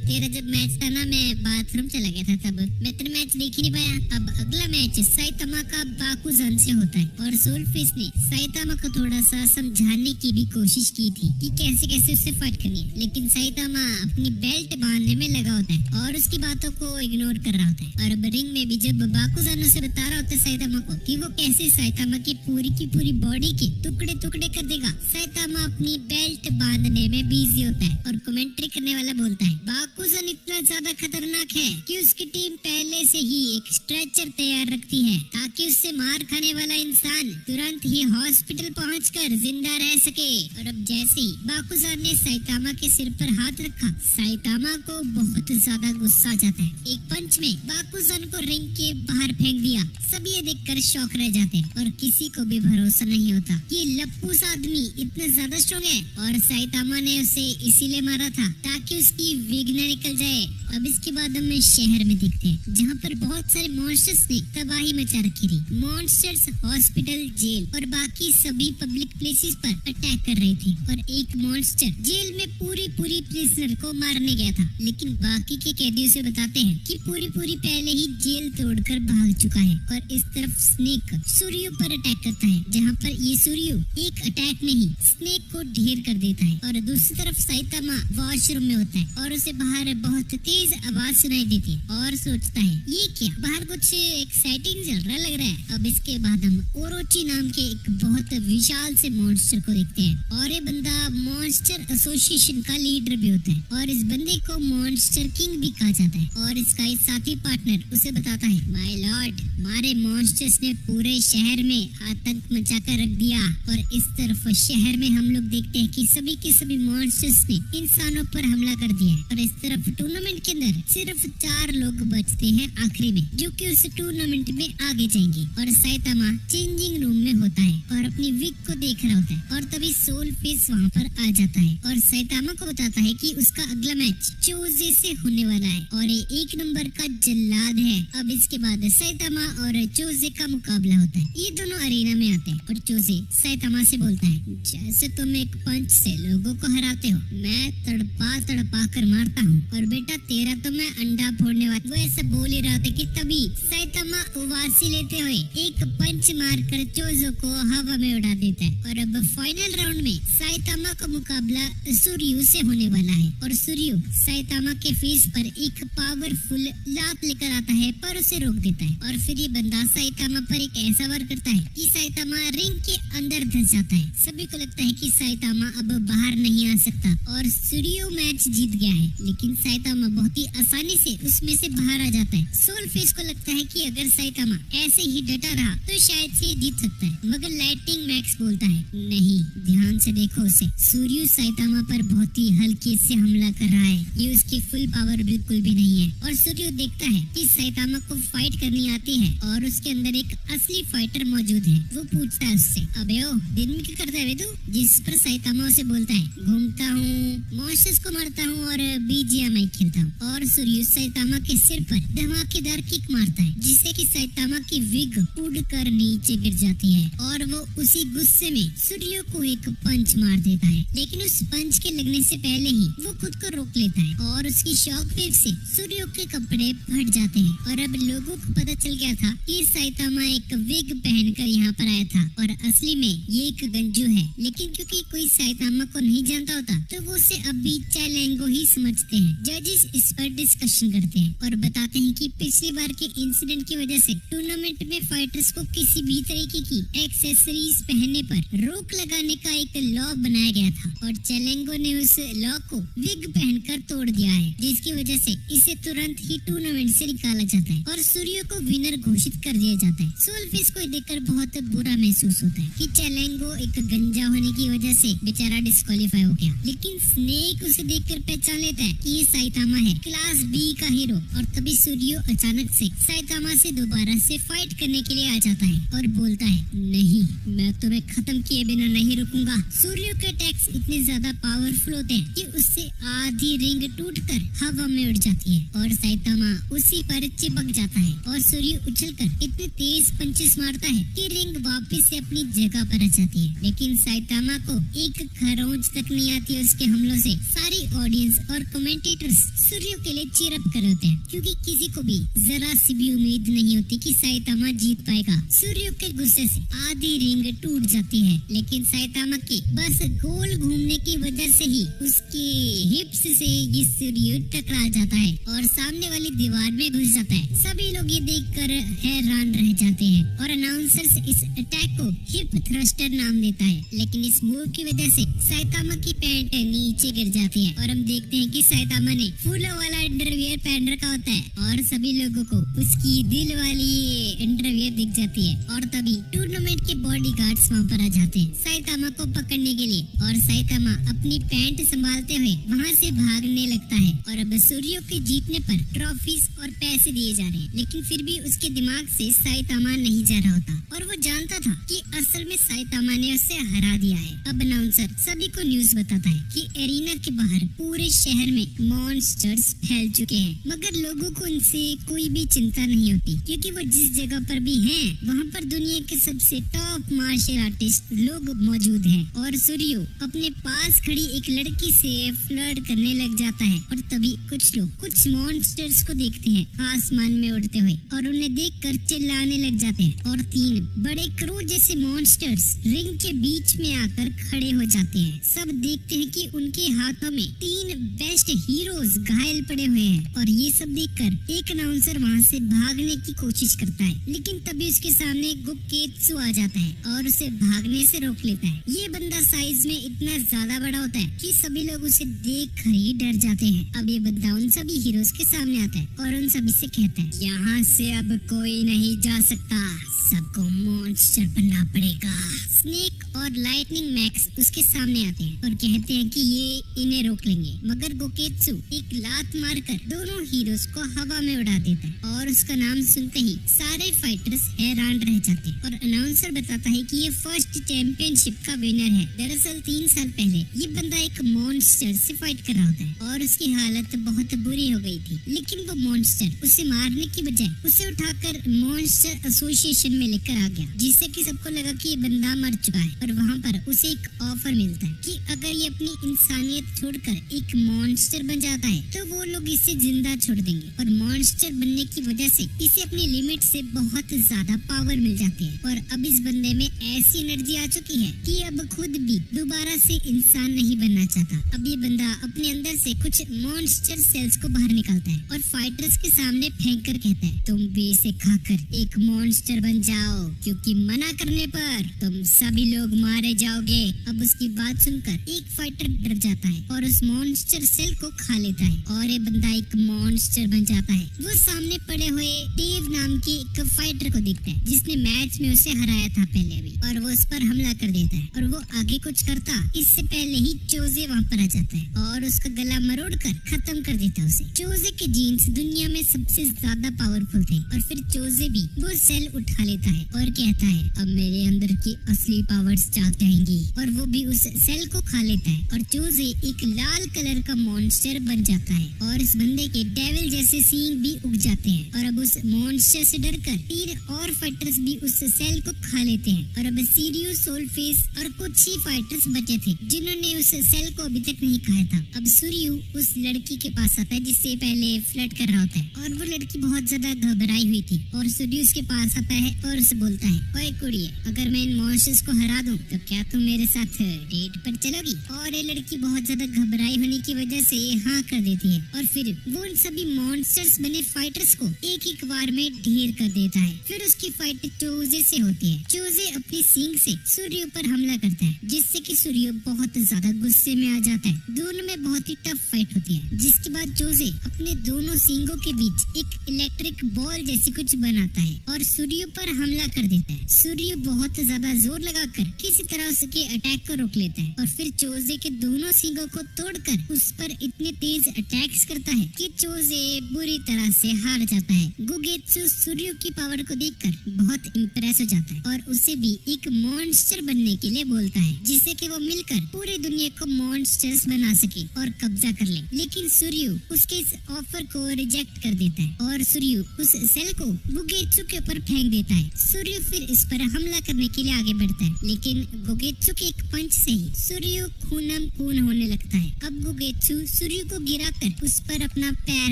तेरा जब मैच था ना मैं बाथरूम चला गया था, तब मैं तेरा मैच देख ही नहीं पाया। अब अगला मैच साइतामा का बाकुजान से होता है और सोलफिश ने साइतामा को थोड़ा सा समझाने की भी कोशिश की थी कि कैसे कैसे उससे फाइट करनी है, लेकिन साइतामा अपनी बेल्ट बांधने में लगा होता है और उसकी बातों को इग्नोर कर रहा होता है। और अब रिंग में भी जब बाकुजान उसे बता रहा होता है साइतामा को कि वो कैसे साइतामा की पूरी बॉडी के टुकड़े टुकड़े कर देगा, साइतामा अपनी बेल्ट बांधने में बिजी होता है और कमेंट्री करने वाला बोलता है बाकुजान इतना ज्यादा खतरनाक है कि उसकी टीम पहले से ही एक स्ट्रेचर तैयार रखती है ताकि उससे मार खाने वाला इंसान तुरंत ही हॉस्पिटल पहुंचकर जिंदा रह सके। और अब जैसे ही बाकुजान ने साइतामा के सिर पर हाथ रखा, साइतामा को बहुत ज्यादा गुस्सा आ जाता है। एक पंच में बाकुजान को रिंग के बाहर फेंक दिया। सभी ये देखकर शॉक रह जाते हैं और किसी को भी भरोसा नहीं होता कि लप्पूस आदमी इतना ज्यादा स्ट्रॉन्ग है और साइतामा ने उसे इसीलिए मारा था ताकि उसकी विघ्न निकल जाए। अब इसके बाद हम शहर में देखते हैं जहाँ पर बहुत सारे मॉन्स्टर्स ने तबाही मचा रखी थी। मॉन्स्टर्स हॉस्पिटल, जेल और बाकी सभी पब्लिक प्लेसेस पर अटैक कर रहे थे और एक मॉन्स्टर जेल में पूरी प्रिजनर को मारने गया था, लेकिन बाकी के कैदियों से बताते हैं कि पूरी पहले ही जेल तोड़कर भाग चुका है। और इस तरफ स्नेक सूर्य पर अटैक करता है जहाँ पर ये सूर्य एक अटैक में ही स्नेक को ढेर कर देता है। और दूसरी तरफ साइतामा वॉशरूम में होता है और उसे बाहर बहुत तेज आवाज सुनाई देती है और सोचता है ये क्या, बाहर कुछ एक्साइटिंग चल रहा लग रहा है। अब इसके बाद हम ओरोची नाम के एक बहुत विशाल से मॉन्स्टर को देखते हैं और ये बंदा मॉन्स्टर एसोसिएशन का लीडर भी होता है और इस बंदे को मॉन्स्टर किंग भी कहा जाता है। और इसका एक साथी पार्टनर उसे बताता है माय लॉर्ड, हमारे मॉन्स्टर्स ने पूरे शहर में आतंक मचा कर रख दिया। और इस तरफ शहर में हम लोग देखते हैं कि सभी के सभी मॉन्स्टर्स ने इंसानों पर हमला कर दिया है और इस तरफ टूर्नामेंट के अंदर सिर्फ 4 लोग बचते हैं आखिरी में जो कि उस टूर्नामेंट में आगे जाएंगे। और साइतामा चेंजिंग रूम में होता है और अपनी विग को देख रहा होता है और तभी सोलफिश वहाँ पर आ जाता है और साइतामा को बताता है कि उसका अगला मैच चोजे से होने वाला है और ये 1 नंबर का जल्लाद है। अब इसके बाद साइतामा और चोजे का मुकाबला होता है। ये दोनों अरेना में आते हैं और चोजे साइतामा से बोलता है जैसे तुम एक पंच से लोगों को हराते हो, मैं तड़पा कर मारता हूँ और बेटा तेरा तो मैं अंडा फोड़ने वाला। वो ऐसा बोल ही रहा था कि तभी साइतामा उवासी लेते हुए एक पंच मारकर चोजो को हवा में उड़ा देता है। और अब फाइनल राउंड में साइतामा का मुकाबला सूर्यू से होने वाला है और सूर्यू साइतामा के फेस पर एक पावरफुल लात लेकर आता है पर उसे रोक देता है और फिर ये बंदा साइतामा पर एक ऐसा वार करता है कि साइतामा रिंग के अंदर धंस जाता है। सभी को लगता है कि साइतामा अब बाहर नहीं आ सकता और सूर्यू मैच जीत गया है, लेकिन साइतामा बहुत ही आसानी से उसमें से बाहर आ जाता है। सोल फेस को लगता है कि अगर साइतामा ऐसे ही डटा रहा तो शायद से ये जीत सकता है, मगर लाइटनिंग मैक्स बोलता है नहीं, ध्यान से देखो उसे, सूर्य साइतामा पर बहुत ही हल्के से हमला कर रहा है, ये उसकी फुल पावर बिल्कुल भी नहीं है। और सूर्य देखता है कि साइतामा को फाइट करनी आती है और उसके अंदर एक असली फाइटर मौजूद है। वो पूछता है उससे, अबे ओ दिन में क्या करता है तू? जिस पर साइतामा उसे बोलता है, घूमता हूँ, मॉन्स्टर्स को मारता हूँ और बीजीएमआई खेलता हूँ। और सूर्य साइतामा के सिर पर धमाकेदार किक मारता है, जिससे कि साइतामा की विग उड़कर नीचे गिर जाती है और वो उसी गुस्से में सूर्य को एक पंच मार देता है। लेकिन उस पंच के लगने से पहले ही वो खुद को रोक लेता है और उसकी शॉक वेव से सूर्य के कपड़े फट जाते हैं। और अब लोगों को पता चल गया था कि साइतामा एक विग पहनकर यहाँ पर आया था और असली में ये एक गंजू है। लेकिन क्योंकि कोई साइतामा को नहीं जानता होता तो वो उसे अब भी चैलेंगो ही समझते हैं। जजेस इस पर डिस्कशन करते हैं और बताते हैं कि पिछली बार के इंसिडेंट की वजह से टूर्नामेंट में फाइटर्स को किसी भी तरीके की एक्सेसरीज पहनने पर रोक लगाने का एक लॉ बनाया गया था और चैलेंगो ने उस लॉ को विग पहनकर तोड़ दिया है, जिसकी वजह से इसे तुरंत ही टूर्नामेंट से निकाला जाता है और सूर्य को विनर घोषित कर दिया जाता है। सोलफिश को देखकर बहुत बुरा महसूस होता है कि चैलेंगो एक गंजा होने की वजह से बेचारा डिस्क्वालीफाई हो गया, लेकिन स्नेक उसे देखकर पहचान लेता है कि ये साइतामा है, क्लास बी का हीरो। और तभी सूर्य अचानक से साइतामा से दोबारा से फाइट करने के लिए आ जाता है और बोलता है, नहीं, मैं तुम्हें खत्म किए बिना नहीं रुकूंगा। सूर्य के अटैक्स इतने ज्यादा पावरफुल होते हैं कि उससे आधी रिंग टूटकर हवा में उड़ जाती है और साइतामा उसी पर चिपक जाता है और सूर्य उछलकर इतने तेज पंचेस मारता है कि रिंग वापस से अपनी जगह पर आ जाती है। लेकिन साइतामा को एक खरोंच तक नहीं आती है उसके हमलों से। सारी ऑडियंस और कमेंटेटर्स सूर्य के लिए चीयर अप कर रहे होते हैं, क्योंकि किसी को भी जरा सी भी उम्मीद नहीं होती कि साइतामा जीत पाएगा। सूर्य के गुस्से से आधी रिंग टूट जाती है, लेकिन साइतामा के बस गोल घूमने की वजह से ही उसके हिप्स से ये सूर्य टकरा जाता है और सामने वाली दीवार में घुस जाता है। सभी लोग ये देखकर हैरान रह जाते हैं और अनाउंसर्स इस अटैक को हिप थ्रस्टर नाम देता है। लेकिन इस मूव की वजह से साइतामा की पैंट नीचे गिर जाती है और हम देखते हैं कि साइतामा ने फूलों वाला अंडरवियर पहन रखा होता है और सभी लोगों को उसकी दिल वाली अंडरवियर दिख जाती है। और तभी टूर्नामेंट के बॉडीगार्ड्स वहाँ पर आ जाते हैं साइतामा को पकड़ने के लिए और साइतामा अपनी पैंट संभालते हुए वहाँ से भागने लगता है। और अब सूर्य के जीतने पर ट्रॉफीज और पैसे दिए जा रहे हैं, लेकिन फिर भी उसके दिमाग से साइतामा नहीं जा रहा होता और वो जानता था कि असल में साइतामा ने उसे हरा दिया है। अब अनाउंसर सभी को न्यूज बताता है कि एरिना के बाहर पूरे शहर में मॉन्स्टर्स फैल चुके हैं, मगर लोगों को इनसे कोई भी चिंता नहीं होती, क्योंकि वो जिस जगह पर भी हैं वहाँ पर दुनिया के सबसे टॉप मार्शल आर्टिस्ट लोग मौजूद हैं। और सूर्य अपने पास खड़ी एक लड़की से फ्लर्ट करने लग जाता है और तभी कुछ लोग कुछ मॉन्स्टर्स को देखते हैं आसमान में उड़ते हुए और उन्हें देखकर चिल्लाने लग जाते हैं और 3 बड़े क्रू जैसे मॉन्स्टर्स रिंग के बीच में आकर खड़े हो जाते हैं। सब देखते हैं कि उनके हाथों में 3 बेस्ट हीरोज घायल पड़े हुए हैं और ये सब देखकर एक अनाउंसर वहाँ से भागने की कोशिश करता है, लेकिन तभी उसके सामने गुकेत्सु आ जाता है और उसे भागने से रोक लेता है। ये बंदा साइज में इतना ज्यादा बड़ा होता है कि सभी लोग उसे देख कर ही डर जाते हैं। अब ये बंदा उन सभी हीरोज के सामने आता है और उन सभी से कहता है, यहाँ से अब कोई नहीं जा सकता, सबको मॉन्स्टर बनना पड़ेगा। स्नेक और लाइटनिंग मैक्स उसके सामने आते हैं और कहते हैं कि ये इन्हें रोक लेंगे, मगर गोकेत्सु एक लात मारकर दोनों हीरोज को हवा में उड़ा देता है और उसका नाम सुनते ही सारे फाइटर्स हैरान रह जाते हैं। और अनाउंसर बताता है कि ये फर्स्ट चैंपियनशिप का विनर है। दरअसल 3 साल पहले ये बंदा एक मॉन्स्टर से फाइट कर रहा होता है और उसकी हालत बहुत बुरी हो गई थी, लेकिन वो मॉन्स्टर उसे मारने की बजाय उसे उठाकर मॉन्स्टर एसोसिएशन में लेकर आ गया, जिससे कि सबको लगा कि ये बंदा मर चुका है। और वहाँ पर उसे एक ऑफर मिलता है कि अगर ये अपनी इंसानियत छोड़कर एक मॉन्स्टर बन जाता है तो वो लोग इसे जिंदा छोड़ देंगे और मॉन्स्टर बनने की वजह से इसे अपनी लिमिट से बहुत ज्यादा पावर मिल जाती है। और अब इस बंदे में ऐसी एनर्जी आ चुकी है कि अब खुद भी दोबारा से इंसान नहीं बनना चाहता। अब ये बंदा अपने अंदर से कुछ मॉन्स्टर सेल्स को बाहर निकालता है और फाइटर्स के सामने फेंक कर कहता है, तुम भी इसे खाकर एक मॉन्स्टर बन जाओ, क्योंकि मना करने पर तुम सभी लोग मारे जाओगे। अब उसकी बात सुनकर एक फाइटर डर जाता है और उस मॉन्स्टर सेल को खा लेता है और ये बंदा एक मॉन्स्टर बन जाता है। वो सामने पड़े हुए डेव नाम की एक फाइटर को देखता है जिसने मैच में उसे हराया था पहले भी, और वो उस पर हमला कर देता है और वो आगे कुछ करता इससे पहले ही चोजे वहाँ पर आ जाता है और उसका गला मरोड़ कर खत्म कर देता है उसे। चोजे के जीन्स दुनिया में सबसे ज्यादा पावरफुल थे और फिर चोजे भी वो सेल उठा लेता है और कहता है अब मेरे अंदर की असली पावर्स जाग जाएंगी, और वो भी उस सेल को खा लेता है और चोजे एक लाल कलर का मॉन्स्टर बन जाता है और इस बंदे के डेविल जैसे सींग भी उग जाते हैं। और अब उस मॉन्स्टर से डरकर 3 और फाइटर्स भी उस सेल को खा लेते हैं और अब सीरियो, सोलफेस और कुछ ही फाइटर्स बचे थे जिन्होंने उस सेल को अभी तक नहीं खाया था। अब सूर्यू उस लड़की के पास आता है जिससे पहले फ्लर्ट कर रहा होता है और वो लड़की बहुत ज्यादा घबराई हुई थी और सूर्यू उसके पास आता है और उसे बोलता है, ओए कुड़िए, अगर मैं इन मॉन्स्टर्स को हरा दूं तो क्या तुम मेरे साथ डेट पर चलोगी? और ये लड़की बहुत ज्यादा घबराई होने की वजह से हाँ कर देती है और फिर वो उन सभी मॉन्स्टर्स बने फाइटर्स को एक एक बार में ढेर कर देता है। फिर उसकी फाइट चोजे से होती है। चोजे अपनी सींग से सूर्य पर हमला करता है जिससे कि सूर्य बहुत ज्यादा गुस्से में आ जाता है। दोनों में बहुत ही टफ फाइट होती है जिसके बाद चोजे अपने दोनों सींगों के बीच एक इलेक्ट्रिक बॉल जैसी कुछ बनाता है और सूर्य पर हमला कर देता है। सूर्य बहुत ज्यादा जोर लगाकर किसी तरह उसके अटैक को रोक लेता है और फिर चोजे के दोनों सींगों को तोड़कर उस पर इतने तेज अटैक्स करता है कि चोजे बुरी तरह से हार जाता है। गुगेत्सु सूर्य की पावर को देखकर बहुत इम्प्रेस हो जाता है और उसे भी एक मॉन्स्टर बनने के लिए बोलता है जिससे कि वो मिलकर पूरी दुनिया को मॉन्स्टर्स बना सके और कब्जा कर ले। लेकिन सूर्य उसके इस ऑफर को रिजेक्ट कर देता है और सूर्य उस सेल को गुगेत्सु के ऊपर फेंक देता है। सूर्य फिर इस पर हमला करने के लिए आगे बढ़ता है लेकिन गुगेत्सु के एक पंच से ही सूर्य खूनम खून होने लगता है। अब गुगेत्सु सूर्य को गिराकर उस पर अपना पैर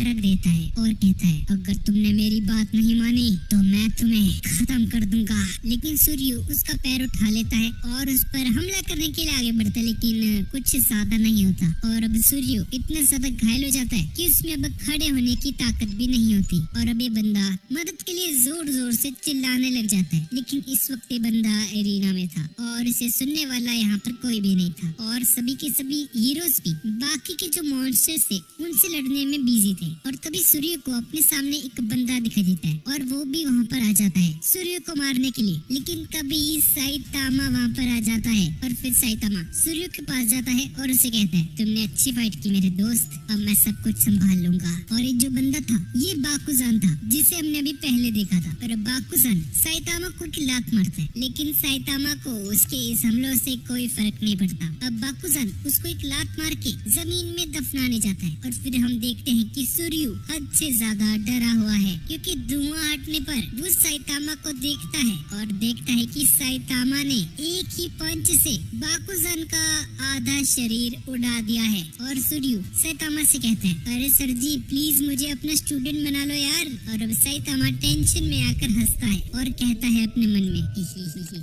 रख देता है और कहता है, अगर तुमने मेरी बात नहीं मानी तो मैं तुम्हें खत्म कर दूंगा। लेकिन सूर्य उसका पैर उठा लेता है और उस पर हमला करने के लिए आगे बढ़ता है लेकिन कुछ ज्यादा नहीं होता और अब सूर्य इतना ज्यादा घायल हो जाता है कि उसमें अब खड़े होने की ताकत भी नहीं होती और अब ये बंदा मदद के लिए जोर जोर से चिल्लाने लग जाता है। लेकिन इस वक्त ये बंदा एरिना में था और इसे सुनने वाला यहाँ पर कोई भी नहीं था और सभी के सभी हीरोज भी बाकी के जो मॉन्स्टर्स थे उनसे लड़ने में बिजी थे। और तभी सूर्य को अपने सामने एक बंदा दिखाई देता है और वो भी वहाँ पर आ जाता है सूर्य को मारने के लिए। लेकिन कभी साइतामा वहाँ पर आ जाता है और फिर साइतामा सूर्य के पास जाता है और उसे कहता है, तुमने अच्छी फाइट की मेरे दोस्त, अब मैं सब कुछ संभाल लूंगा। और ये जो बंदा था ये बाकुजान था जिसे हमने अभी पहले देखा था। और बाकुजान साइतामा को एक लात मारता है लेकिन साइतामा को उसके इस हमलों से कोई फर्क नहीं पड़ता। अब बाकुजान उसको एक लात मार के जमीन में दफनाने जाता है और फिर हम देखते हैं कि सूर्य हद से ज्यादा डरा हुआ है क्योंकि धुआं हटने पर वो साइतामा को देखता है और देखता है कि साइतामा ने एक ही पंच से बाकुजान का आधा शरीर उड़ा दिया है। और सूर्य साइतामा से कहता है, अरे सर जी प्लीज मुझे अपना स्टूडेंट बना लो यार। और अब साइतामा टेंशन में आकर हंसता है और कहता है अपने मन में,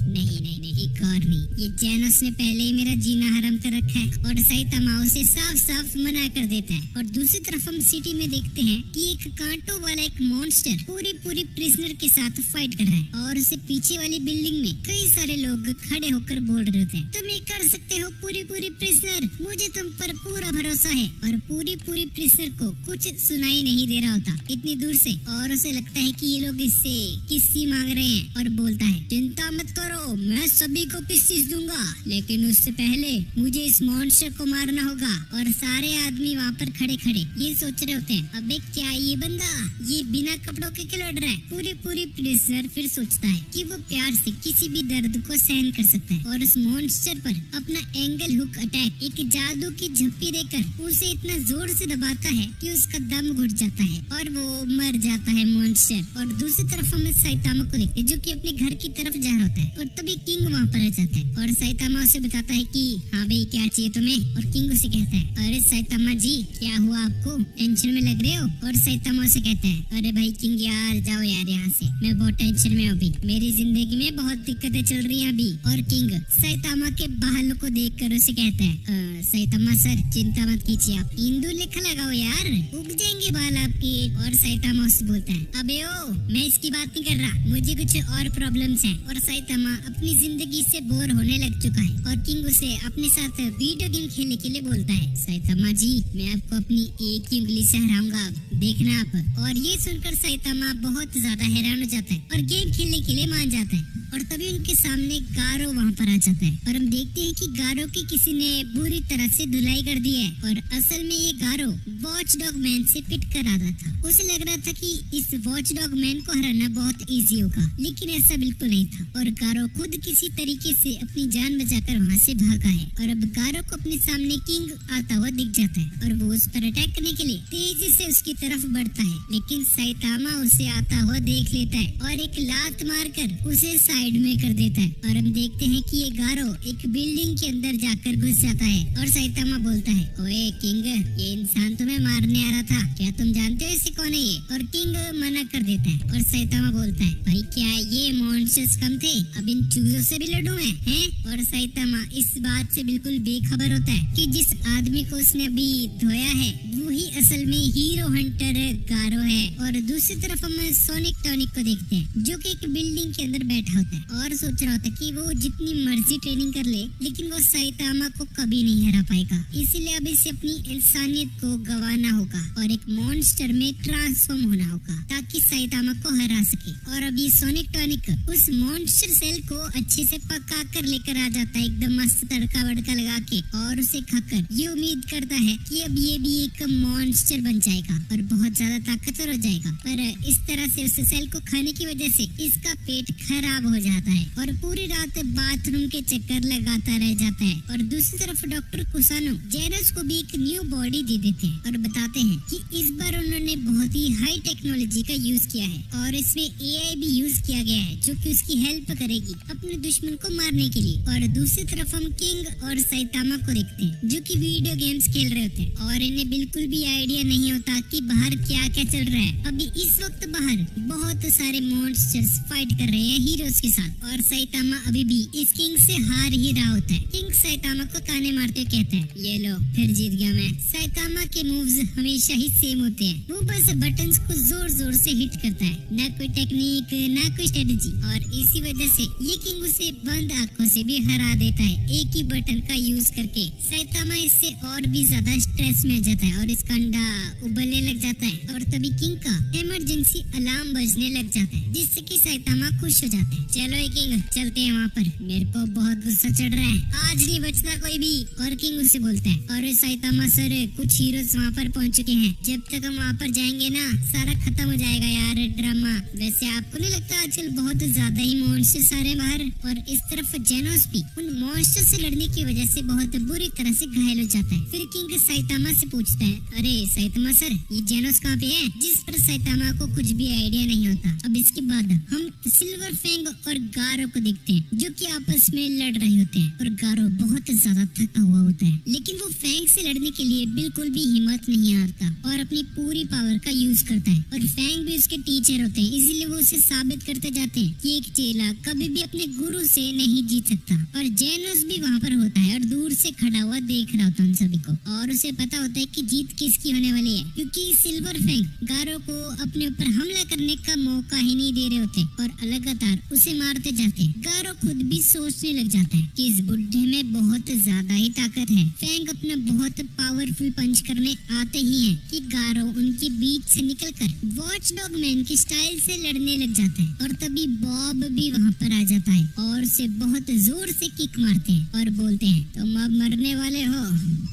नहीं नहीं नहीं, एक और नहीं, ये जैनस ने पहले ही मेरा जीना हराम कर रखा है। और साइतामा उसे साफ साफ मना कर देता है। और दूसरी तरफ हम सिटी में देखते हैं कि एक कांटों वाला एक मॉन्स्टर पूरी प्रिजनर के साथ फाइट कर रहा है और उसे पीछे वाली बिल्डिंग में कई सारे लोग खड़े होकर बोल रहे थे, तुम ये कर सकते हो पूरी प्रिजनर, मुझे तुम पर पूरा भरोसा है। और पूरी प्रिजनर को कुछ सुनाई नहीं दे रहा होता इतनी दूर से और उसे लगता है कि ये लोग इससे किस्सी मांग रहे हैं और बोलता है, चिंता मत करो, मैं सभी को किस्सी दूंगा, लेकिन उससे पहले मुझे इस मॉन्स्टर को मारना होगा। और सारे आदमी वहाँ पर खड़े ये सोच रहे होते हैं, अबे क्या ये बंदा ये बिना कपड़ों के क्यों लड़ रहा है। पूरी प्रिजनर फिर सोचता है कि वो प्यार से किसी भी दर्द को सहन कर सकता है और उस मॉन्स्टर पर अपना एंगल हुक अटैक एक जादू की झप्पी देकर उसे इतना जोर से दबाता है कि उसका दम घुट जाता है और वो मर जाता है मॉन्स्टर। और दूसरी तरफ हम साइतामा को देखते हैं जो कि अपने घर की तरफ जा रहा होता है और तभी किंग वहाँ पर आ जाता है और साइतामा उसे बताता है कि हाँ भाई क्या चाहिए तुम्हें। और किंग उसे कहता है, अरे साइतामा जी क्या हुआ, आपको टेंशन में लग रहे हो। और साइतामा उसे कहता है, अरे भाई किंग यार जाओ यार यहाँ से, मैं बहुत टेंशन में हूँ अभी, मेरी जिंदगी में बहुत दिक्कतें चल रही हैं अभी। और किंग साइतामा के बालों को देखकर उसे कहता है, साइतामा सर चिंता मत कीजिए, आप इंदू लेखा लगाओ यार, उग जाएंगे बाल आपके। और साइतामा उससे बोलता है, अबे ओ मैं इसकी बात नहीं कर रहा, मुझे कुछ और प्रॉब्लम्स हैं। और साइतामा अपनी अपनी जिंदगी से बोर होने लग चुका है और किंग उसे अपने साथ वीडियो गेम खेलने के लिए बोलता है। साइतामा जी, मैं आपको अपनी एक ही उंगली से हराऊंगा, देखना आप। और ये सुनकर साइतामा बहुत ज्यादा हैरान हो जाता है और गेम खेलने के लिए मान जाता है। और तभी उनके सामने गारो वहाँ पर आ जाता है और हम देखते हैं कि गारो की किसी ने बुरी तरह से धुलाई कर दी है। और असल में ये गारो वॉच डॉग मैन से पिट कर आ रहा था। उसे लग रहा था कि इस वॉच डॉग मैन को हराना बहुत इजी होगा, लेकिन ऐसा बिल्कुल नहीं था। और गारो खुद किसी तरीके से अपनी जान बचाकर वहाँ से भागा है। और अब गारो को अपने सामने किंग आता हुआ दिख जाता है और वो उस पर अटैक करने के लिए तेजी से उसकी तरफ बढ़ता है, लेकिन साइतामा उसे आता हुआ देख लेता है और एक लात मारकर उसे साइड में कर देता है। और हम देखते हैं कि ये गारो एक बिल्डिंग के अंदर जाकर घुस जाता है और साइतामा बोलता है, ओए किंग, ये इंसान तुम्हें मारने आ रहा था, क्या तुम जानते हो इसे कौन है ये? और किंग मना कर देता है और साइतामा बोलता है, भाई क्या ये मॉन्स्टर्स कम थे, अब इन चूजों से भी लड़ूं मैं, हैं? और साइतामा इस बात से बिल्कुल बेखबर होता है कि जिस आदमी को उसने अभी धोया है वही असल में हीरो हंटर गारो है। और दूसरी तरफ हम सोनिक टॉनिक को देखते हैं जो कि एक बिल्डिंग के अंदर बैठा होता है और सोच रहा होता है कि वो जितनी मर्जी ट्रेनिंग कर ले लेकिन वो साइतामा को कभी नहीं हरा पाएगा, इसीलिए अब इसे अपनी इंसानियत को गंवाना होगा और एक मॉन्स्टर में ट्रांसफॉर्म होना होगा ताकि साइतामा को हरा सके। और अब ये सोनिक टॉनिक उस मॉन्स्टर सेल को अच्छे से पका कर लेकर आ जाता है, एकदम मस्त तड़का वड़का लगा के, और उसे खाकर ये उम्मीद करता है कि अब ये भी एक मॉन्स्टर बन जाएगा और बहुत ज्यादा ताकतवर हो जाएगा। पर इस तरह से उस सेल को खाने की वजह से इसका पेट खराब हो जाता है और पूरी रात बाथरूम के चक्कर लगाता रह जाता है। और दूसरी तरफ डॉक्टर कुसानो जेनस को भी एक न्यू बॉडी दे देते हैं और बताते हैं कि इस बार उन्होंने बहुत ही हाई टेक्नोलॉजी का यूज किया है और इसमें एआई भी यूज किया गया है जो कि उसकी हेल्प करेगी अपने दुश्मन को मारने के लिए। और दूसरी तरफ हम किंग और साइतामा को देखते हैं जो कि वीडियो गेम्स खेल रहे होते हैं और इन्हें बिल्कुल भी आइडिया नहीं होता कि बाहर क्या क्या चल रहा है। अभी इस वक्त बाहर बहुत सारे मॉन्स्टर्स फाइट कर रहे हैं हीरोज के साथ और साइतामा अभी भी इस किंग से हार ही रहा होता है। किंग साइतामा को ताने मारते कहता है, ये लो फिर जीत गया मैं। साइतामा के मूव्स हमेशा ही सेम होते हैं, वो बस बटन्स को जोर जोर से हिट करता है, न कोई टेक्निक न कोई स्ट्रेटजी। और इसी वजह से ये किंग उसे बंद आंखों से भी हरा देता है एक ही बटन का यूज करके। साइतामा इससे और भी ज्यादा स्ट्रेस में आ जाता है और इसका अंडा उबलने लग जाता है और तभी किंग का इमरजेंसी अलार्म बजने लग जाता है जिससे कि साइतामा खुश हो जाते हैं। चलो किंग चलते हैं वहाँ पर, मेरे को बहुत गुस्सा चढ़ रहा है, आज नहीं बचना कोई भी। और किंग उसे बोलता है, और साइतामा सर कुछ हीरोज वहाँ पर पहुँच चुके हैं, जब तक हम वहाँ पर जाएंगे ना सारा खत्म हो जाएगा यार ड्रामा। वैसे आपको नहीं लगता आजकल बहुत ज्यादा ही मॉन्स्टर्स आ रहे बाहर? और इस तरफ जेनोस भी उन मॉन्स्टर से लड़ने की वजह से बहुत बुरी तरह से घायल हो जाता है। फिर किंग साइतामा से पूछता है, अरे साइतामा सर ये जेनोस कहाँ पे है? जिस पर साइतामा को कुछ भी आइडिया नहीं होता। अब इसके बाद हम सिल्वर फैंग और गारो को देखते हैं जो कि आपस में लड़ रहे होते हैं और गारो बहुत ज्यादा थका हुआ होता है, लेकिन वो फैंग से लड़ने के लिए बिल्कुल भी हिम्मत नहीं हारता और अपनी पूरी पावर का यूज करता है। और फैंग भी उसके टीचर होते हैं, इसीलिए वो उसे साबित करते जाते हैं कि एक चेला कभी भी अपने गुरु से नहीं जीत सकता। और जेनोस भी वहाँ पर होता है और दूर से खड़ा हुआ देख रहा होता है उन सभी को, और उसे पता होता है कि जीत किसकी होने वाली है, क्योंकि सिल्वर फैंग गारो को अपने ऊपर हमला करने का मौका ही नहीं दे रहे होते और लगातार उसे मारते जाते हैं। गारो खुद भी सोचने लग जाता है कि इस बुढ़े में बहुत ज्यादा ही ताकत है। फैंग अपना बहुत पावरफुल पंच करने आते ही हैं कि गारो उनके बीच से निकलकर वॉच डॉग मैन की स्टाइल से लड़ने लग जाता है। और तभी बॉब भी वहाँ पर आ जाता है और उसे बहुत जोर से किक मारते हैं और बोलते हैं, तुम अब मरने वाले हो।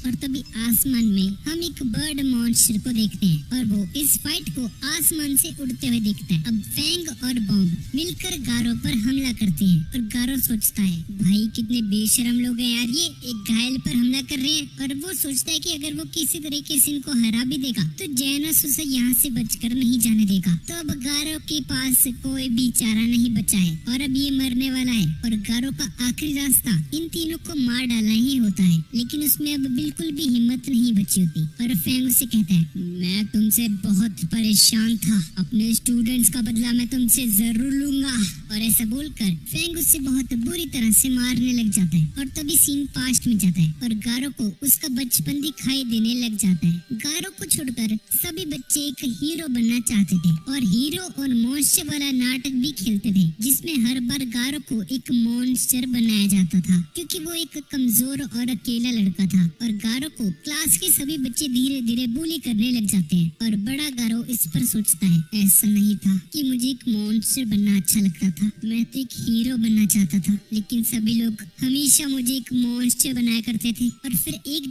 और तभी आसमान में हम एक बर्ड मॉन्स्टर को देखते हैं और वो इस फाइट को आसमान से उड़ते हुए देखता है। अब फैंग और बॉब मिलकर गारो पर हमला करते हैं और गारो सोचता है, भाई कितने बेशरम लोग हैं यार, ये एक घायल पर हमला कर रहे हैं। और वो सोचता है कि अगर वो किसी तरीके से इनको हरा भी देगा तो जेनस उसे यहाँ से बचकर नहीं जाने देगा। तो अब गारो के पास कोई भी चारा नहीं बचा है और अब ये मरने वाला है और गारो का आखिरी रास्ता इन तीनों को मार डालना ही होता है, लेकिन उसमें अब बिल्कुल भी हिम्मत नहीं बची होती। और फैंग उसे कहता है, मैं तुमसे बहुत परेशान था। अपने स्टूडेंट्स का बदला मैं तुमसे जरूर लूंगा। और ऐसा बोलकर फैंग उससे बहुत बुरी तरह से मारने लग जाता है। और तभी सीन पास्ट में जाता है और गारो को उसका बचपन दिखाई देने लग जाता है। गारो को छोड़कर सभी बच्चे एक हीरो बनना चाहते थे और हीरो और मॉन्स्टर वाला नाटक भी खेलते थे, जिसमें हर बार गारो को एक मॉन्स्टर बनाया जाता था क्योंकि वो एक कमजोर और अकेला लड़का था। और गारो को क्लास के सभी बच्चे धीरे धीरे बुली करने लग जाते हैं। और बड़ा गारो इस पर सोचता है, ऐसा नहीं था कि मुझे एक मॉन्स्टर बनना अच्छा लगता था, मैं तो एक हीरो बनना चाहता था, लेकिन सभी लोग हमेशा मुझे एक मॉन्स्टर बनाया करते थे। और फिर एक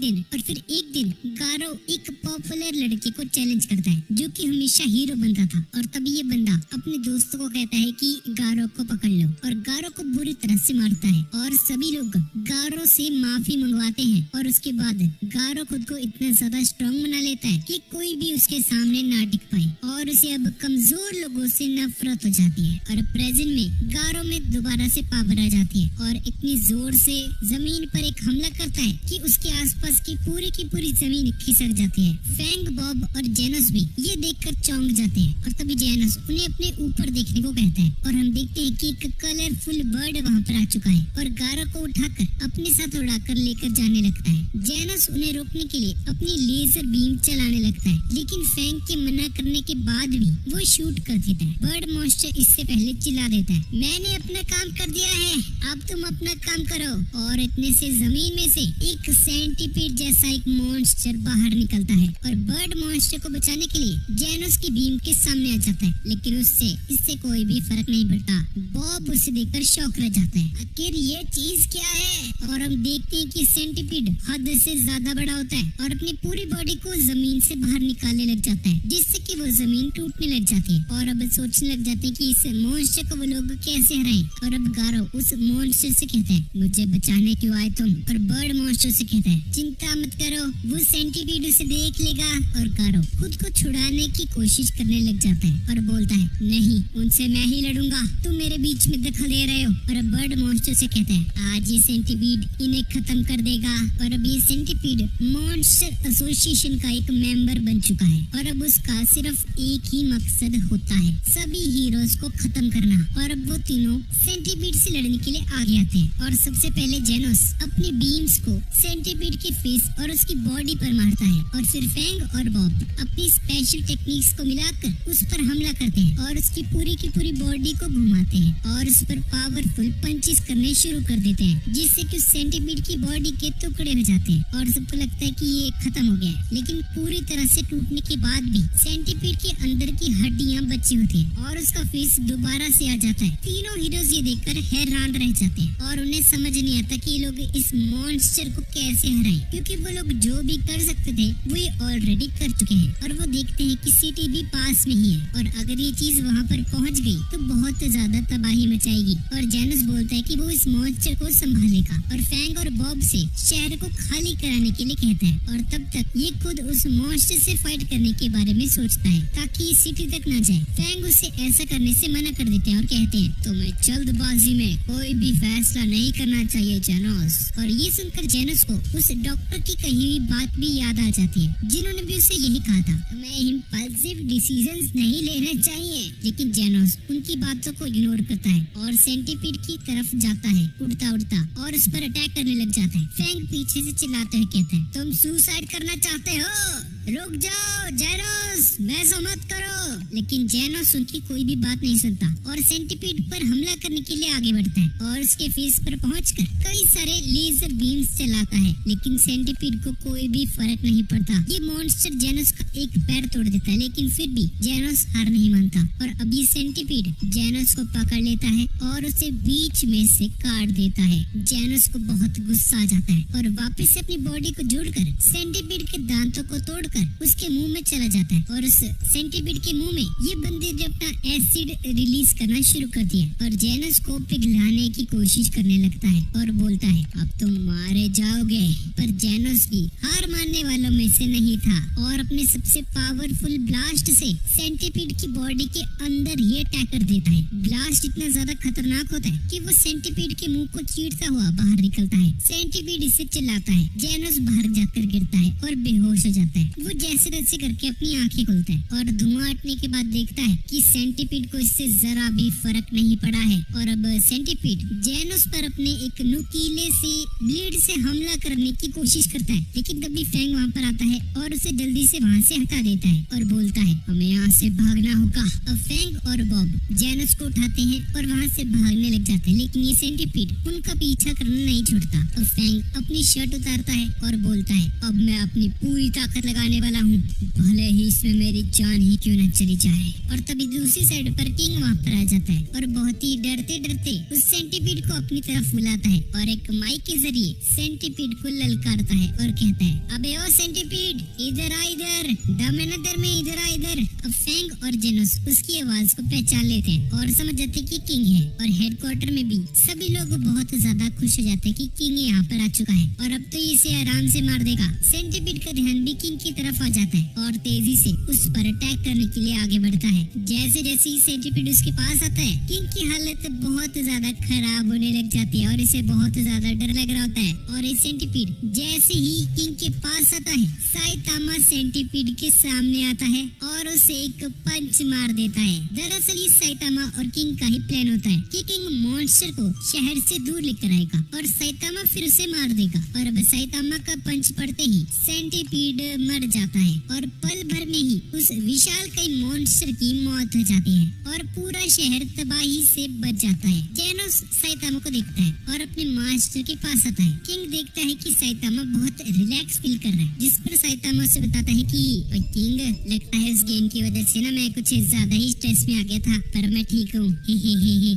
दिन गारो एक पॉपुलर लड़के को चैलेंज करता है जो कि हमेशा हीरो बनता था। और तभी ये बंदा अपने दोस्तों को कहता है कि गारो को पकड़ लो, और गारो को बुरी तरह से मारता है। और सभी लोग गारो से माफी मंगवाते हैं और उसके बाद गारो खुद को इतना ज्यादा स्ट्रॉन्ग बना लेता है कि कोई भी उसके सामने ना टिक पाए और उसे अब कमजोर लोगों से नफरत हो जाती है। और प्रेजेंट में गारो में दोबारा से पावर आ जाती है और इतनी जोर से जमीन पर एक हमला करता है कि उसके आसपास की पूरी जमीन खिसक जाती है। फैंग, बॉब और जेनस भी ये देखकर चौंक जाते हैं। और तभी जेनस उन्हें अपने ऊपर देखने को कहता है और हम देखते हैं कि एक कलरफुल बर्ड वहाँ पर आ चुका है और गारो को उठाकर अपने साथ उड़ाकर लेकर जाने लगता है। जेनस उन्हें रोकने के लिए अपनी लेजर बीम चलाने लगता है, लेकिन फैंग के मना करने के बाद भी वो शूट कर देता है। बर्ड मॉन्स्टर इससे पहले चिल्ला देता है, मैंने अपना काम कर दिया है, अब तुम अपना काम करो। और इतने से जमीन में से एक सेंटीपीड जैसा एक मॉन्स्टर बाहर निकलता है और बर्ड मॉन्स्टर को बचाने के लिए जेनस की बीम के सामने आ जाता है, लेकिन उससे इससे कोई भी फर्क नहीं पड़ता। बॉब उसे देखकर शॉक रह जाता है, आखिर ये चीज क्या है। और हम देखते हैं कि सेंटीपीड हद से ज्यादा बड़ा होता है और अपनी पूरी बॉडी को जमीन से बाहर निकालने लग जाता है, जिससे कि वो जमीन टूटने लग जाती है। और अब सोचने लग जाते हैं कि इस मॉन्स्टर को वो लोग कैसे हराएं। और अब गारो उस मॉन्स्टर से कहता है, मुझे बचाने क्यों आए तुम। और बर्ड मॉन्स्टर से कहता है, चिंता मत करो, वो सेंटीपीड उसे देख लेगा। और गारो खुद को छुड़ाने की कोशिश करने लग जाता है और बोलता है, नहीं, उनसे मैं ही लड़ूंगा, तुम मेरे बीच में दखल दे रहे हो। और अब बर्ड मॉन्स्टर से कहता है, आज ये सेंटीपीड इन्हें खत्म कर देगा। और अब ये सेंटीपीड मॉन्स्टर एसोसिएशन का एक मेंबर बन चुका है और अब उसका सिर्फ एक ही मकसद होता है, सभी हीरोज को खत्म करना। और अब वो तीनों सेंटीपीड से लड़ने के लिए आगे आते हैं। और सबसे पहले जेनस अपनी बीम्स को सेंटीपीड के फेस और उसकी बॉडी पर मारता है और फिर फैंग और बॉब अपनी स्पेशल टेक्निक्स को मिलाकर उस पर हमला करते हैं और उसकी पूरी की पूरी बॉडी को घुमाते हैं और उस पर पावरफुल पंचेस करने शुरू कर देते हैं, जिससे कि सेंटीपीड की बॉडी के टुकड़े हो जाते हैं और सबको लगता है कि ये खत्म हो गया है। लेकिन पूरी तरह से टूटने के बाद भी सेंटीपीड के अंदर की हड्डियां बची होती हैं और उसका फेस दोबारा से आ जाता है। तीनों हीरोज ये देखकर हैरान रह जाते हैं और उन्हें समझ नहीं आता कि ये लोग इस मॉन्स्टर को कैसे हराएं, क्योंकि वो लोग जो भी कर सकते थे वो ये ऑलरेडी कर चुके हैं। और वो देखते हैं कि सिटी भी पास में ही है और अगर ये चीज वहाँ पर पहुँच गई तो बहुत ज्यादा तबाही मचाएगी। और जेनस बोलता है कि वो इस मॉन्स्टर को संभालेगा और फैंग और बॉब से शहर को खाली कराने के लिए कहता है। और तब तक ये खुद उस मॉन्स्टर से फाइट करने के बारे में सोचता है ताकि सिटी तक ना जाए। फैंग उसे ऐसा करने से मना कर देते हैं और कहते हैं, तुम्हें जल्दबाजी में कोई भी फैसला नहीं करना चाहिए जेनस। और ये सुनकर जेनस को उस डॉक्टर की कही हुई बात भी याद आ जाती है, जिन्होंने भी उसे यही कहा था, हमें इम्पल्सिव डिसीजंस नहीं लेने चाहिए। लेकिन जेनस उनकी बातों को इग्नोर करता है और सेंटीपीड की तरफ जाता है उड़ता उड़ता और उस पर अटैक करने लग जाता है। फैंग पीछे से चिल्लाते हुए कहता है, तुम सुसाइड करना चाहते हो, रुक जाओ जेनस, ऐसा मत करो। लेकिन जेनस उनकी कोई भी बात नहीं सुनता और सेंटीपीड पर हमला करने के लिए आगे बढ़ता है और उसके फेस पर पहुंचकर कई सारे लेजर बीम्स चलाता है, लेकिन सेंटीपीड को कोई भी फर्क नहीं पड़ता। ये मॉन्स्टर जेनस का एक पैर तोड़ देता है, लेकिन फिर भी जेनस हार नहीं मानता और अभी सेंटीपीड जेनस को पकड़ लेता है और उसे बीच में से काट देता है। जेनस को बहुत गुस्सा आ जाता है और वापस से अपनी बॉडी को जोड़कर सेंटीपीड के दांतों को तोड़कर उसके मुंह में चला जाता है और उस सेंटीपीड के मुंह में ये बंदे ने अपना एसिड रिलीज करना शुरू कर दिया और जेनस को पिघलाने की कोशिश करने लगता है और बोलता है अब तुम मारे जाओगे। पर जेनस भी हार मानने वालों में से नहीं था और अपने सबसे पावरफुल ब्लास्ट से सेंटीपीड की बॉडी के अंदर ही अटैक कर देता है। ब्लास्ट इतना ज्यादा खतरनाक होता है कि वो सेंटीपीड के मुंह को चीरता हुआ बाहर निकलता है। सेंटीपीड इससे चिल्लाता है, जेनस बाहर जाकर गिरता है और बेहोश हो जाता है। वो जैसे तैसे करके अपनी आंखें खोलता है और धुआं हटने के बाद देखता है कि सेंटीपीड को इससे जरा भी फर्क नहीं पड़ा है और अब सेंटीपीड जेनस पर अपने एक नुकीले से ब्लेड से हमला करने की कोशिश करता है, लेकिन तभी फैंग वहाँ पर आता है और उसे जल्दी से वहाँ से हटा देता है और बोलता है हमें यहाँ से भागना होगा। अब फैंग और बॉब जेनस को उठाते हैं और वहाँ से भागने लग जाते हैं, लेकिन ये सेंटीपीड उनका पीछा करना नहीं छोड़ता। अब फैंग अपनी शर्ट उतारता है और बोलता है अब मैं अपनी पूरी ताकत लगाने वाला हूँ, भले ही इसमें मेरी जान ही क्यों न चली जाए। और तभी दूसरी साइड पर किंग वहाँ पर आ जाता है और बहुत ही डरते डरते उस सेंटीपीड को अपनी तरफ बुलाता है और एक माइक के जरिए सेंटीपीड को ललकारता है और कहता है अबे ओ सेंटीपीड इधर आ, इधर दमनदर में इधर आ इधर। अब फैंग और जेनस उसकी आवाज को पहचान लेते हैं और समझ जाते हैं कि किंग है और हेडक्वार्टर में भी सभी लोग बहुत ज्यादा खुश हो जाते हैं कि किंग यहाँ पर आ चुका है और अब तो इसे आराम से मार देगा। सेंटीपीड का ध्यान भी किंग की तरफ आ जाता है और तेजी से उस पर अटैक करने के लिए आगे बढ़ता है। जैसे जैसे ही सेंटीपीड उसके पास आता है किंग की हालत बहुत ज्यादा खराब होने लग जाती है और इसे बहुत ज्यादा डर लग रहा होता है। और ये सेंटीपीड जैसे ही किंग के पास आता है साइतामा सेंटीपीड के सामने आता है और उसे एक पंच मार देता है। दरअसल ये साइतामा और किंग का ही प्लान होता है कि किंग मॉन्स्टर को शहर से दूर लेकर आएगा और साइतामा फिर उसे मार देगा और अब साइतामा का पंच पड़ते ही सेंटीपीड मर जाता है और पल भर में ही उस विशाल कई मॉन्स्टर की मौत हो जाती है और पूरा शहर तबाही से बच जाता है। जेनस साइतामा को देखता है और अपने मास्टर के पास आता है। किंग देखता है कि साइतामा बहुत रिलैक्स फील कर रहा है, जिस पर साइतामा से बताता है कि किंग लगता है उस गेम की वजह से ना मैं कुछ ज्यादा ही स्ट्रेस में आ गया था, पर मैं ठीक हूँ।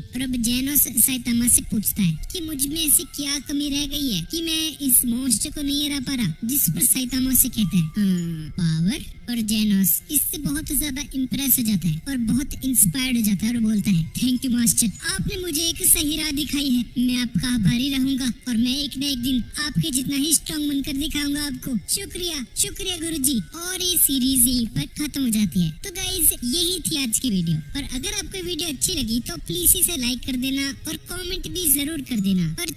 और अब जेनस साइतामा से पूछता है कि मुझ में ऐसी क्या कमी रह गई है कि मैं इस मॉन्स्टर को नहीं हरा पा रहा, जिस पर साइतामा से कहता है पावर। और जेनस इससे बहुत ज्यादा इम्प्रेस हो जाता है और बहुत इंस्पायर्ड हो जाता है और बोलता है थैंक यू मास्टर, आपने मुझे एक सही राह दिखाई है, मैं आपका आभारी रहूंगा और मैं एक न एक दिन आपके जितना ही स्ट्रॉन्ग बनकर दिखाऊंगा आपको। शुक्रिया शुक्रिया गुरुजी। और ये सीरीज यहीं पर खत्म हो जाती है। तो गाइस यही थी आज की वीडियो और अगर आपको वीडियो अच्छी लगी तो प्लीज इसे लाइक कर देना और कमेंट भी जरूर कर देना और